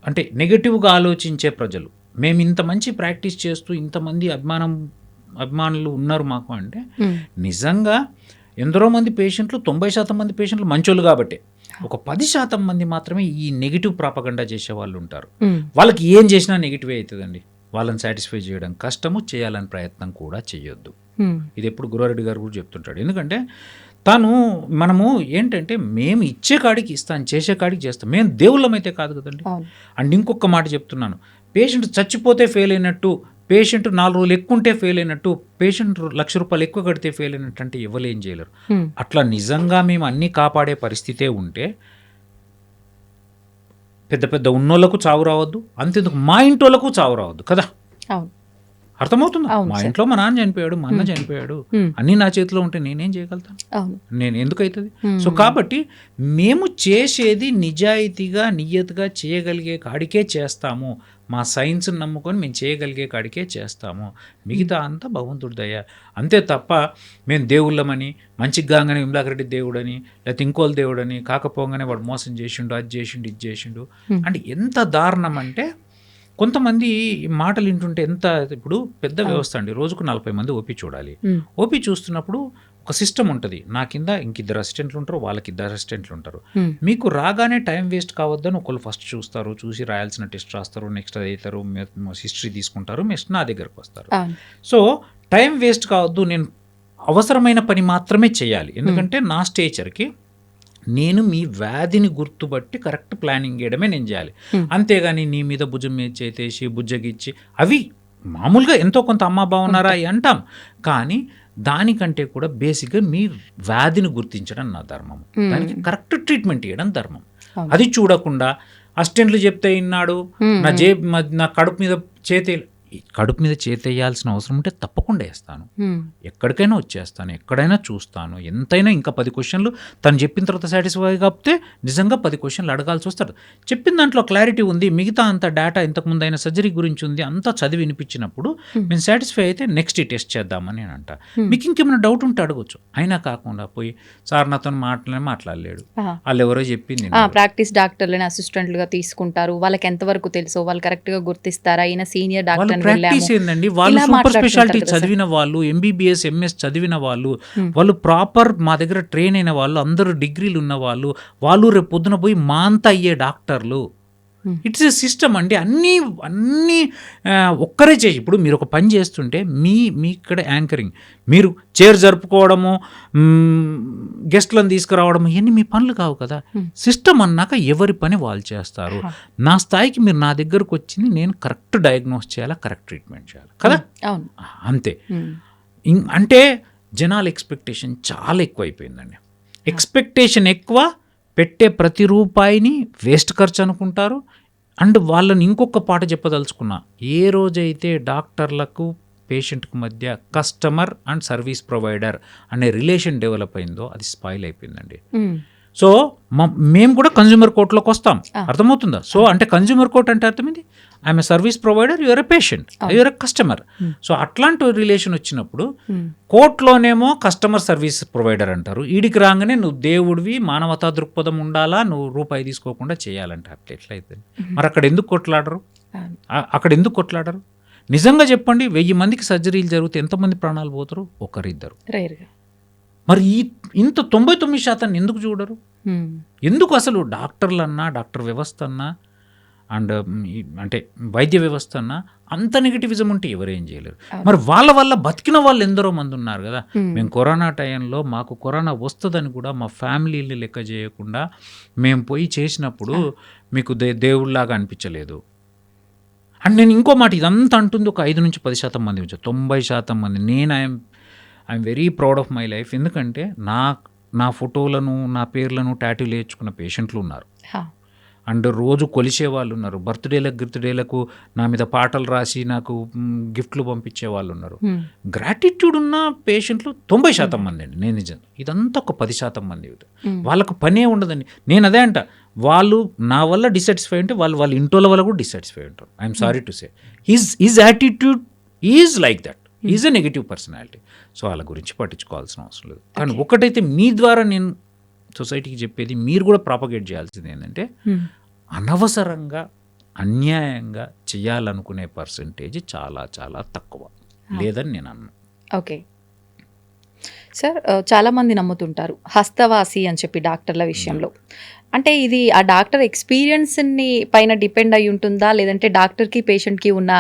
అంటే నెగటివ్గా ఆలోచించే ప్రజలు, మేము ఇంత మంచి ప్రాక్టీస్ చేస్తూ ఇంతమంది అభిమానులు ఉన్నారు మాకు అంటే, నిజంగా ఎందరో మంది పేషెంట్లు, 90% మంది పేషెంట్లు మంచోళ్ళు కాబట్టి ఒక 10% మంది మాత్రమే ఈ నెగిటివ్ ప్రాపగండా చేసే వాళ్ళు ఉంటారు. వాళ్ళకి ఏం చేసినా నెగిటివే అవుతుందండి. వాళ్ళని సాటిస్ఫై చేయడం కష్టము, చేయాలని ప్రయత్నం కూడా చేయొద్దు. ఇది ఎప్పుడు గురువారెడ్డి గారు కూడా చెప్తుంటాడు. ఎందుకంటే మనము ఏంటంటే, మేము ఇచ్చే కాడికి ఇస్తాను, చేసే కాడికి చేస్తాం, మేము దేవుళ్ళమైతే కాదు కదండి. అండ్ ఇంకొక మాట చెప్తున్నాను, పేషెంట్ చచ్చిపోతే ఫెయిల్ అయినట్టు, పేషెంట్ 4 రోజులు ఎక్కువ ఉంటే ఫెయిల్ అయినట్టు, పేషెంట్ ₹1,00,000 ఎక్కువ కడితే ఫెయిల్ అయినట్టు అంటే ఎవరు ఏం చేయలేరు. అట్లా నిజంగా మేము అన్నీ కాపాడే పరిస్థితే ఉంటే పెద్ద పెద్ద ఉన్నోళ్ళకు చావు రావద్దు, అంతేందుకు మా ఇంటోళ్ళకు చావు రావద్దు కదా. అర్థమవుతుందా? మా ఇంట్లో మా నాన్న చనిపోయాడు, మా అన్న చనిపోయాడు, అన్నీ నా చేతిలో ఉంటే నేనేం చేయగలుగుతాను? నేను ఎందుకు అవుతుంది? సో కాబట్టి మేము చేసేది నిజాయితీగా, నియతిగా చేయగలిగే కాడికే చేస్తాము. మా సైన్స్ని నమ్ముకొని మేము చేయగలిగే కాడికే చేస్తాము. మిగతా అంతా భగవంతుడి దయ. అంతే తప్ప మేము దేవుళ్ళమని, మంచిగా కాగానే విమలాకరెడ్డి దేవుడని, లేకపోతే ఇంకోళ్ళ దేవుడని, కాకపోగానే వాడు మోసం చేసిండు, అది చేసిండు, ఇది చేసిండు అంటే ఎంత దారుణం అంటే, కొంతమంది మాటలు వింటుంటే ఎంత, ఇప్పుడు పెద్ద వ్యవస్థ అండి, రోజుకు 40 మంది ఓపీ చూడాలి. ఓపీ చూస్తున్నప్పుడు ఒక సిస్టమ్ ఉంటుంది, నా కింద ఇంకిద్దరు అసిస్టెంట్లు ఉంటారు, వాళ్ళకి 2 అసిస్టెంట్లు ఉంటారు. మీకు రాగానే టైం వేస్ట్ కావద్దని ఒకళ్ళు ఫస్ట్ చూస్తారు, చూసి రాయాల్సిన టెస్ట్ రాస్తారు, నెక్స్ట్ అది అవుతారు, హిస్టరీ తీసుకుంటారు, నెక్స్ట్ నా దగ్గరకు వస్తారు. సో టైం వేస్ట్ కావద్దు, నేను అవసరమైన పని మాత్రమే చేయాలి. ఎందుకంటే నా స్టేచర్కి నేను మీ వ్యాధిని గుర్తుబట్టి కరెక్ట్ ప్లానింగ్ చేయడమే నేను చేయాలి. అంతేగాని నీ మీద భుజం మీద చేతేసి బుజ్జగిచ్చి, అవి మామూలుగా ఎంతో కొంత అమ్మా బాగున్నారా అంటాం, కానీ దానికంటే కూడా బేసిక్గా మీ వ్యాధిని గుర్తించడం నా ధర్మం, దానికి కరెక్ట్ ట్రీట్మెంట్ ఇవ్వడం ధర్మం. అది చూడకుండా అసిస్టెంట్లు చెప్తే విన్నాడు, నా కడుపు మీద చేతేయాల్సిన అవసరం ఉంటే తప్పకుండా వేస్తాను, ఎక్కడికైనా వచ్చేస్తాను, ఎక్కడైనా చూస్తాను, ఎంతైనా. ఇంకా 10 క్వశ్చన్లు తను చెప్పిన తర్వాత సాటిస్ఫై కాకపోతే నిజంగా 10 క్వశ్చన్లు అడగాల్సి వస్తాడు. చెప్పిన దాంట్లో క్లారిటీ ఉంది, మిగతా అంత డేటా ఇంతకుముందు అయిన సర్జరీ గురించి ఉంది, అంతా చదివి వినిపించినప్పుడు మేము సాటిస్ఫై అయితే నెక్స్ట్ ఈ టెస్ట్ చేద్దామని నేను అంట. మీకు ఇంకేమైనా డౌట్ ఉంటే అడగచ్చు. అయినా కాకుండా పోయి సార్ నాతో మాట్లాడలేడు, వాళ్ళు ఎవరో చెప్పింది. ప్రాక్టీస్ డాక్టర్లని అసిస్టెంట్లుగా తీసుకుంటారు, వాళ్ళకి ఎంతవరకు తెలుసో వాళ్ళు కరెక్ట్గా గుర్తిస్తారా, ఈయన సీనియర్ డాక్టర్ ప్రాక్టీస్ ఏందండి, వాళ్ళు సూపర్ స్పెషాలిటీ చదివిన వాళ్ళు, ఎంబీబీఎస్ ఎంఎస్ చదివిన వాళ్ళు, వాళ్ళు ప్రాపర్ మా దగ్గర ట్రైన్ అయిన వాళ్ళు, అందరూ డిగ్రీలు ఉన్న వాళ్ళు, వాళ్ళు రేపు పొద్దున పోయి మా అంతా అయ్యే డాక్టర్లు. ఇట్స్ ఏ సిస్టమ్ అండి. అన్నీ ఒక్కరే చేసి, ఇప్పుడు మీరు ఒక పని చేస్తుంటే మీ ఇక్కడ యాంకరింగ్, మీరు చైర్ జరుపుకోవడము, గెస్ట్లను తీసుకురావడము, ఇవన్నీ మీ పనులు కావు కదా. సిస్టమ్ అన్నాక ఎవరి పని వాళ్ళు చేస్తారు. నా స్థాయికి మీరు నా దగ్గరకు వచ్చింది, నేను కరెక్ట్ డయాగ్నోస్ చేయాలా, కరెక్ట్ ట్రీట్మెంట్ చేయాలి కదా, అంతే. అంటే జనాల ఎక్స్పెక్టేషన్ చాలా ఎక్కువ అయిపోయిందండి. ఎక్స్పెక్టేషన్ ఎక్కువ, పెట్టే ప్రతి రూపాయిని వేస్ట్ ఖర్చు అనుకుంటారు. అండ్ వాళ్ళని ఇంకొక పాట చెప్పదలుచుకున్నా, ఏ రోజైతే డాక్టర్లకు పేషెంట్కి మధ్య కస్టమర్ అండ్ సర్వీస్ ప్రొవైడర్ అనే రిలేషన్ డెవలప్ అయిందో అది స్పాయిల్ అయిపోయిందండి. సో మేము కూడా కన్జ్యూమర్ కోర్టులోకి వస్తాం, అర్థమవుతుందా? సో అంటే కన్జ్యూమర్ కోర్ట్ అంటే అర్థమైంది, I'm a service provider, your a patient, your a customer. So అట్లాంటి రిలేషన్ వచ్చినప్పుడు కోర్టులోనేమో కస్టమర్ సర్వీస్ ప్రొవైడర్ అంటారు, ఈడికి రాగానే నువ్వు దేవుడివి, మానవతా దృక్పథం ఉండాలా, నువ్వు రూపాయి తీసుకోకుండా చేయాలంటే అట్లా ఎట్లయితే మరి అక్కడ ఎందుకు కొట్లాడరు? నిజంగా చెప్పండి, 1000 మందికి సర్జరీలు జరిగితే ఎంతమంది ప్రాణాలు పోతారు? ఒకరిద్దరు. మరి ఇంత 99% ఎందుకు చూడరు? ఎందుకు అసలు డాక్టర్లన్నా, డాక్టర్ వ్యవస్థ అన్నా, అండ్ అంటే వైద్య వ్యవస్థ అన్నా అంత నెగిటివిజం ఉంటే ఎవరేం చేయలేరు. మరి వాళ్ళ వల్ల బతికిన వాళ్ళు ఎందరో మంది ఉన్నారు కదా. మేము కరోనా టైంలో మాకు కరోనా వస్తుందని కూడా మా ఫ్యామిలీని లెక్క చేయకుండా మేము పోయి చేసినప్పుడు మీకు దేవుళ్ళలాగా అనిపించలేదు. అండ్ నేను ఇంకో మాట, ఇదంతా అంటుంది ఒక 5-10% మంది, 90% మంది. నేను I'm very proud of my life. ఎందుకంటే నా ఫోటోలను, నా పేర్లను టాటూలు వేయించుకున్న పేషెంట్లు ఉన్నారు. అండ్ రోజు కొలిసే వాళ్ళు ఉన్నారు. బర్త్డేలకు నా మీద పాటలు రాసి నాకు గిఫ్ట్లు పంపించే వాళ్ళు ఉన్నారు. గ్రాటిట్యూడ్ ఉన్న పేషెంట్లు 90% మంది అండి. నేను నిజం, ఇదంతా ఒక 10% మంది. వాళ్ళకు పనే ఉండదండి. నేను అదే అంట, వాళ్ళు నా వల్ల డిసాటిస్ఫై ఉంటే వాళ్ళ ఇంటోళ్ళ వల్ల కూడా డిసాటిస్ఫై ఉంటారు. I'm sorry to say his attitude is like that. Is a negative personality. So వాళ్ళ గురించి పట్టించుకోవాల్సిన అవసరం లేదు. కానీ ఒకటైతే మీ ద్వారా నేను సొసైటీకి చెప్పేది, మీరు కూడా ప్రాపగేట్ చేయాల్సింది ఏంటంటే, అనవసరంగా అన్యాయంగా చేయాలనుకునే పర్సంటేజ్ చాలా చాలా తక్కువ లేదని నేను అన్నాను. ఓకే సార్, చాలామంది నమ్ముతుంటారు హస్తవాసి అని చెప్పి డాక్టర్ల విషయంలో. అంటే ఇది ఆ డాక్టర్ ఎక్స్పీరియన్స్ని పైన డిపెండ్ అయి ఉంటుందా, లేదంటే డాక్టర్కి పేషెంట్కి ఉన్న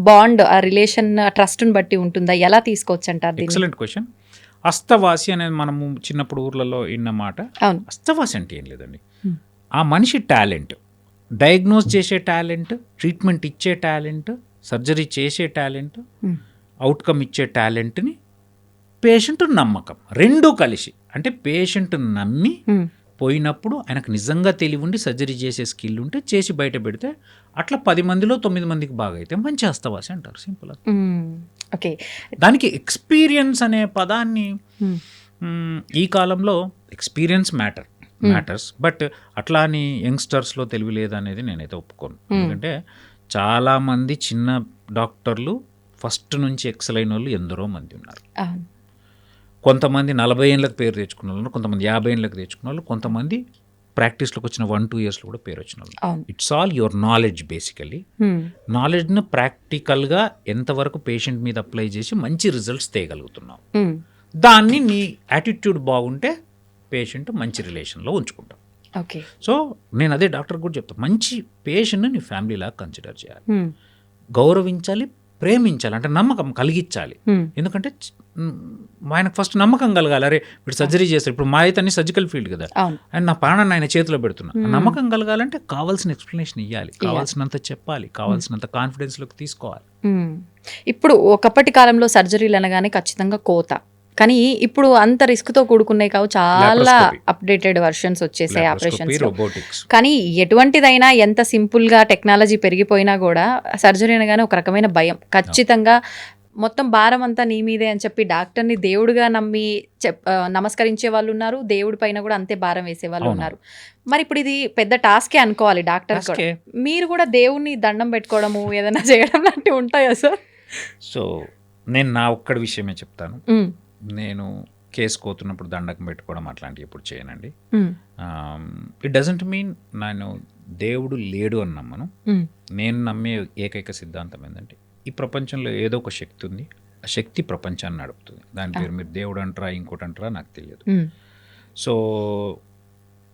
బాండ్, ఆ రిలేషన్, ట్రస్ట్ని బట్టి ఉంటుందా? ఎలా తీసుకోవచ్చు అంటారు? Excellent question. హస్తవాసి అనేది మనము చిన్నప్పుడు ఊర్లలో విన్న మాట. హస్తవాసి అంటే ఏం లేదండి, ఆ మనిషి టాలెంట్, డయాగ్నోస్ చేసే టాలెంట్, ట్రీట్మెంట్ ఇచ్చే టాలెంట్, సర్జరీ చేసే టాలెంట్, అవుట్కమ్ ఇచ్చే టాలెంట్ని పేషెంట్ నమ్మకం రెండూ కలిసి, అంటే పేషెంట్ నమ్మి పోయినప్పుడు ఆయనకు నిజంగా తెలివి ఉండి సర్జరీ చేసే స్కిల్ ఉంటే చేసి బయట పెడితే అట్లా 10 మందిలో 9 మందికి బాగా అయితే మంచి హస్తవాసి అంటారు. సింపుల్. ఓకే, దానికి ఎక్స్పీరియన్స్ అనే పదాన్ని ఈ కాలంలో ఎక్స్పీరియన్స్ మ్యాటర్స్, బట్ అట్లా అని యంగ్స్టర్స్లో తెలివి లేదనేది నేనైతే ఒప్పుకోను. ఎందుకంటే చాలామంది చిన్న డాక్టర్లు ఫస్ట్ నుంచి ఎక్సెల్ అయిన వాళ్ళు ఎందరో మంది ఉన్నారు. కొంతమంది 40 ఏళ్ళకి పేరు తెచ్చుకున్న వాళ్ళు, కొంతమంది 50 ఏళ్ళకి తెచ్చుకున్న వాళ్ళు, కొంతమంది ప్రాక్టీస్లోకి వచ్చిన 1-2 ఇయర్స్లో కూడా పేరు వచ్చిన వాళ్ళు. It's all your knowledge. Basically నాలెడ్జ్ను ప్రాక్టికల్గా ఎంతవరకు పేషెంట్ మీద అప్లై చేసి మంచి రిజల్ట్స్ తేయగలుగుతున్నావు, దాన్ని నీ యాటిట్యూడ్ బాగుంటే పేషెంట్ మంచి రిలేషన్లో ఉంచుకుంటాం. ఓకే, సో నేను అదే డాక్టర్ కూడా చెప్తాను, మంచి పేషెంట్ని నీ ఫ్యామిలీలాగా కన్సిడర్ చేయాలి, గౌరవించాలి, ప్రేమించాలి, అంటే నమ్మకం కలిగించాలి. ఎందుకంటే ఆయనకు ఫస్ట్ నమ్మకం కలగాలి. అరే ఇప్పుడు సర్జరీ చేస్తారు, ఇప్పుడు మా అయితే అన్ని సర్జికల్ ఫీల్డ్ కదా, అండ్ నా ప్రాణాన్ని ఆయన చేతిలో పెడుతున్నా, నమ్మకం కలగాలంటే కావాల్సిన ఎక్స్ప్లెనేషన్ ఇవ్వాలి, కావాల్సినంత చెప్పాలి, కావాల్సినంత కాన్ఫిడెన్స్లోకి తీసుకోవాలి. ఇప్పుడు ఒకప్పటి కాలంలో సర్జరీలు అనగానే ఖచ్చితంగా కోత, కానీ ఇప్పుడు అంత రిస్క్తో కూడుకున్నాయి కావు, చాలా అప్డేటెడ్ వర్షన్స్ వచ్చేసాయి ఆపరేషన్స్. కానీ ఎటువంటిదైనా ఎంత సింపుల్గా టెక్నాలజీ పెరిగిపోయినా కూడా సర్జరీ అనగానే ఒక రకమైన భయం. ఖచ్చితంగా మొత్తం భారం అంతా నీ మీదే అని చెప్పి డాక్టర్ని దేవుడిగా నమ్మి నమస్కరించే వాళ్ళు ఉన్నారు, దేవుడి పైన కూడా అంతే భారం వేసే వాళ్ళు ఉన్నారు. మరి ఇప్పుడు ఇది పెద్ద టాస్కే అనుకోవాలి డాక్టర్. మీరు కూడా దేవుణ్ణి దండం పెట్టుకోవడము, ఏదైనా చేయడం లాంటివి ఉంటాయా సార్? సో నేను నా ఒక్కడి విషయమే చెప్తాను. నేను కేసు కోతున్నప్పుడు దండకం పెట్టుకోవడం అట్లాంటివి ఎప్పుడు చేయనండి. ఇట్ డజంట్ మీన్ నేను దేవుడు లేడు అని నమ్మను. నేను నమ్మే ఏకైక సిద్ధాంతం ఏంటంటే ఈ ప్రపంచంలో ఏదో ఒక శక్తి ఉంది, ఆ శక్తి ప్రపంచాన్ని నడుపుతుంది. దాని పేరు మీరు దేవుడు అంటారా ఇంకోటి అంటారా నాకు తెలియదు. సో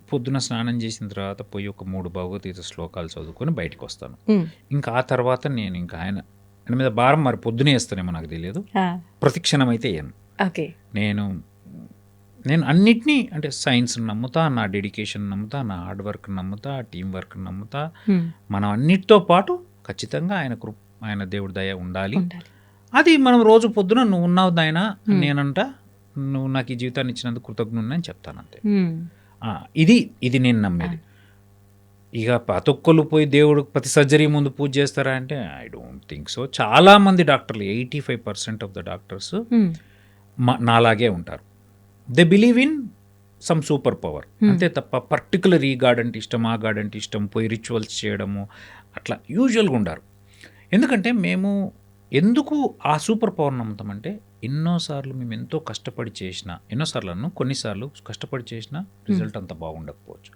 పొద్దున స్నానం చేసిన తర్వాత పోయి ఒక 3 భగవద్గీత శ్లోకాలు చదువుకొని బయటకు వస్తాను. ఇంకా ఆ తర్వాత నేను ఇంకా ఆయన మీద భారం మరి పొద్దునే వేస్తానేమో నాకు తెలియదు, ప్రతిక్షణం అయితే వేయను. నేను అన్నిటినీ అంటే సైన్స్ నమ్ముతా, నా డెడికేషన్ నమ్ముతా, నా హార్డ్ వర్క్ నమ్ముతా, టీం వర్క్ నమ్ముతా. మనం అన్నిటితో పాటు ఖచ్చితంగా ఆయన దేవుడి దయ ఉండాలి. అది మనం రోజు పొద్దున నువ్వు ఉన్నావు నాయనా, నేనంట నువ్వు నాకు ఈ జీవితాన్ని ఇచ్చినందుకు కృతజ్ఞుడిని అని చెప్తాను అంతే. ఇది నేను నమ్మేది. ఇక ప్రతొక్కరు పోయి దేవుడు ప్రతి సర్జరీ ముందు పూజ చేస్తారా అంటే ఐ డోంట్ థింక్ సో. చాలామంది డాక్టర్లు 85% ఆఫ్ ద డాక్టర్స్ నాలాగే ఉంటారు. They believe in some super power అంతే తప్ప పర్టికులర్ ఈ గాడ్ అంటే ఇష్టం, ఆ గాడ్ అంటే ఇష్టం, పోయి రిచువల్స్ చేయడము అట్లా యూజువల్గా ఉండారు. ఎందుకంటే మేము ఎందుకు ఆ సూపర్ పవర్ నమ్ముతామంటే ఎన్నోసార్లు మేము ఎంతో కష్టపడి చేసిన, కొన్నిసార్లు కష్టపడి చేసిన రిజల్ట్ అంత బాగుండకపోవచ్చు,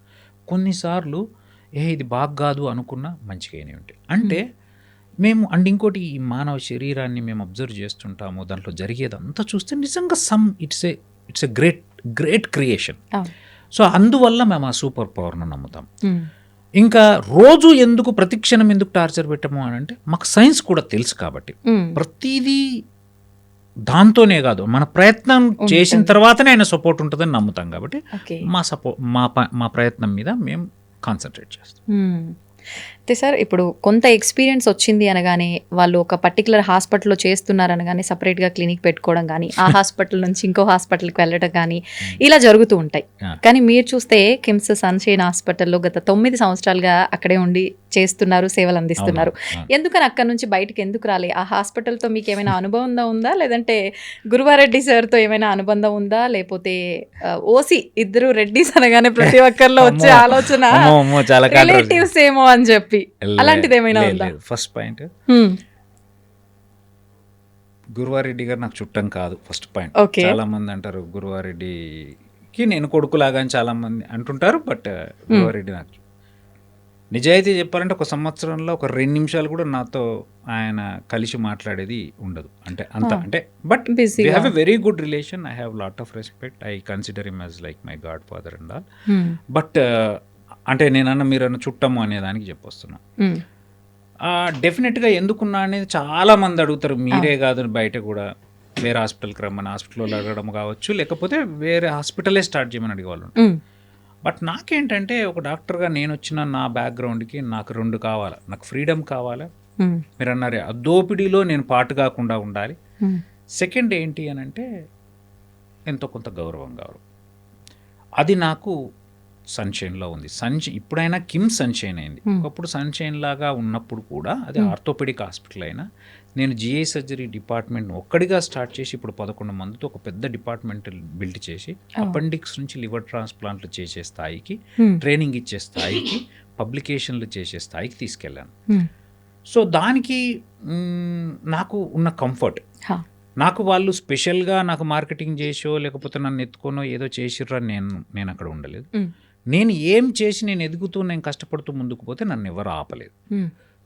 కొన్నిసార్లు ఇది బాగా కాదు అనుకున్న మంచిగానే ఉంటాయి. అంటే మేము ఇంకోటి ఈ మానవ శరీరాన్ని మేము అబ్జర్వ్ చేస్తుంటాము, దాంట్లో జరిగేదంతా చూస్తే నిజంగా it's a great creation. So అందువల్ల మేము ఆ సూపర్ పవర్ను నమ్ముతాం. ఇంకా రోజు ఎందుకు ప్రతిక్షణం ఎందుకు టార్చర్ పెట్టము అని అంటే మాకు సైన్స్ కూడా తెలుసు కాబట్టి ప్రతిదీ దాంతోనే కాదు మన ప్రయత్నం చేసిన తర్వాతనే ఆయన సపోర్ట్ ఉంటుందని నమ్ముతాం కాబట్టి మా ప్రయత్నం మీద మేము కాన్సన్ట్రేట్ చేస్తాం. అయితే సార్ ఇప్పుడు కొంత ఎక్స్పీరియన్స్ వచ్చింది అనగానే వాళ్ళు ఒక పర్టికులర్ హాస్పిటల్లో చేస్తున్నారు అనగానే సపరేట్గా క్లినిక్ పెట్టుకోవడం కానీ ఆ హాస్పిటల్ నుంచి ఇంకో హాస్పిటల్కి వెళ్ళడం కానీ ఇలా జరుగుతూ ఉంటాయి. కానీ మీరు చూస్తే కిమ్స్ సన్షైన్ హాస్పిటల్లో గత 9 సంవత్సరాలుగా అక్కడే ఉండి చేస్తున్నారు, సేవలు అందిస్తున్నారు. ఎందుకని అక్కడ నుంచి బయటకు ఎందుకు రాలే? ఆ హాస్పిటల్తో మీకు ఏమైనా అనుబంధం ఉందా, లేదంటే గురువారెడ్డి సార్తో ఏమైనా అనుబంధం ఉందా, లేకపోతే ఓసి ఇద్దరు రెడ్డిస్ అనగానే ప్రతి ఒక్కరిలో వచ్చే ఆలోచన రిలేటివ్స్ ఏమో అని చెప్పి అలాంటిది ఏమైనా ఉందా? ఫస్ట్ పాయింట్, గురువారెడ్డి గారు నాకు చుట్టం కాదు. ఫస్ట్ పాయింట్, చాలా మంది అంటారు గురువారెడ్డికి నేను కొడుకులాగా అని చాలా మంది అంటుంటారు. బట్ గురువారెడ్డి నాకు నిజాయితీ చెప్పాలంటే ఒక సంవత్సరంలో ఒక 2 నిమిషాలు కూడా నాతో ఆయన కలిసి మాట్లాడేది ఉండదు. అంటే but we have a very good relation. I have lot of respect. I consider him as like my godfather and all. But అంటే మీరన్న చుట్టము అనేదానికి చెప్పొస్తున్నా. డెఫినెట్గా ఎందుకున్నా అనేది చాలా మంది అడుగుతారు. మీరే కాదు బయట కూడా వేరే హాస్పిటల్కి రమ్మని హాస్పిటల్లో అడగడం కావచ్చు, లేకపోతే వేరే హాస్పిటలే స్టార్ట్ చేయమని అడిగేవాళ్ళు. బట్ నాకేంటంటే ఒక డాక్టర్గా నేను వచ్చిన నా బ్యాక్గ్రౌండ్కి నాకు 2 కావాలి. నాకు ఫ్రీడమ్ కావాలి, మీరు అన్నారే ఆ దోపిడీలో నేను పాటు కాకుండా ఉండాలి. సెకండ్ ఏంటి అని అంటే ఎంతో కొంత గౌరవం కావాలి. అది నాకు సన్షైన్లో ఉంది. ఇప్పుడైనా కిమ్ సన్షైన్ అయింది. ఒకప్పుడు సన్షైన్ లాగా ఉన్నప్పుడు కూడా అది ఆర్థోపెడిక్ హాస్పిటల్ అయినా నేను జిఐ సర్జరీ డిపార్ట్మెంట్ ఒక్కడిగా స్టార్ట్ చేసి ఇప్పుడు 11 మందితో ఒక పెద్ద డిపార్ట్మెంట్ బిల్డ్ చేసి అపెండిక్స్ నుంచి లివర్ ట్రాన్స్ప్లాంట్లు చేసే స్థాయికి, ట్రైనింగ్ ఇచ్చే స్థాయికి, పబ్లికేషన్లు చేసే స్థాయికి తీసుకెళ్ళాను. సో దానికి నాకు ఉన్న కంఫర్ట్, నాకు వాళ్ళు స్పెషల్గా నాకు మార్కెటింగ్ చేసో లేకపోతే నన్ను ఎత్తుకోనో ఏదో చేసిర్రా నేను అక్కడ ఉండలేదు. నేను ఏం చేసి నేను ఎదుగుతూ నేను కష్టపడుతూ ముందుకు పోతే నన్ను ఎవరు ఆపలేదు.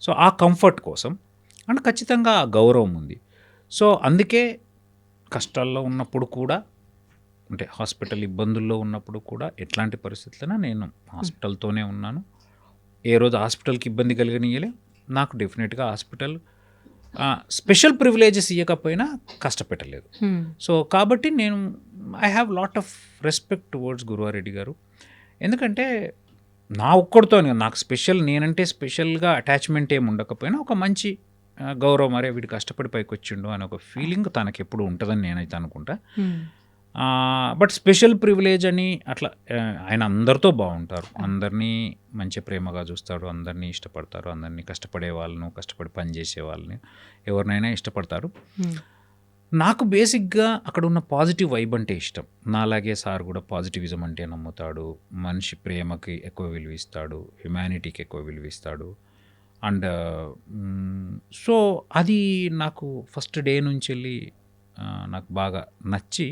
సో ఆ కంఫర్ట్ కోసం అండ్ ఖచ్చితంగా ఆ గౌరవం ఉంది. సో అందుకే కష్టాల్లో ఉన్నప్పుడు కూడా, అంటే హాస్పిటల్ ఇబ్బందుల్లో ఉన్నప్పుడు కూడా, ఎట్లాంటి పరిస్థితులైనా నేను హాస్పిటల్తోనే ఉన్నాను. ఏ రోజు హాస్పిటల్కి ఇబ్బంది కలిగనియలే. నాకు డెఫినెట్గా హాస్పిటల్ స్పెషల్ ప్రివిలేజెస్ ఇవ్వకపోయినా కష్టపెట్టలేదు. సో కాబట్టి I have lot of respect towards Guruva Reddy గారు. ఎందుకంటే నా ఒక్కడితో నాకు నేనంటే స్పెషల్గా అటాచ్మెంట్ ఏమి ఉండకపోయినా ఒక మంచి గౌరవం, అరే వీడు కష్టపడి పైకి వచ్చిండు అని ఒక ఫీలింగ్ తనకి ఎప్పుడు ఉంటుందని నేనైతే అనుకుంటా. బట్ స్పెషల్ ప్రివిలేజ్ అని అట్లా ఆయన అందరితో బాగుంటారు, అందరినీ మంచి ప్రేమగా చూస్తాడు, అందరినీ ఇష్టపడతారు, అందరినీ కష్టపడే వాళ్ళను, కష్టపడి పనిచేసే వాళ్ళని ఎవరినైనా ఇష్టపడతారు. నాకు బేసిక్గా అక్కడ ఉన్న పాజిటివ్ వైబ్ అంటే ఇష్టం. నాలాగే సార్ కూడా పాజిటివిజం అంటే నమ్ముతాడు, మనిషి ప్రేమకి ఎక్కువ విలువిస్తాడు, హ్యుమానిటీకి ఎక్కువ విలువిస్తాడు. అండ్ సో అది నాకు ఫస్ట్ డే నుంచి వెళ్ళి నాకు బాగా నచ్చి,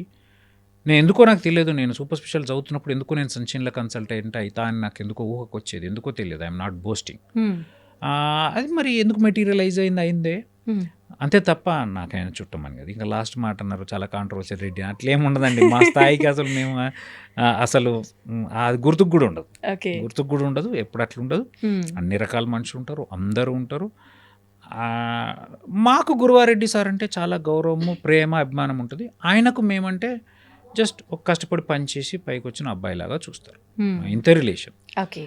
నేను ఎందుకో నాకు తెలియదు, నేను సూపర్ స్పెషల్ చదువుతున్నప్పుడు ఎందుకో నేను సన్షైన్లో కన్సల్టెంట్ అవుతా అని నాకు ఎందుకో ఊహకు వచ్చేది, ఎందుకో తెలియదు. I'm not boasting. అది మరి ఎందుకు మెటీరియలైజ్ అయిందే. అంతే తప్ప నాకైనా చుట్టమని కదా. ఇంకా లాస్ట్ మాట అన్నారు చాలా కాంట్రవర్షియల్ రెడ్డి, అట్లేముండదండి మా స్థాయికి. అసలు మేము అసలు అది గుర్తుకు కూడా ఉండదు, ఓకే. గుర్తుకు కూడా ఉండదు, ఎప్పుడు అట్లా ఉండదు. అన్ని రకాల మనుషులు ఉంటారు, అందరూ ఉంటారు. మాకు గురువారెడ్డి సార్ అంటే చాలా గౌరవము, ప్రేమ, అభిమానం ఉంటుంది. ఆయనకు మేమంటే జస్ట్ ఒక కష్టపడి పనిచేసి పైకి వచ్చిన అబ్బాయిలాగా చూస్తారు. ఇంత రిలేషన్. ఓకే.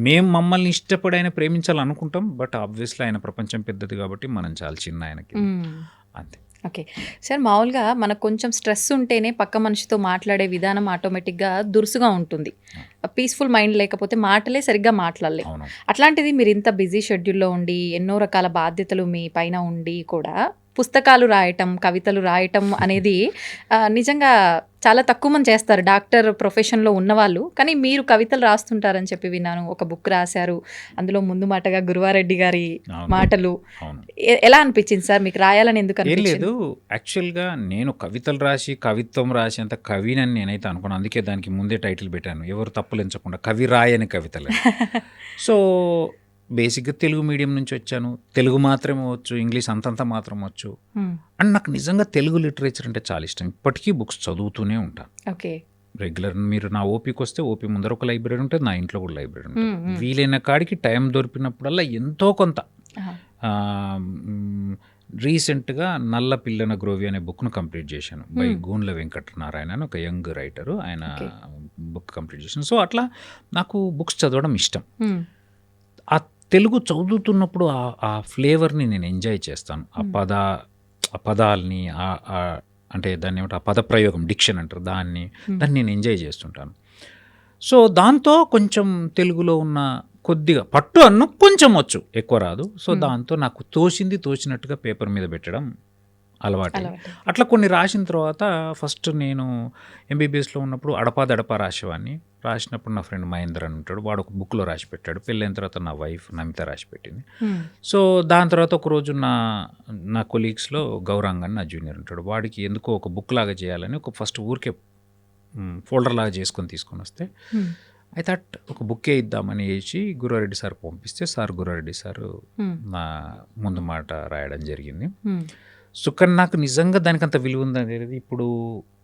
మేము మమ్మల్ని ఇష్టపడి ఆయన ప్రేమించాలనుకుంటాం, బట్ ఆబ్వియస్లీ ఆయన ప్రపంచం పెద్దది కాబట్టి మనం చాలా చిన్న ఆయనకి, అంతే. ఓకే సార్, మామూలుగా మనకు కొంచెం స్ట్రెస్ ఉంటేనే పక్క మనిషితో మాట్లాడే విధానం ఆటోమేటిక్గా దురుసుగా ఉంటుంది. పీస్ఫుల్ మైండ్ లేకపోతే మాటలే సరిగ్గా మాట్లాడలేం. అవును. అట్లాంటిది మీరు ఇంత బిజీ షెడ్యూల్లో ఉండి ఎన్నో రకాల బాధ్యతలు మీ పైన ఉండి కూడా పుస్తకాలు రాయటం, కవితలు రాయటం అనేది నిజంగా చాలా తక్కువ మంది చేస్తారు డాక్టర్ ప్రొఫెషన్లో ఉన్నవాళ్ళు. కానీ మీరు కవితలు రాస్తుంటారని చెప్పి విన్నాను. ఒక బుక్ రాశారు, అందులో ముందు మాటగా గురువారెడ్డి గారి అవును. మాటలు. అవును. ఎలా అనిపించింది సార్ మీకు? రాయాలని ఎందుకు ఏం అనిపించింది? లేదు, యాక్చువల్గా నేను కవితలు రాసి కవిత్వం రాసి అంత కవినని నేనైతే అనుకున్నాను. అందుకే దానికి ముందే టైటిల్ పెట్టాను, ఎవరు తప్పులించకుండా కవి రాయని కవితలు. సో బేసిక్గా తెలుగు మీడియం నుంచి వచ్చాను, తెలుగు మాత్రమే వచ్చు, ఇంగ్లీష్ అంతంత మాత్రం వచ్చు. అండ్ నాకు నిజంగా తెలుగు లిటరేచర్ అంటే చాలా ఇష్టం. ఇప్పటికీ బుక్స్ చదువుతూనే ఉంటాను. ఓకే. రెగ్యులర్ మీరు నా ఓపీకి వస్తే ఓపీ ముందర ఒక లైబ్రరీ ఉంటుంది, నా ఇంట్లో కూడా లైబ్రరీ ఉంటుంది. వీలైన కాడికి టైం దొరికినప్పుడల్లా ఎంతో కొంత. రీసెంట్గా నల్ల పిల్లన గ్రోవి అనే బుక్ను కంప్లీట్ చేశాను బై గూన్ల వెంకటనారాయణ అని ఒక యంగ్ రైటరు, ఆయన బుక్ కంప్లీట్ చేశాను. సో అట్లా నాకు బుక్స్ చదవడం ఇష్టం. ఆ తెలుగు చదువుతున్నప్పుడు ఆ ఫ్లేవర్ని నేను ఎంజాయ్ చేస్తాను. ఆ పదాలని అంటే దాన్ని ఏమంటే ఆ పదప్రయోగం, డిక్షన్ అంటారు, దాన్ని నేను ఎంజాయ్ చేస్తుంటాను. సో దాంతో కొంచెం తెలుగులో ఉన్న కొద్దిగా పట్టు అన్ను కొంచెం వచ్చు, ఎక్కువ రాదు. సో దాంతో నాకు తోచినట్టుగా పేపర్ మీద పెట్టడం అలవాటు. అట్లా కొన్ని రాసిన తర్వాత ఫస్ట్ నేను ఎంబీబీఎస్లో ఉన్నప్పుడు అడపా రాసేవాడిని. రాసినప్పుడు నా ఫ్రెండ్ మహేందర్ అని ఉంటాడు, వాడు ఒక బుక్లో రాసి పెట్టాడు. పెళ్ళైన తర్వాత నా వైఫ్ నమిత రాసి పెట్టింది. సో దాని తర్వాత ఒకరోజు నా కొలీగ్స్లో గౌరాంగ్ అని నా జూనియర్ ఉంటాడు, వాడికి ఎందుకో ఒక బుక్ లాగా చేయాలని ఒక ఫస్ట్ ఊరికే ఫోల్డర్ లాగా తీసుకొని వస్తే ఐ థాట్ ఒక బుక్కే ఇద్దామని వేసి గురువారెడ్డి సార్ పంపిస్తే గురువారెడ్డి సార్ నా ముందు మాట రాయడం జరిగింది. సో కానీ నాకు నిజంగా దానికి అంత విలువ ఉందనేది ఇప్పుడు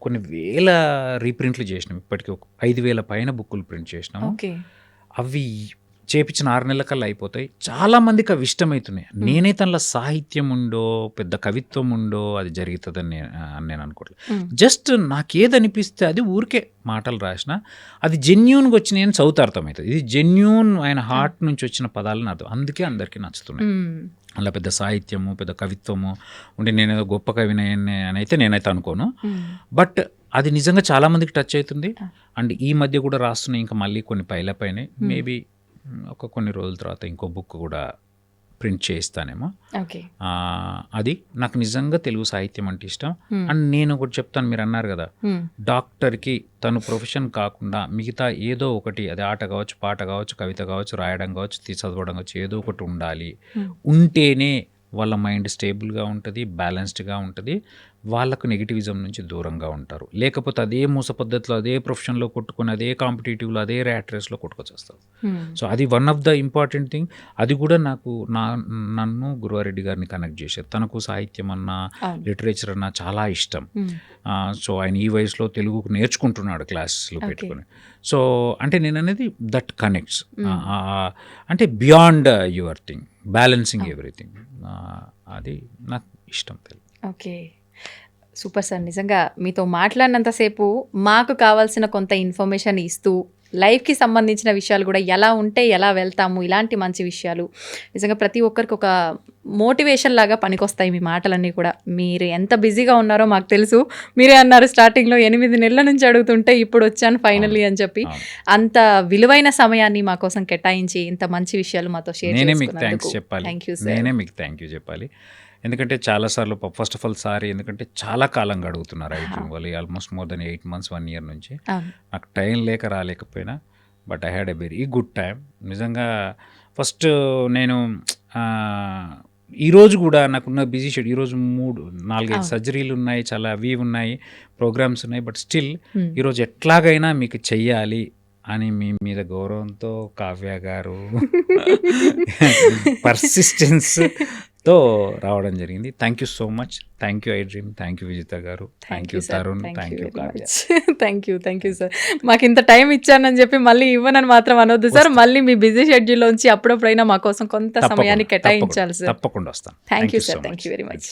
కొన్ని వేల రీప్రింట్లు చేసినాం, ఇప్పటికీ ఒక 5,000 పైన బుక్కులు ప్రింట్ చేసినాము. అవి చేపించిన 6 నెలల కల్లా అయిపోతాయి. చాలామందికి అవి ఇష్టమవుతున్నాయి. నేనైతే అందులో సాహిత్యం ఉందో పెద్ద కవిత్వం ఉందో అది జరుగుతుందని నేను అనుకోవట్లేదు. జస్ట్ నాకేది అనిపిస్తే అది ఊరికే మాటలు రాసిన అది జెన్యూన్గా వచ్చి నేను చదువుతా అర్థమవుతుంది. ఇది జెన్యూన్ ఆయన హార్ట్ నుంచి వచ్చిన పదాలను అర్థం, అందుకే అందరికీ నచ్చుతున్నాయి. అలా పెద్ద సాహిత్యము పెద్ద కవిత్వము ఉంటే నేనేదో గొప్ప కవిని అని అయితే నేనైతే అనుకోను. బట్ అది నిజంగా చాలామందికి టచ్ అవుతుంది. అండ్ ఈ మధ్య కూడా రాస్తున్నాయి, ఇంకా మళ్ళీ కొన్ని పైన మేబీ ఒక కొన్ని రోజుల తర్వాత ఇంకో బుక్ కూడా ప్రింట్ చేయిస్తానేమో. అది నాకు నిజంగా తెలుగు సాహిత్యం అంటే ఇష్టం. అండ్ నేను ఒకటి చెప్తాను, మీరు అన్నారు కదా డాక్టర్కి తను ప్రొఫెషన్ కాకుండా మిగతా ఏదో ఒకటి, అది ఆట కావచ్చు, పాట కావచ్చు, కవిత కావచ్చు, రాయడం కావచ్చు, చదవడం కావచ్చు, ఏదో ఒకటి ఉండాలి. ఉంటేనే వాళ్ళ మైండ్ స్టేబుల్గా ఉంటుంది, బ్యాలెన్స్డ్గా ఉంటుంది, వాళ్ళకు నెగిటివిజం నుంచి దూరంగా ఉంటారు. లేకపోతే అదే మూస పద్ధతిలో అదే ప్రొఫెషన్లో కొట్టుకొని అదే కాంపిటేటివ్లో అదే ర్యాట్ రేస్లో కొట్టుకొచ్చేస్తారు. సో అది one of the important thing. అది కూడా నన్ను గురువారెడ్డి గారిని కనెక్ట్ చేశారు. తనకు సాహిత్యం అన్నా లిటరేచర్ అన్నా చాలా ఇష్టం. సో ఆయన ఈ వయసులో తెలుగుకు నేర్చుకుంటున్నాడు క్లాసెస్లో పెట్టుకుని. సో అంటే నేను అనేది దట్ కనెక్ట్స్, అంటే beyond your thing, balancing everything, అది నాకు ఇష్టం తెలుగు. Okay, super sir. నిజంగా మీతో మాట్లాడినంతసేపు మాకు కావాల్సిన కొంత ఇన్ఫర్మేషన్ ఇస్తూ లైఫ్కి సంబంధించిన విషయాలు కూడా ఎలా ఉంటే ఎలా వెళ్తాము, ఇలాంటి మంచి విషయాలు నిజంగా ప్రతి ఒక్కరికి ఒక మోటివేషన్ లాగా పనికొస్తాయి మీ మాటలన్నీ కూడా. మీరు ఎంత బిజీగా ఉన్నారో మాకు తెలుసు. మీరే అన్నారు స్టార్టింగ్లో 8 నెలల నుంచి అడుగుతుంటే ఇప్పుడు వచ్చాను ఫైనల్లీ అని చెప్పి. అంత విలువైన సమయాన్ని మా కోసం కేటాయించి ఇంత మంచి విషయాలు మాతో షేర్ చేసుకున్నందుకు థ్యాంక్ యూ సార్. నేనే మీకు థ్యాంక్ యూ చెప్పాలి. ఎందుకంటే చాలాసార్లు ఫస్ట్ ఆఫ్ ఆల్ సారీ, ఎందుకంటే చాలా కాలంగా అడుగుతున్నారు ఐటీ వాళ్ళు, almost more than 8 months 1 year నుంచి. నాకు టైం లేక రాలేకపోయినా, but I had a very good time. నిజంగా ఫస్ట్ నేను ఈరోజు కూడా నాకున్న బిజీ షెడ్యూల్, ఈరోజు 4-5 సర్జరీలు ఉన్నాయి, చాలా అవి ఉన్నాయి, ప్రోగ్రామ్స్ ఉన్నాయి, బట్ స్టిల్ ఈరోజు ఎట్లాగైనా మీకు చెయ్యాలి అని మీ మీద గౌరవంతో కావ్య గారు పర్సిస్టెన్స్ తో రావడం జరిగింది. Thank you so much. Thank you I dream, thank you Vijitha గారు, thank you Tarun, thank you Kavya. Thank you sir. మాకు ఇంత టైం ఇచ్చానని చెప్పి మళ్ళీ ఇవ్వనని మాత్రం అనొద్దు సార్. మళ్ళీ మీ బిజీ షెడ్యూల్లోంచి అప్పుడప్పుడైనా మా కోసం కొంత సమయాన్ని కేటాయించాలి సార్. తప్పకుండా వస్తాను. Thank you sir. Thank you very much.